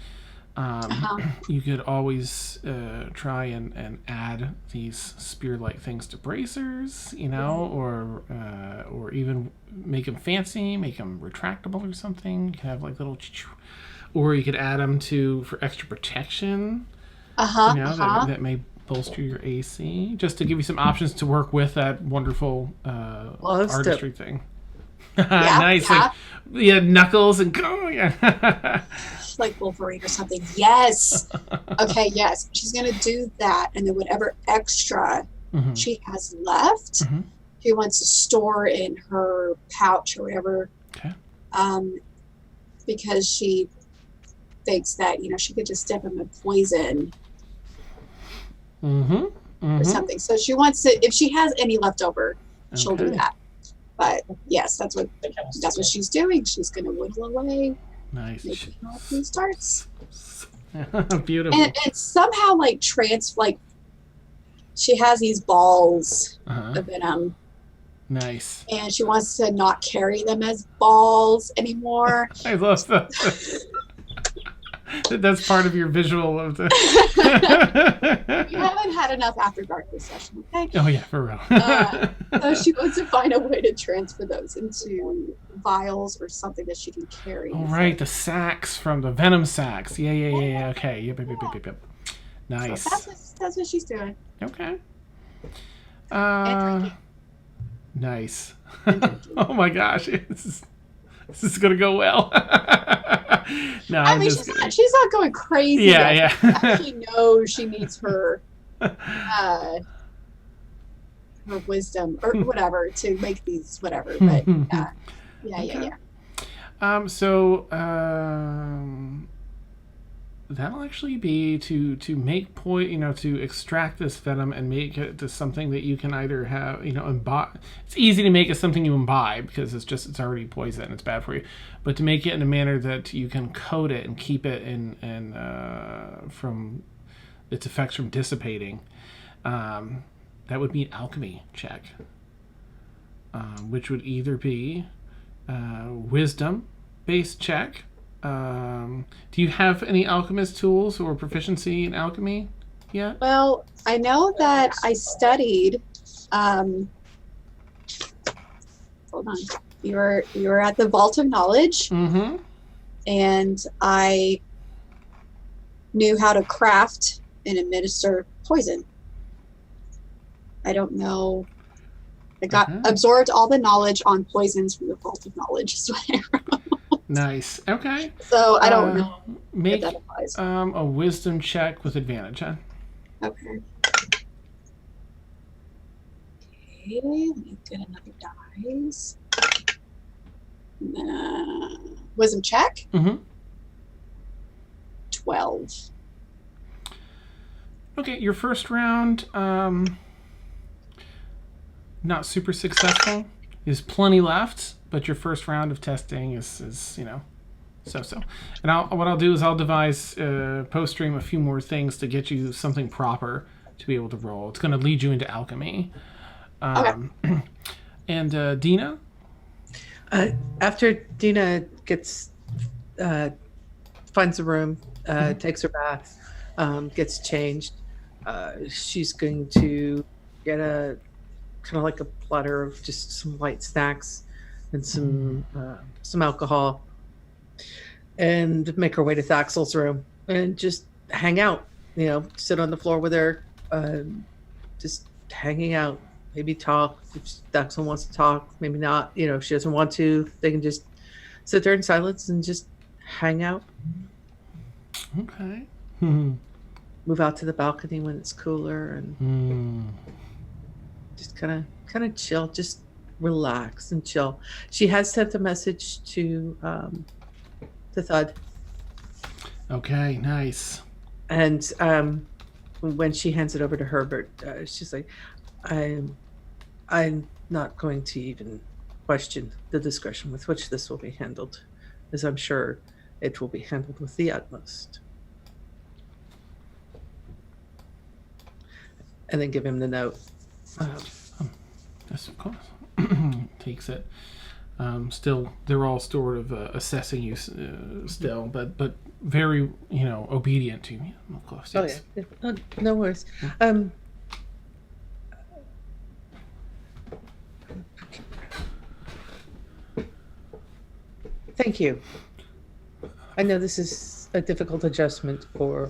You could always try and add these spear-like things to bracers, or even make them fancy, make them retractable or something. You can have like little, or you could add them for extra protection. That may bolster your AC, just to give you some options to work with that wonderful artistry thing. Nice. Yeah. Like, knuckles and go. Yeah. Like Wolverine or something. Yes. Okay, yes. She's going to do that, and then whatever extra she has left, she wants to store in her pouch or whatever. Okay. Because she thinks that, she could just dip him in poison or something. So she wants to, if she has any left over, she'll do Okay. that. But yes, that's what she's doing. She's going to whittle away. Nice. Making all these darts. Beautiful. And it's somehow like she has these balls of venom, Nice. and she wants to not carry them as balls anymore. I love that. That's part of your visual of the. We haven't had enough after dark this session, okay? Oh yeah, for real. So she wants to find a way to transfer those into vials or something that she can carry. All right, the sacks from the venom sacks. Yeah. Okay. Yep. Nice. So that's what she's doing. Okay. And drinking. Nice. Oh my gosh, this is gonna go well. No, I mean, she's not going crazy. Yeah. She knows she needs her her wisdom or whatever to make these whatever. But yeah. So that'll actually be to make to extract this venom and make it to something that you can either have imbibe. It's easy to make it something you imbibe because it's already poison. It's bad for you, but to make it in a manner that you can coat it and keep it in from its effects from dissipating. That would be an alchemy check, which would either be wisdom based check. Do you have any alchemist tools or proficiency in alchemy yet? Well, I know that I studied hold on. You were at the Vault of Knowledge, Mm-hmm. and I knew how to craft and administer poison. I don't know. I got Okay. absorbed all the knowledge on poisons from the Vault of Knowledge. Is what I wrote. Nice. Okay. So I don't know if Make that applies. a wisdom check with advantage, huh? Okay. Okay, let me get another dice. Wisdom check. Mm-hmm. 12. Okay, your first round, not super successful. There's plenty left, but your first round of testing is so-so. And what I'll do is I'll devise post-stream a few more things to get you something proper to be able to roll. It's going to lead you into alchemy. And Dina? After Dina gets finds a room, takes her bath, gets changed, she's going to get a kind of like a platter of just some light snacks and some alcohol, and make her way to Thaxel's room and just hang out. Sit on the floor with her, just hanging out. Maybe talk if Thaxel wants to talk. Maybe not. If she doesn't want to, they can just sit there in silence and just hang out. Okay. Move out to the balcony when it's cooler and just kind of chill, just relax and chill. She has sent a message to Thud. Okay, nice. And when she hands it over to Herbert, she's like, I'm not going to even question the discretion with which this will be handled, as I'm sure it will be handled with the utmost. And then give him the note. Yes, of course. Takes it. Still, they're all sort of assessing you still, but very, obedient to you. Of course. Yes. Oh yeah, no worries. Thank you. I know this is a difficult adjustment for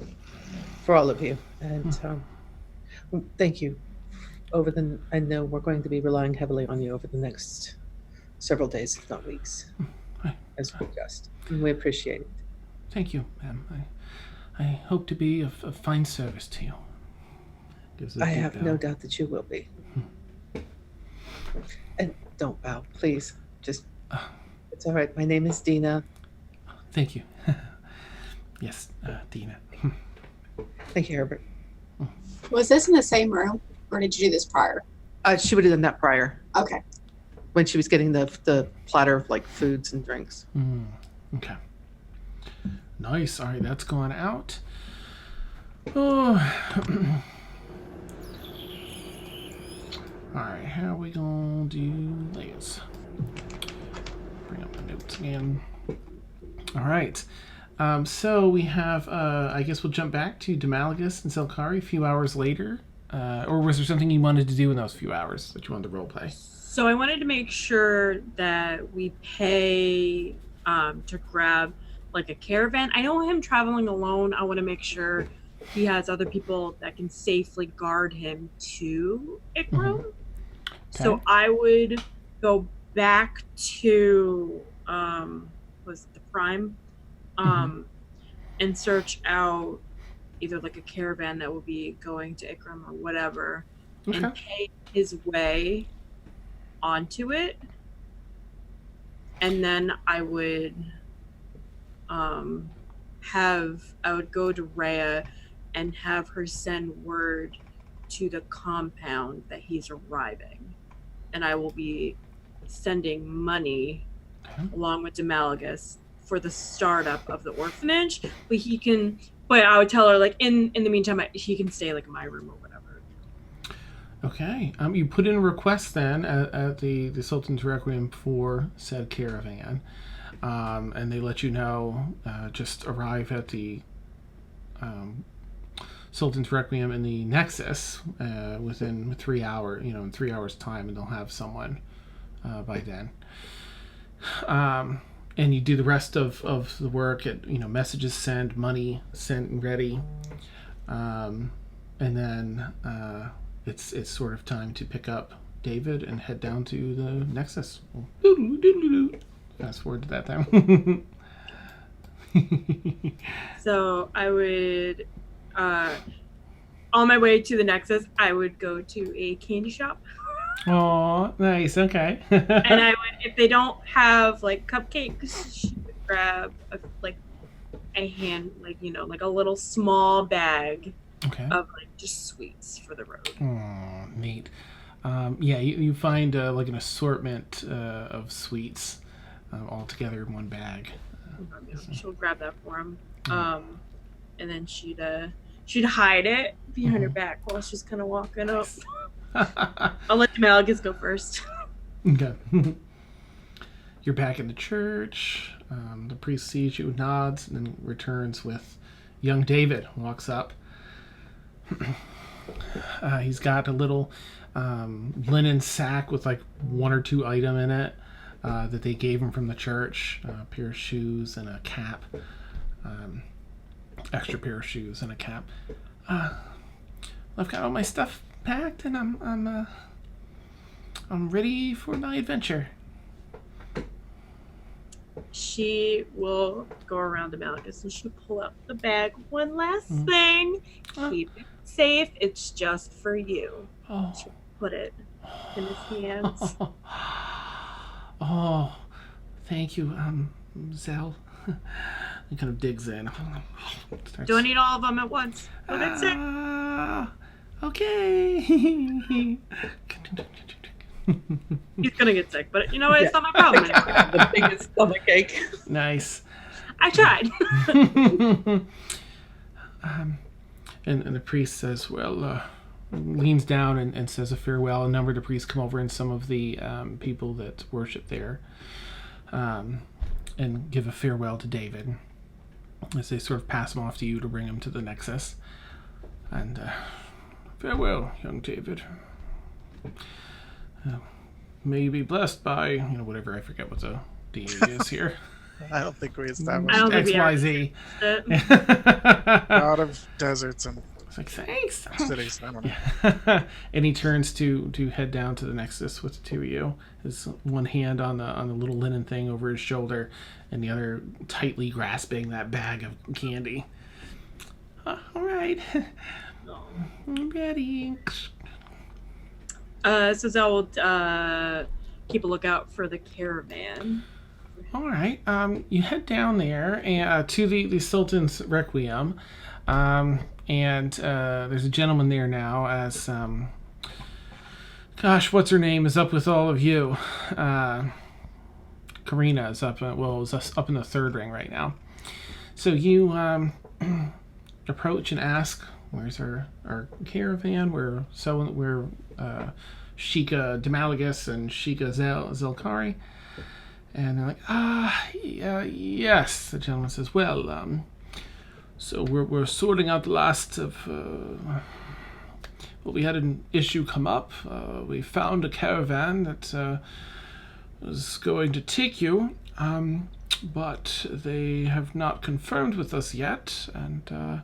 all of you, and thank you. I know we're going to be relying heavily on you over the next several days, if not weeks, as we adjust. And we appreciate it. Thank you, ma'am. I hope to be of fine service to you. I have no doubt that you will be. And don't bow, please. Just, it's all right. My name is Dina. Thank you. Yes, Dina. Thank you, Herbert. Was this in the same room, or did you do this prior? She would have done that prior, Okay. when she was getting the platter of like foods and drinks. Okay. Nice. All right, that's gone out. Oh. All right, how are we gonna do this? Bring up the notes again. All right. So we have, I guess we'll jump back to Demalagus and Selkari a few hours later. Or was there something you wanted to do in those few hours that you wanted to roleplay? So I wanted to make sure that we pay to grab like a caravan. I know him traveling alone. I want to make sure he has other people that can safely guard him to Ikram. Okay. So I would go back to was it the Prime, and search out either like a caravan that will be going to Ikram or whatever, and pay his way onto it. And then I would go to Rhea and have her send word to the compound that he's arriving. And I will be sending money along with Demalagus for the startup of the orphanage. But I would tell her, like, in the meantime, he can stay like in my room or whatever. Okay. You put in a request then at the Sultan's Requiem for said caravan. And they let you know, just arrive at the Sultan's Requiem in the Nexus within 3 hours, in 3 hours time, and they'll have someone by then. And you do the rest of the work at, messages sent, money sent and ready. And then it's sort of time to pick up David and head down to the Nexus. Fast forward to that time. So I would, on my way to the Nexus, I would go to a candy shop. Oh, nice. Okay. And I would, if they don't have like cupcakes, she would grab a hand, like a little small bag Okay. of like just sweets for the road. Oh, neat. Yeah, you find like an assortment of sweets all together in one bag. She'll grab that for him, and then she'd hide it behind her back while she's kind of walking up. I'll let Malagus go first. Okay. You're back in the church. The priest sees you, nods, and then returns with young David. Walks up. He's got a little linen sack with like 1 or 2 items in it that they gave him from the church. A pair of shoes and a cap. Extra pair of shoes and a cap. I've got all my stuff packed, and I'm ready for my adventure. She will go around to Malagus and she'll pull out the bag. One last thing. Keep it safe. It's just for you. Oh. She'll put it in his hands. Oh, thank you, Zell. He kind of digs in. Don't eat all of them at once. You'll get sick. Okay. He's gonna get sick, but you know what? It's not my problem anymore. The biggest stomach ache. Nice. I tried. And the priest says, leans down and says a farewell. A number of the priests come over, and some of the people that worship there and give a farewell to David as they sort of pass him off to you to bring him to the Nexus. And farewell, young David. May you be blessed by, whatever, I forget what the deity is here. I don't think we established I don't think we XYZ. out of deserts and It's like, thanks. cities. I don't know. And he turns to head down to the Nexus with the two of you. His one hand on the little linen thing over his shoulder, and the other tightly grasping that bag of candy. All right. I'm ready. So Zell will keep a lookout for the caravan. All right. You head down there and to the Sultan's Requiem, and there's a gentleman there now. As gosh, what's her name is up with all of you. Karina is up. Is up in the third ring right now. So you approach and ask, "Where's our caravan? We're Sheikah Demalagus and Sheikah Zelkari." And they're like, yes. The gentleman says, well, so we're sorting out the last of, we had an issue come up. We found a caravan that was going to take you, but they have not confirmed with us yet, and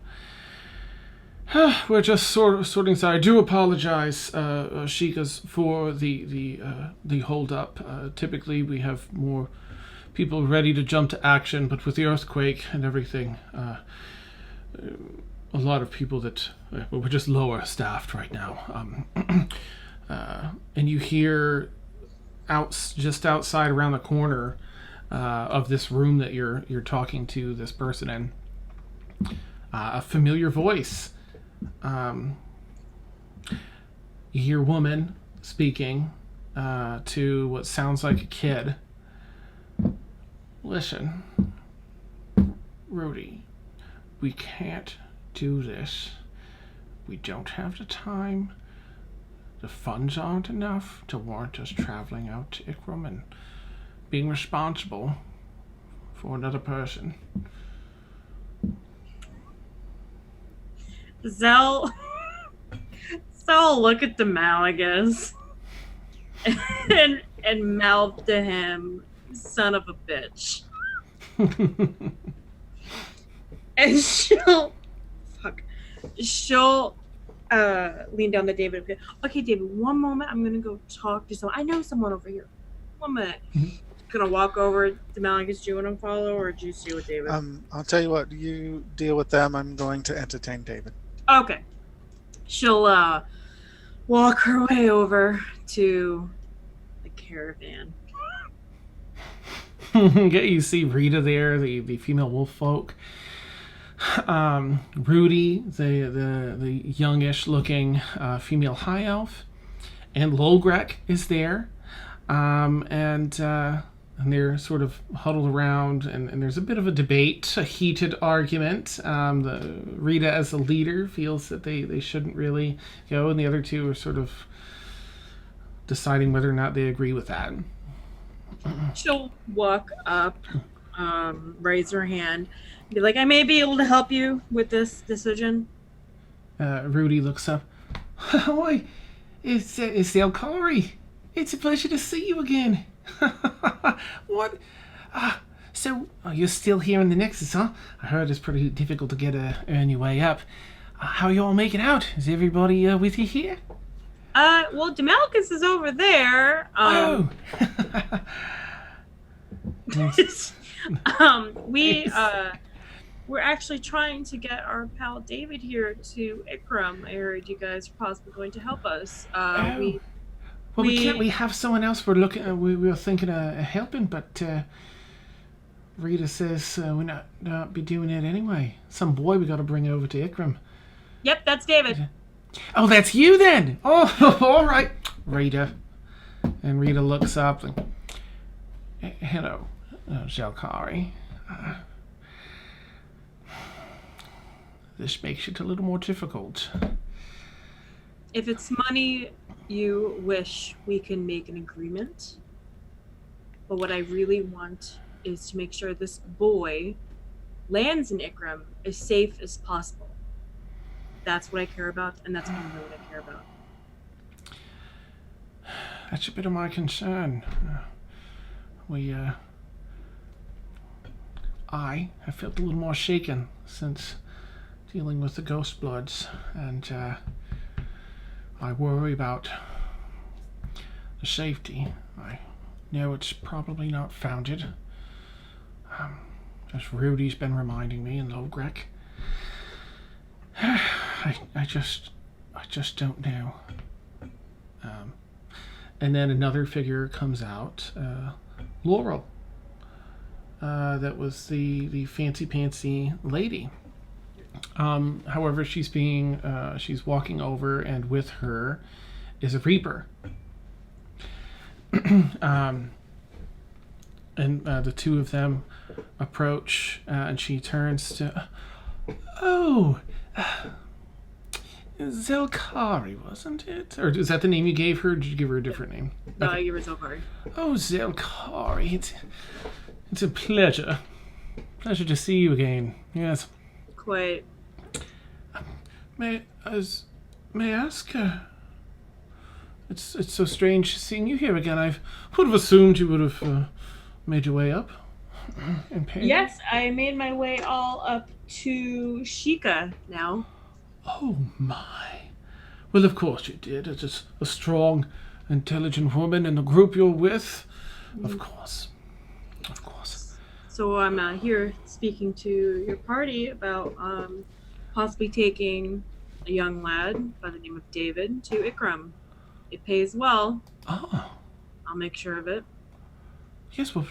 we're just sorting. So I do apologize, Shikas, for the hold up. Typically, we have more people ready to jump to action, but with the earthquake and everything, a lot of people that we're just lower staffed right now. And you hear just outside around the corner of this room that you're talking to this person in, a familiar voice. You hear a woman speaking to what sounds like a kid. Listen, Rudy, we can't do this. We don't have the time. The funds aren't enough to warrant us traveling out to Ikram and being responsible for another person. Zell look at the Malagus and and mouth to him, "Son of a bitch." And she'll lean down to David and go, "Okay, David, one moment. I'm gonna go talk to someone. I know someone over here. 1 minute." Gonna walk over to Malagus. Do you want to follow, or do you stay with David? I'll tell you what. You deal with them. I'm going to entertain David. Okay. She'll walk her way over to the caravan. You see Rita there, the female wolf folk. Rudy, the youngish looking female high elf, and Lolgrek is there, and they're sort of huddled around, and there's a bit of a debate, a heated argument. Rita, as the leader, feels that they shouldn't really go, and the other two are sort of deciding whether or not they agree with that. She'll walk up, raise her hand, be like, "I may be able to help you with this decision." Rudy looks up. Why, it's Elkari. It's a pleasure to see you again. What? So you're still here in the Nexus, huh? I heard it's pretty difficult to earn your way up. How are you all making out? Is everybody with you here? Well, Demalcus is over there. Oh. We're actually trying to get our pal David here to Ikram. I heard you guys are possibly going to help us. We have someone else we're looking. We were thinking of helping, but Rita says we're not be doing it anyway. Some boy we got to bring over to Ikram. Yep, that's David. Oh, that's you then. Oh, all right, Rita. And Rita looks up and, hello, Zelkari. This makes it a little more difficult. If it's money you wish, we can make an agreement. But what I really want is to make sure this boy lands in Ikram as safe as possible. That's what I care about, and that's only what I care about. That's a bit of my concern. I have felt a little more shaken since dealing with the Ghost Bloods, and I worry about the safety. I know it's probably not founded. As Rudy's been reminding me, and Logrek. I just don't know. And then another figure comes out, Laurel. That was the fancy pantsy lady. However, she's walking over, and with her is a Reaper. And the two of them approach, and she turns to, Zelkari, wasn't it? Or is that the name you gave her, or did you give her a different name? No, I gave her Zelkari. Oh, Zelkari, it's a pleasure. Pleasure to see you again. Yes. Quite. May I ask? It's so strange seeing you here again. I would have assumed you would have made your way up. In pain. Yes, I made my way all up to Sheikah now. Oh my. Well, of course you did. It's a strong, intelligent woman in the group you're with. Of course. Of course. So I'm here speaking to your party about possibly taking a young lad by the name of David to Ikram. It pays well. Oh. I'll make sure of it. Yes, well,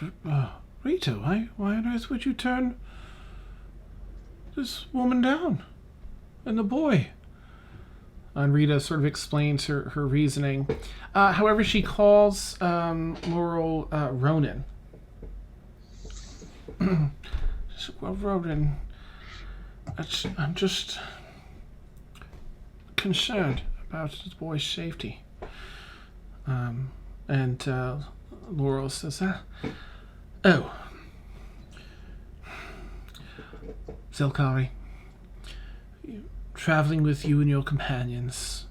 Rita, why on earth would you turn this woman down? And the boy? And Rita sort of explains her reasoning. However, she calls Laurel Ronan. Well, Ronan, I'm just concerned about the boy's safety. And Laurel says, Zelkari, traveling with you and your companions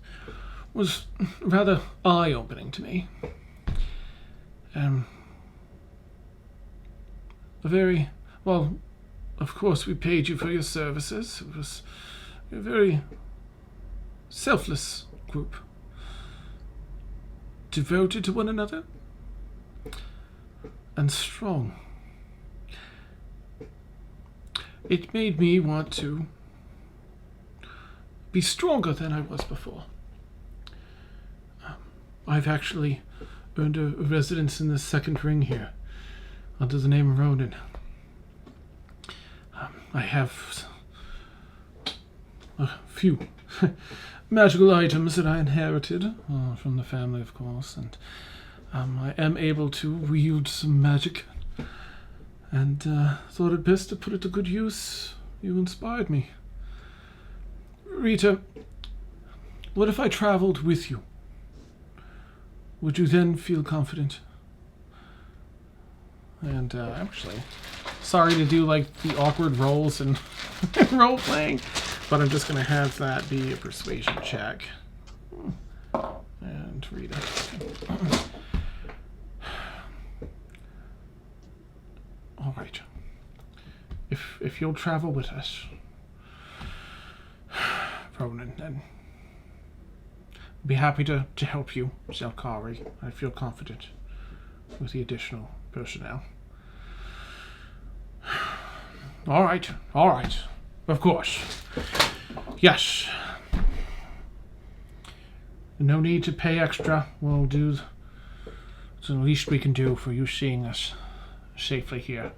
was rather eye-opening to me. a very, well, of course we paid you for your services. It was a very selfless group, devoted to one another, and strong. It made me want to be stronger than I was before. I've actually earned a residence in the second ring here, under the name of Ronan. I have a few magical items that I inherited from the family, of course, and I am able to wield some magic, and thought it best to put it to good use. You inspired me. Rita, what if I traveled with you? Would you then feel confident? And actually, sorry to do like the awkward roles and role playing, but I'm just gonna have that be a persuasion check. And read it. All right. If you'll travel with us, Ronan, then I'd be happy to help you, Zelkari. I feel confident with the additional personnel. All right. Of course. Yes. No need to pay extra. We'll do the least we can do for you seeing us safely here.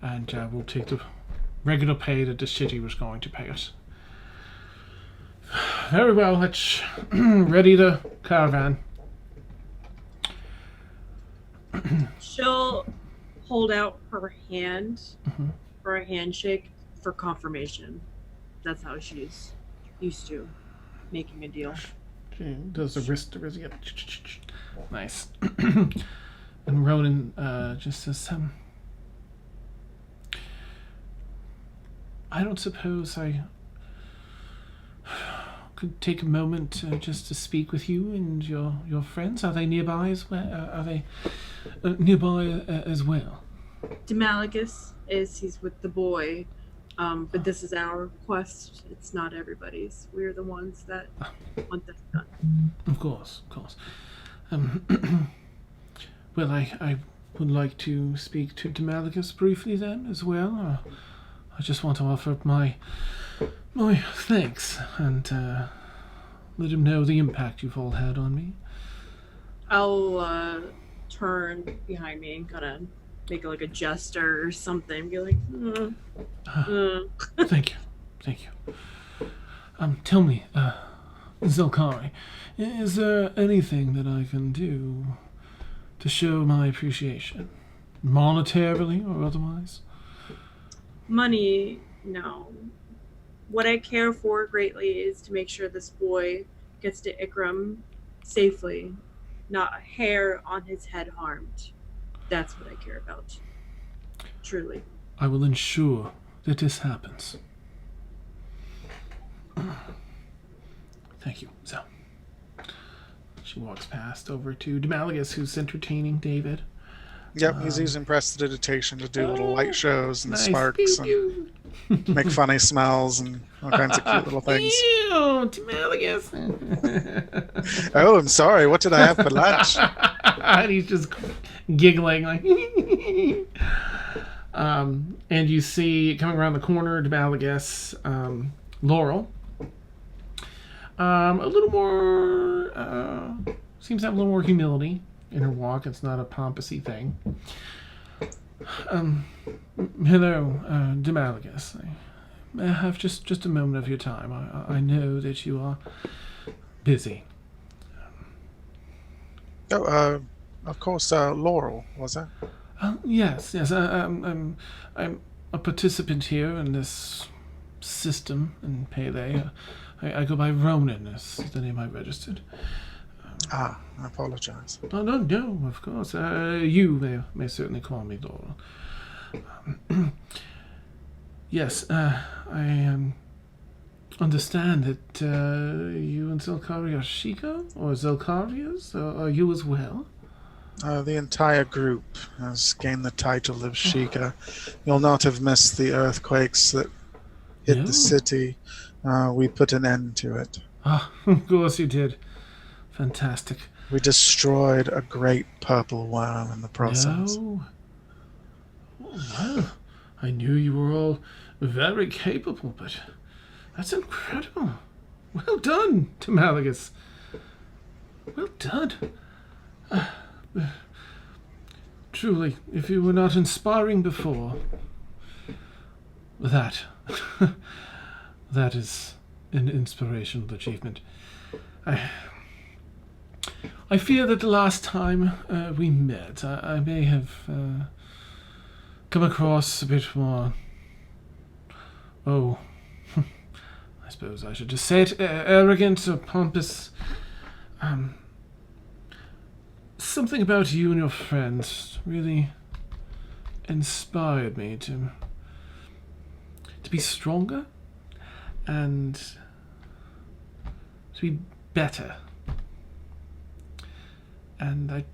And we'll take the regular pay that the city was going to pay us. Very well, let's ready the caravan. She'll hold out her hand for a handshake for confirmation. That's how she's used to making a deal. She does the wrist to wrist. Yep. Nice. And Ronan just says, I don't suppose I could take a moment just to speak with you and your friends. Are they nearby as well? Are they nearby as well? Demalagus he's with the boy, but this is our quest. It's not everybody's. We're the ones that want this done. Of course. Well, I would like to speak to Demalagus briefly then as well. I just want to offer my thanks and let him know the impact you've all had on me. I'll turn behind me and kind of make like a gesture or something. Be like, Thank you. Tell me, Zelkari, is there anything that I can do to show my appreciation, monetarily or otherwise? Money, no. What I care for greatly is to make sure this boy gets to Ikram safely, not a hair on his head harmed. That's what I care about. Truly. I will ensure that this happens. Thank you. So, she walks past over to Demalagus, who's entertaining David. Yep, he's using prestidigitation to do little light shows and Nice. sparks Pew, and make funny smells and all kinds of cute little things. Ew, Demalagus. Oh, I'm sorry. What did I have for lunch? And he's just giggling like. And you see coming around the corner, Demalagus, Laurel. A little more. Seems to have a little more humility in her walk. It's not a pompousy thing. Hello, Demalagus. I have just a moment of your time. I know that you are busy. Oh, of course, Laurel, was that? Yes. I'm a participant here in this system in Pele. I go by Ronan, is the name I registered. I apologize. Oh, no, of course. You may certainly call me Laurel. Yes, I understand that you and Zelkari are Shika, or Zelkarias. Are you as well? The entire group has gained the title of Sheikah. You'll not have missed the earthquakes that hit No. the city. We put an end to it. Ah, of course you did. Fantastic. We destroyed a great purple worm in the process. No. Well, I knew you were all very capable, but that's incredible. Well done, Timalagus. Well done. Truly, if you were not inspiring before, that is an inspirational achievement. I fear that the last time we met, I may have come across a bit more. Oh, I suppose I should just say it, arrogant or pompous. Something about you and your friends really inspired me to be stronger and to be better. And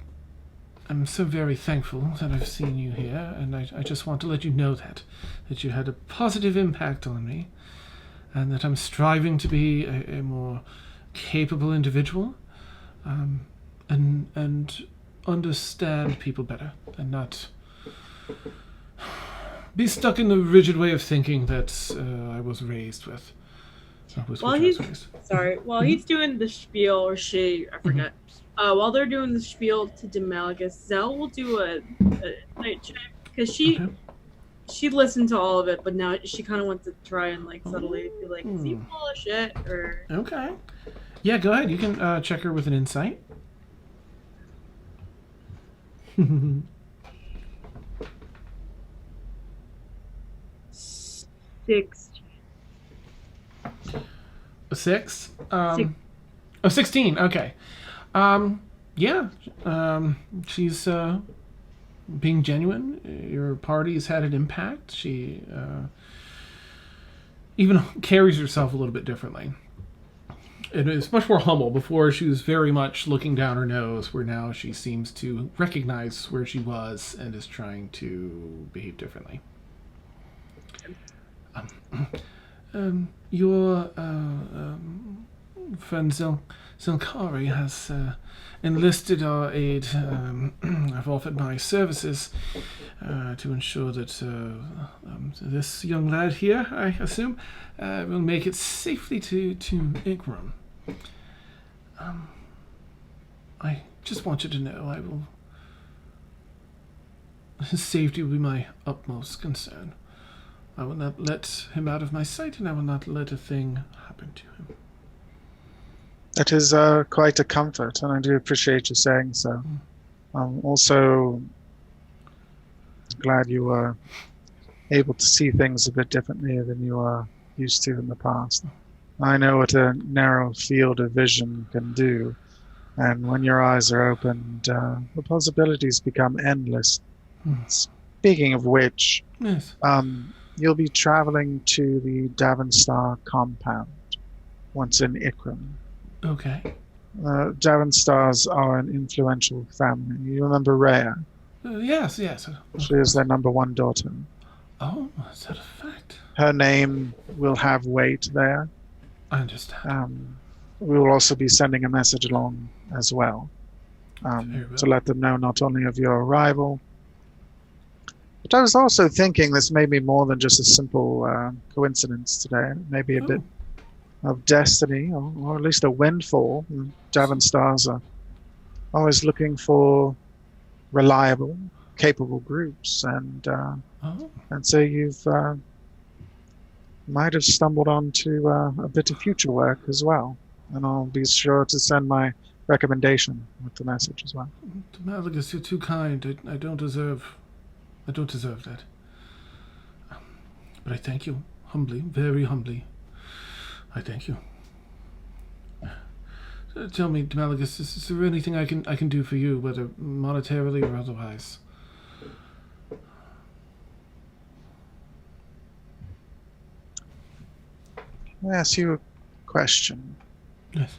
I'm so very thankful that I've seen you here, and I just want to let you know that you had a positive impact on me, and that I'm striving to be a more capable individual, and understand people better, and not be stuck in the rigid way of thinking that I was raised with. While he's doing the spiel, or she, I forget. While they're doing the spiel to Demalagus, Zell will do a night check, because she listened to all of it, but now she kind of wants to try and like subtly be like, is he full of shit, or... Okay. Yeah, go ahead. You can check her with an insight. 6. A 6? Six. 16. Okay. Yeah. She's being genuine. Your party has had an impact. She even carries herself a little bit differently. It is much more humble. Before, she was very much looking down her nose, where now she seems to recognize where she was and is trying to behave differently. Your friend Zilkari has enlisted our aid. I've offered my services to ensure that this young lad here, I assume, will make it safely to Ikram. I just want you to know his safety will be my utmost concern. I will not let him out of my sight, and I will not let a thing happen to him. That is quite a comfort, and I do appreciate you saying so. I'm also glad you were able to see things a bit differently than you are used to in the past. I know what a narrow field of vision can do, and when your eyes are opened, the possibilities become endless. Speaking of which, Yes. you'll be traveling to the Davenstar compound once in Ikram. Okay. Davenstars are an influential family. You remember Rhea? Yes. She is their number one daughter. Oh, is that a fact? Her name will have weight there. I understand. We will also be sending a message along as well, to let them know not only of your arrival, but I was also thinking this may be more than just a simple coincidence today. Maybe a bit of destiny, or at least a windfall. Davenstars are always looking for reliable, capable groups, and so you've might have stumbled onto a bit of future work as well. And I'll be sure to send my recommendation with the message as well. Malagus, you're too kind. I don't deserve that. But I thank you humbly, very humbly. I thank you. Tell me, Demalagus, is there anything I can do for you, whether monetarily or otherwise? Let me ask you a question. Yes.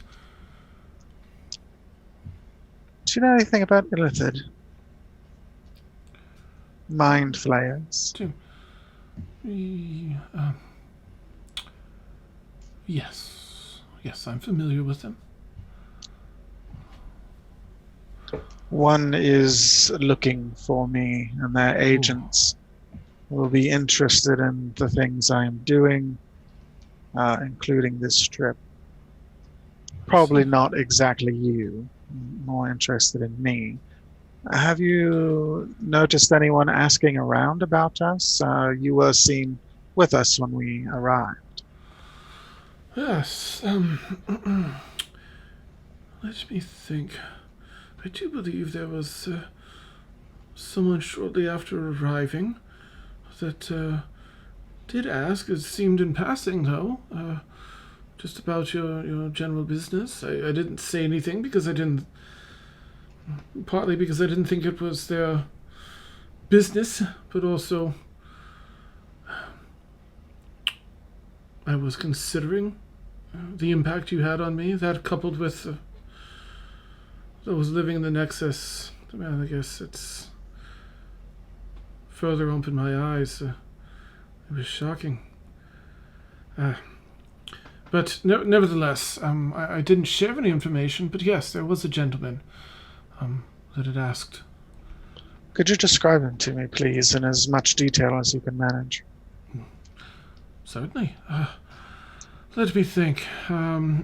Do you know anything about illithid? Mind flayers. Yes. Yes, I'm familiar with them. One is looking for me, and their agents will be interested in the things I am doing, including this trip. Probably not exactly you, more interested in me. Have you noticed anyone asking around about us? You were seen with us when we arrived. Yes. Let me think. I do believe there was someone shortly after arriving that did ask. It seemed in passing, though, just about your general business. I didn't say anything because I didn't. Partly because I didn't think it was their business, but also I was considering the impact you had on me. That coupled with those living in the Nexus, I guess it's further opened my eyes. It was shocking. But nevertheless, I didn't share any information, but yes, there was a gentleman that had asked. Could you describe him to me, please, in as much detail as you can manage? Certainly. Let me think. I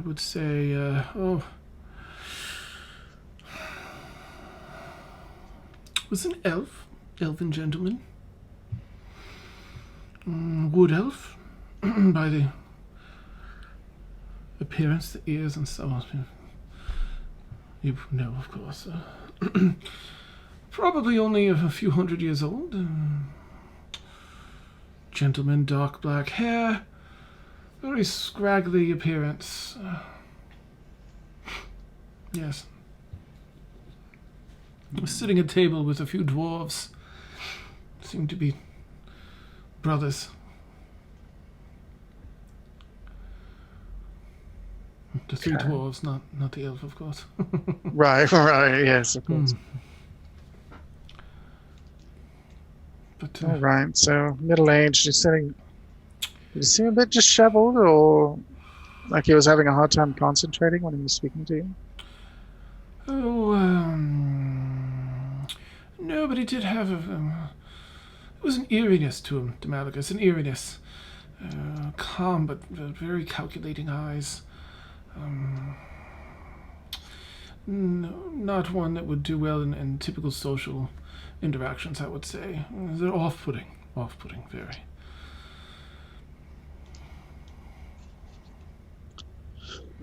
would say, was an elven gentleman. Wood elf, by the appearance, the ears, and so on. You know, of course. Probably only a few hundred years old. Gentleman, dark black hair, very scraggly appearance. Yes. Was sitting at a table with a few dwarves. Seemed to be brothers. The three dwarves, not the elf, of course. Right, yes, of course. But, All right, so middle-aged, did you seem a bit disheveled, or like he was having a hard time concentrating when he was speaking to you? No, but he did have it was an eeriness to him, Demalagus, an eeriness. Calm, but very calculating eyes. Not one that would do well in typical social interactions, I would say. They're off-putting, very.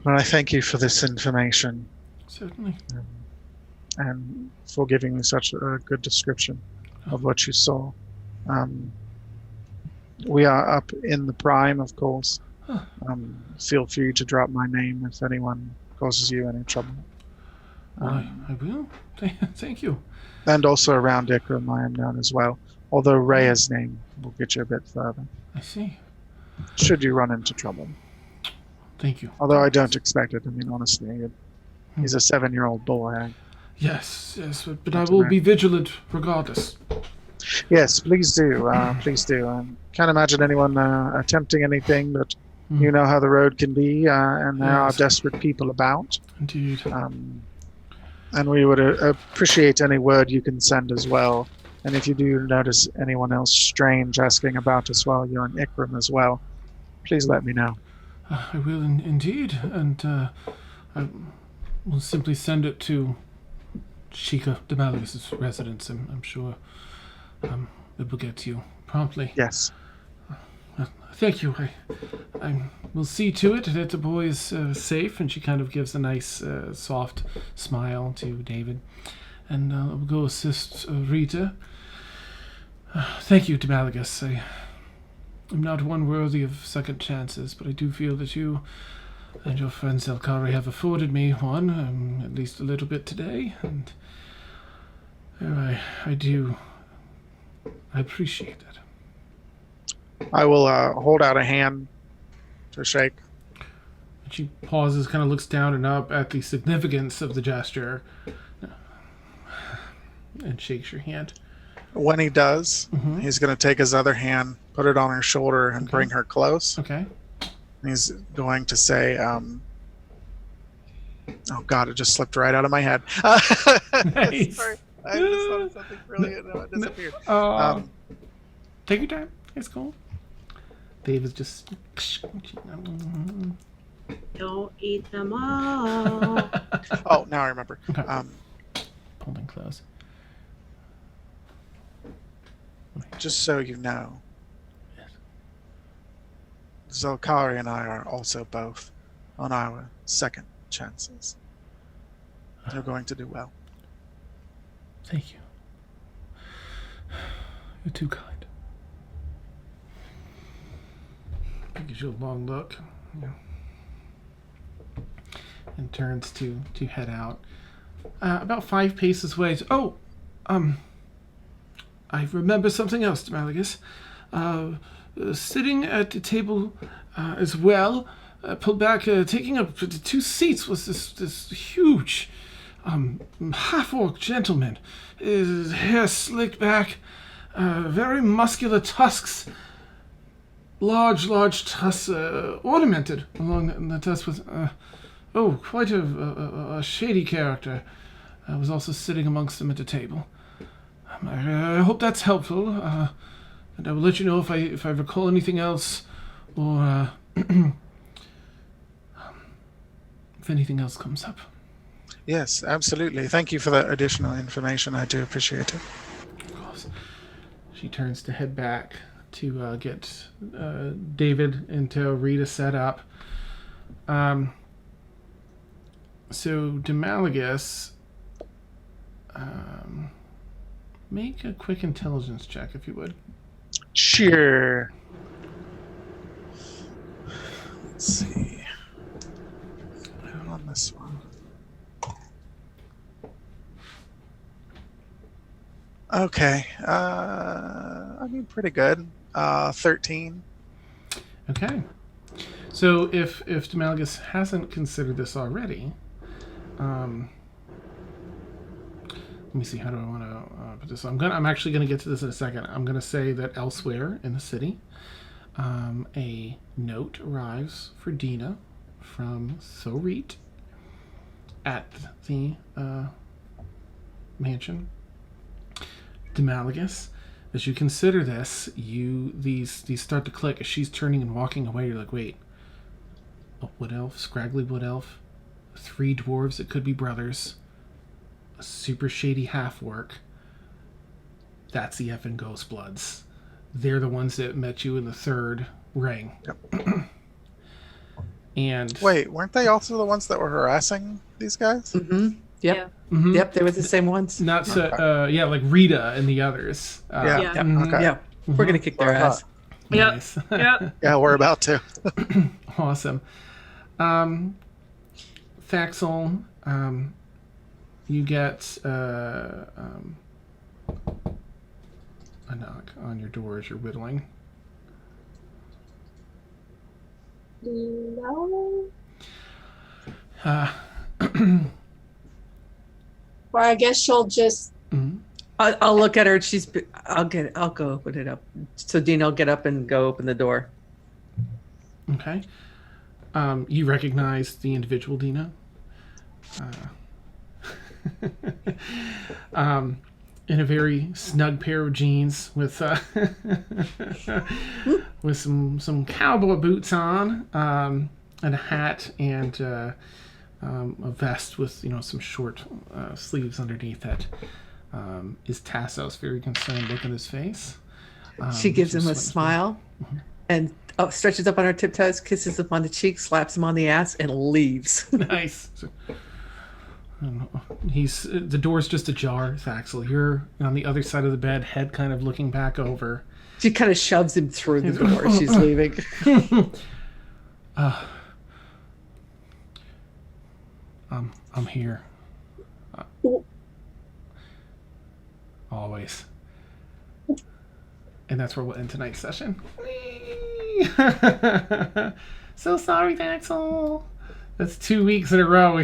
Well, I thank you for this information. Certainly. And for giving me such a good description of what you saw. We are up in the Prime, of course. Feel free to drop my name if anyone causes you any trouble. I will. Thank you. And also around Ikram, I am known as well. Although Rhea's name will get you a bit further. I see. Should you run into trouble. Thank you. Although I don't expect it. I mean, honestly, he's a 7-year-old boy. Yes, but I will be vigilant regardless. Yes, please do. Please do. I can't imagine anyone attempting anything, but you know how the road can be, and there are desperate people about. Indeed. And we would appreciate any word you can send as well. And if you do notice anyone else strange asking about us while you're in Ikram as well, please let me know. I will indeed, and I will simply send it to Sheikah Demalagus' residence. I'm sure it will get to you promptly. Yes. Thank you. I will see to it that the boy is safe, and she kind of gives a nice, soft smile to David. And we'll go assist Rita. Thank you, Demalagus. I'm not one worthy of second chances, but I do feel that you and your friend Zelkari have afforded me one, at least a little bit today, and I do. I appreciate it. I will hold out a hand to shake. And she pauses, kind of looks down and up at the significance of the gesture, and shakes your hand. When he does, Mhm. he's going to take his other hand, put it on her shoulder, and bring her close. Okay. He's going to say, oh God, it just slipped right out of my head. Nice. Sorry. I just thought of something brilliant. No, it disappeared. Take your time. It's cool. David's just. Don't eat them all. Oh, now I remember. Okay. Holding close. Just so you know, Yes. Zolkari and I are also both on our second chances. You're going to do well. Thank you. You're too kind. He gives you a long look. Yeah. And turns to head out. About 5 paces away. I remember something else, Demalagus. Sitting at the table as well, pulled back, taking up 2 seats was this huge half-orc gentleman. His hair slicked back, very muscular tusks, large tusks, ornamented along the tusks with, quite a shady character. Was also sitting amongst them at the table. I hope that's helpful, and I will let you know if I recall anything else, or if anything else comes up. Yes, absolutely. Thank you for that additional information. I do appreciate it. Of course. She turns to head back to get David and to Rita set up. So Demalagus, make a quick intelligence check, if you would. Sure. Let's see. On this one. Okay. I mean, pretty good. 13. Okay. So if Demalagus hasn't considered this already, let me see, how do I want to put this? I'm actually going to get to this in a second. I'm going to say that elsewhere in the city, a note arrives for Dina from Sorit at the mansion. Demalagus, as you consider this, these start to click. As she's turning and walking away, you're like, wait, a wood elf, scraggly wood elf, 3 dwarves that could be brothers, a super shady half-orc. That's the effing Ghost Bloods. They're the ones that met you in the 3rd ring. Yep. And wait, weren't they also the ones that were harassing these guys? Mm-hmm. Yep. Yeah. Mhm. Yep. They were the same ones. Not so, like Rita and the others. Yeah. Yeah. Mhm. Okay. Yeah. We're gonna kick their ass. Yep. Nice. Yep. Yeah, we're about to. Awesome. Thaxel, you get a knock on your door as you're whittling. No. Mhm. Or I guess she'll just. I'll look at her. I'll go open it up. So Dean will get up and go open the door. Okay. You recognize the individual, Dina. In a very snug pair of jeans with with some cowboy boots on, and a hat, and a vest with some short sleeves underneath it. Is Tassos, very concerned look in his face. She gives Just him a sweating. smile and stretches up on her tiptoes, kisses him on the cheek, slaps him on the ass, and leaves. Nice. The door's just ajar, Thaxel. You're on the other side of the bed, head kind of looking back over. She kind of shoves him through the door. She's leaving. I'm here. Always. And that's where we'll end tonight's session. So sorry, Thaxel. That's 2 weeks in a row.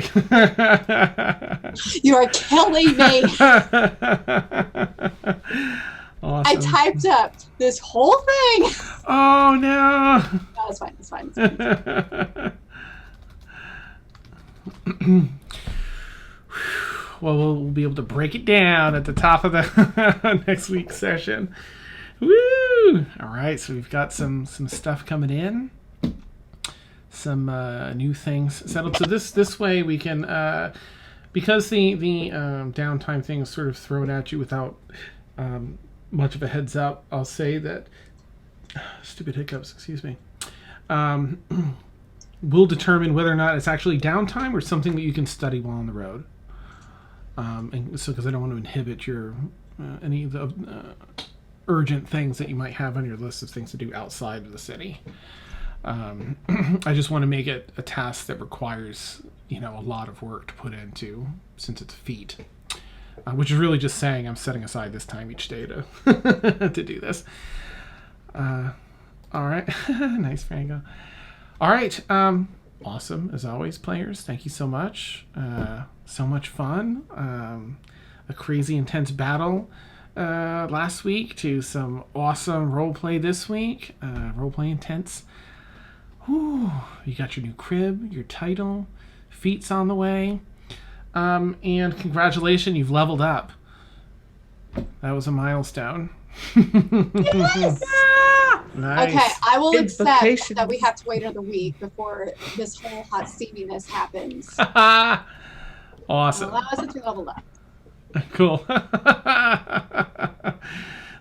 You are killing me. Awesome. I typed up this whole thing. Oh no. No, it's fine. It's fine. It's fine. Well, we'll be able to break it down at the top of the next week's session. Woo! All right, so we've got some stuff coming in, some new things settled. So this way we can, because the downtime thing is sort of thrown at you without much of a heads up. I'll say that stupid hiccups. Excuse me. We'll determine whether or not it's actually downtime or something that you can study while on the road. And so, because I don't want to inhibit your any of the urgent things that you might have on your list of things to do outside of the city. I just want to make it a task that requires, a lot of work to put into, since it's a feat. Which is really just saying I'm setting aside this time each day to to do this. All right, nice, Franco. All right, awesome as always, players. Thank you so much. So much fun. A crazy intense battle last week to some awesome roleplay this week. Roleplay intense. Whew. You got your new crib, your title, feats on the way. And congratulations, you've leveled up. That was a milestone. Yes! Nice. Okay, I will accept Invocation. that we have to wait another week before this whole hot steaminess happens. Awesome. Allow us to level up. Cool.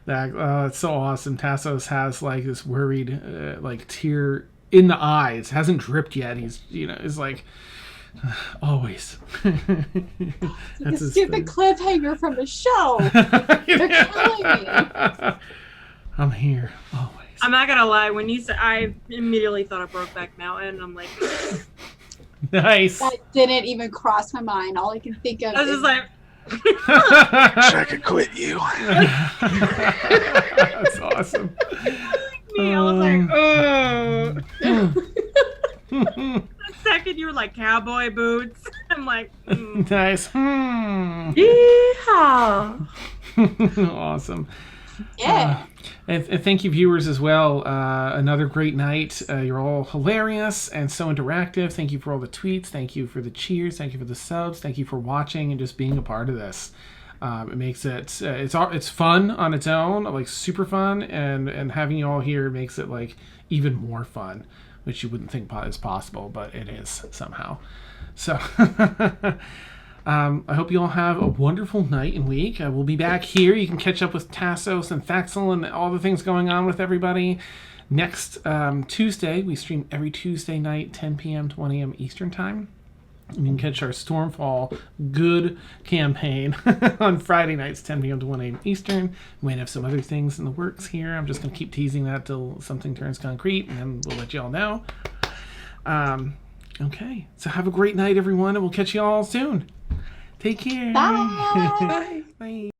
It's so awesome. Tassos has like this worried tear in the eyes. Hasn't dripped yet. He's is like always. That's the stupid cliffhanger from the show. You're killing me. I'm here always. I'm not gonna lie. When you said, I immediately thought of Brokeback Mountain. I'm like, Nice. That didn't even cross my mind. All I can think of I was is just like, Wish I could quit you. That's awesome. me. I was like, the second you were like cowboy boots, I'm like, Nice. yeehaw. Awesome. yeah. And thank you, viewers, as well. Another great night. You're all hilarious and so interactive. Thank you for all the tweets. Thank you for the cheers. Thank you for the subs. Thank you for watching and just being a part of this. It makes it it's fun on its own, like super fun, and having you all here makes it like even more fun, which you wouldn't think is possible, but it is somehow. So. I hope you all have a wonderful night and week. We'll be back here. You can catch up with Tassos and Thaxel and all the things going on with everybody. Next Tuesday, we stream every Tuesday night, 10 p.m. to 1 a.m. Eastern Time. You can catch our Stormfall Good campaign on Friday nights, 10 p.m. to 1 a.m. Eastern. We might have some other things in the works here. I'm just going to keep teasing that till something turns concrete, and then we'll let you all know. Okay, so have a great night, everyone, and we'll catch you all soon. Take care. Bye. Bye.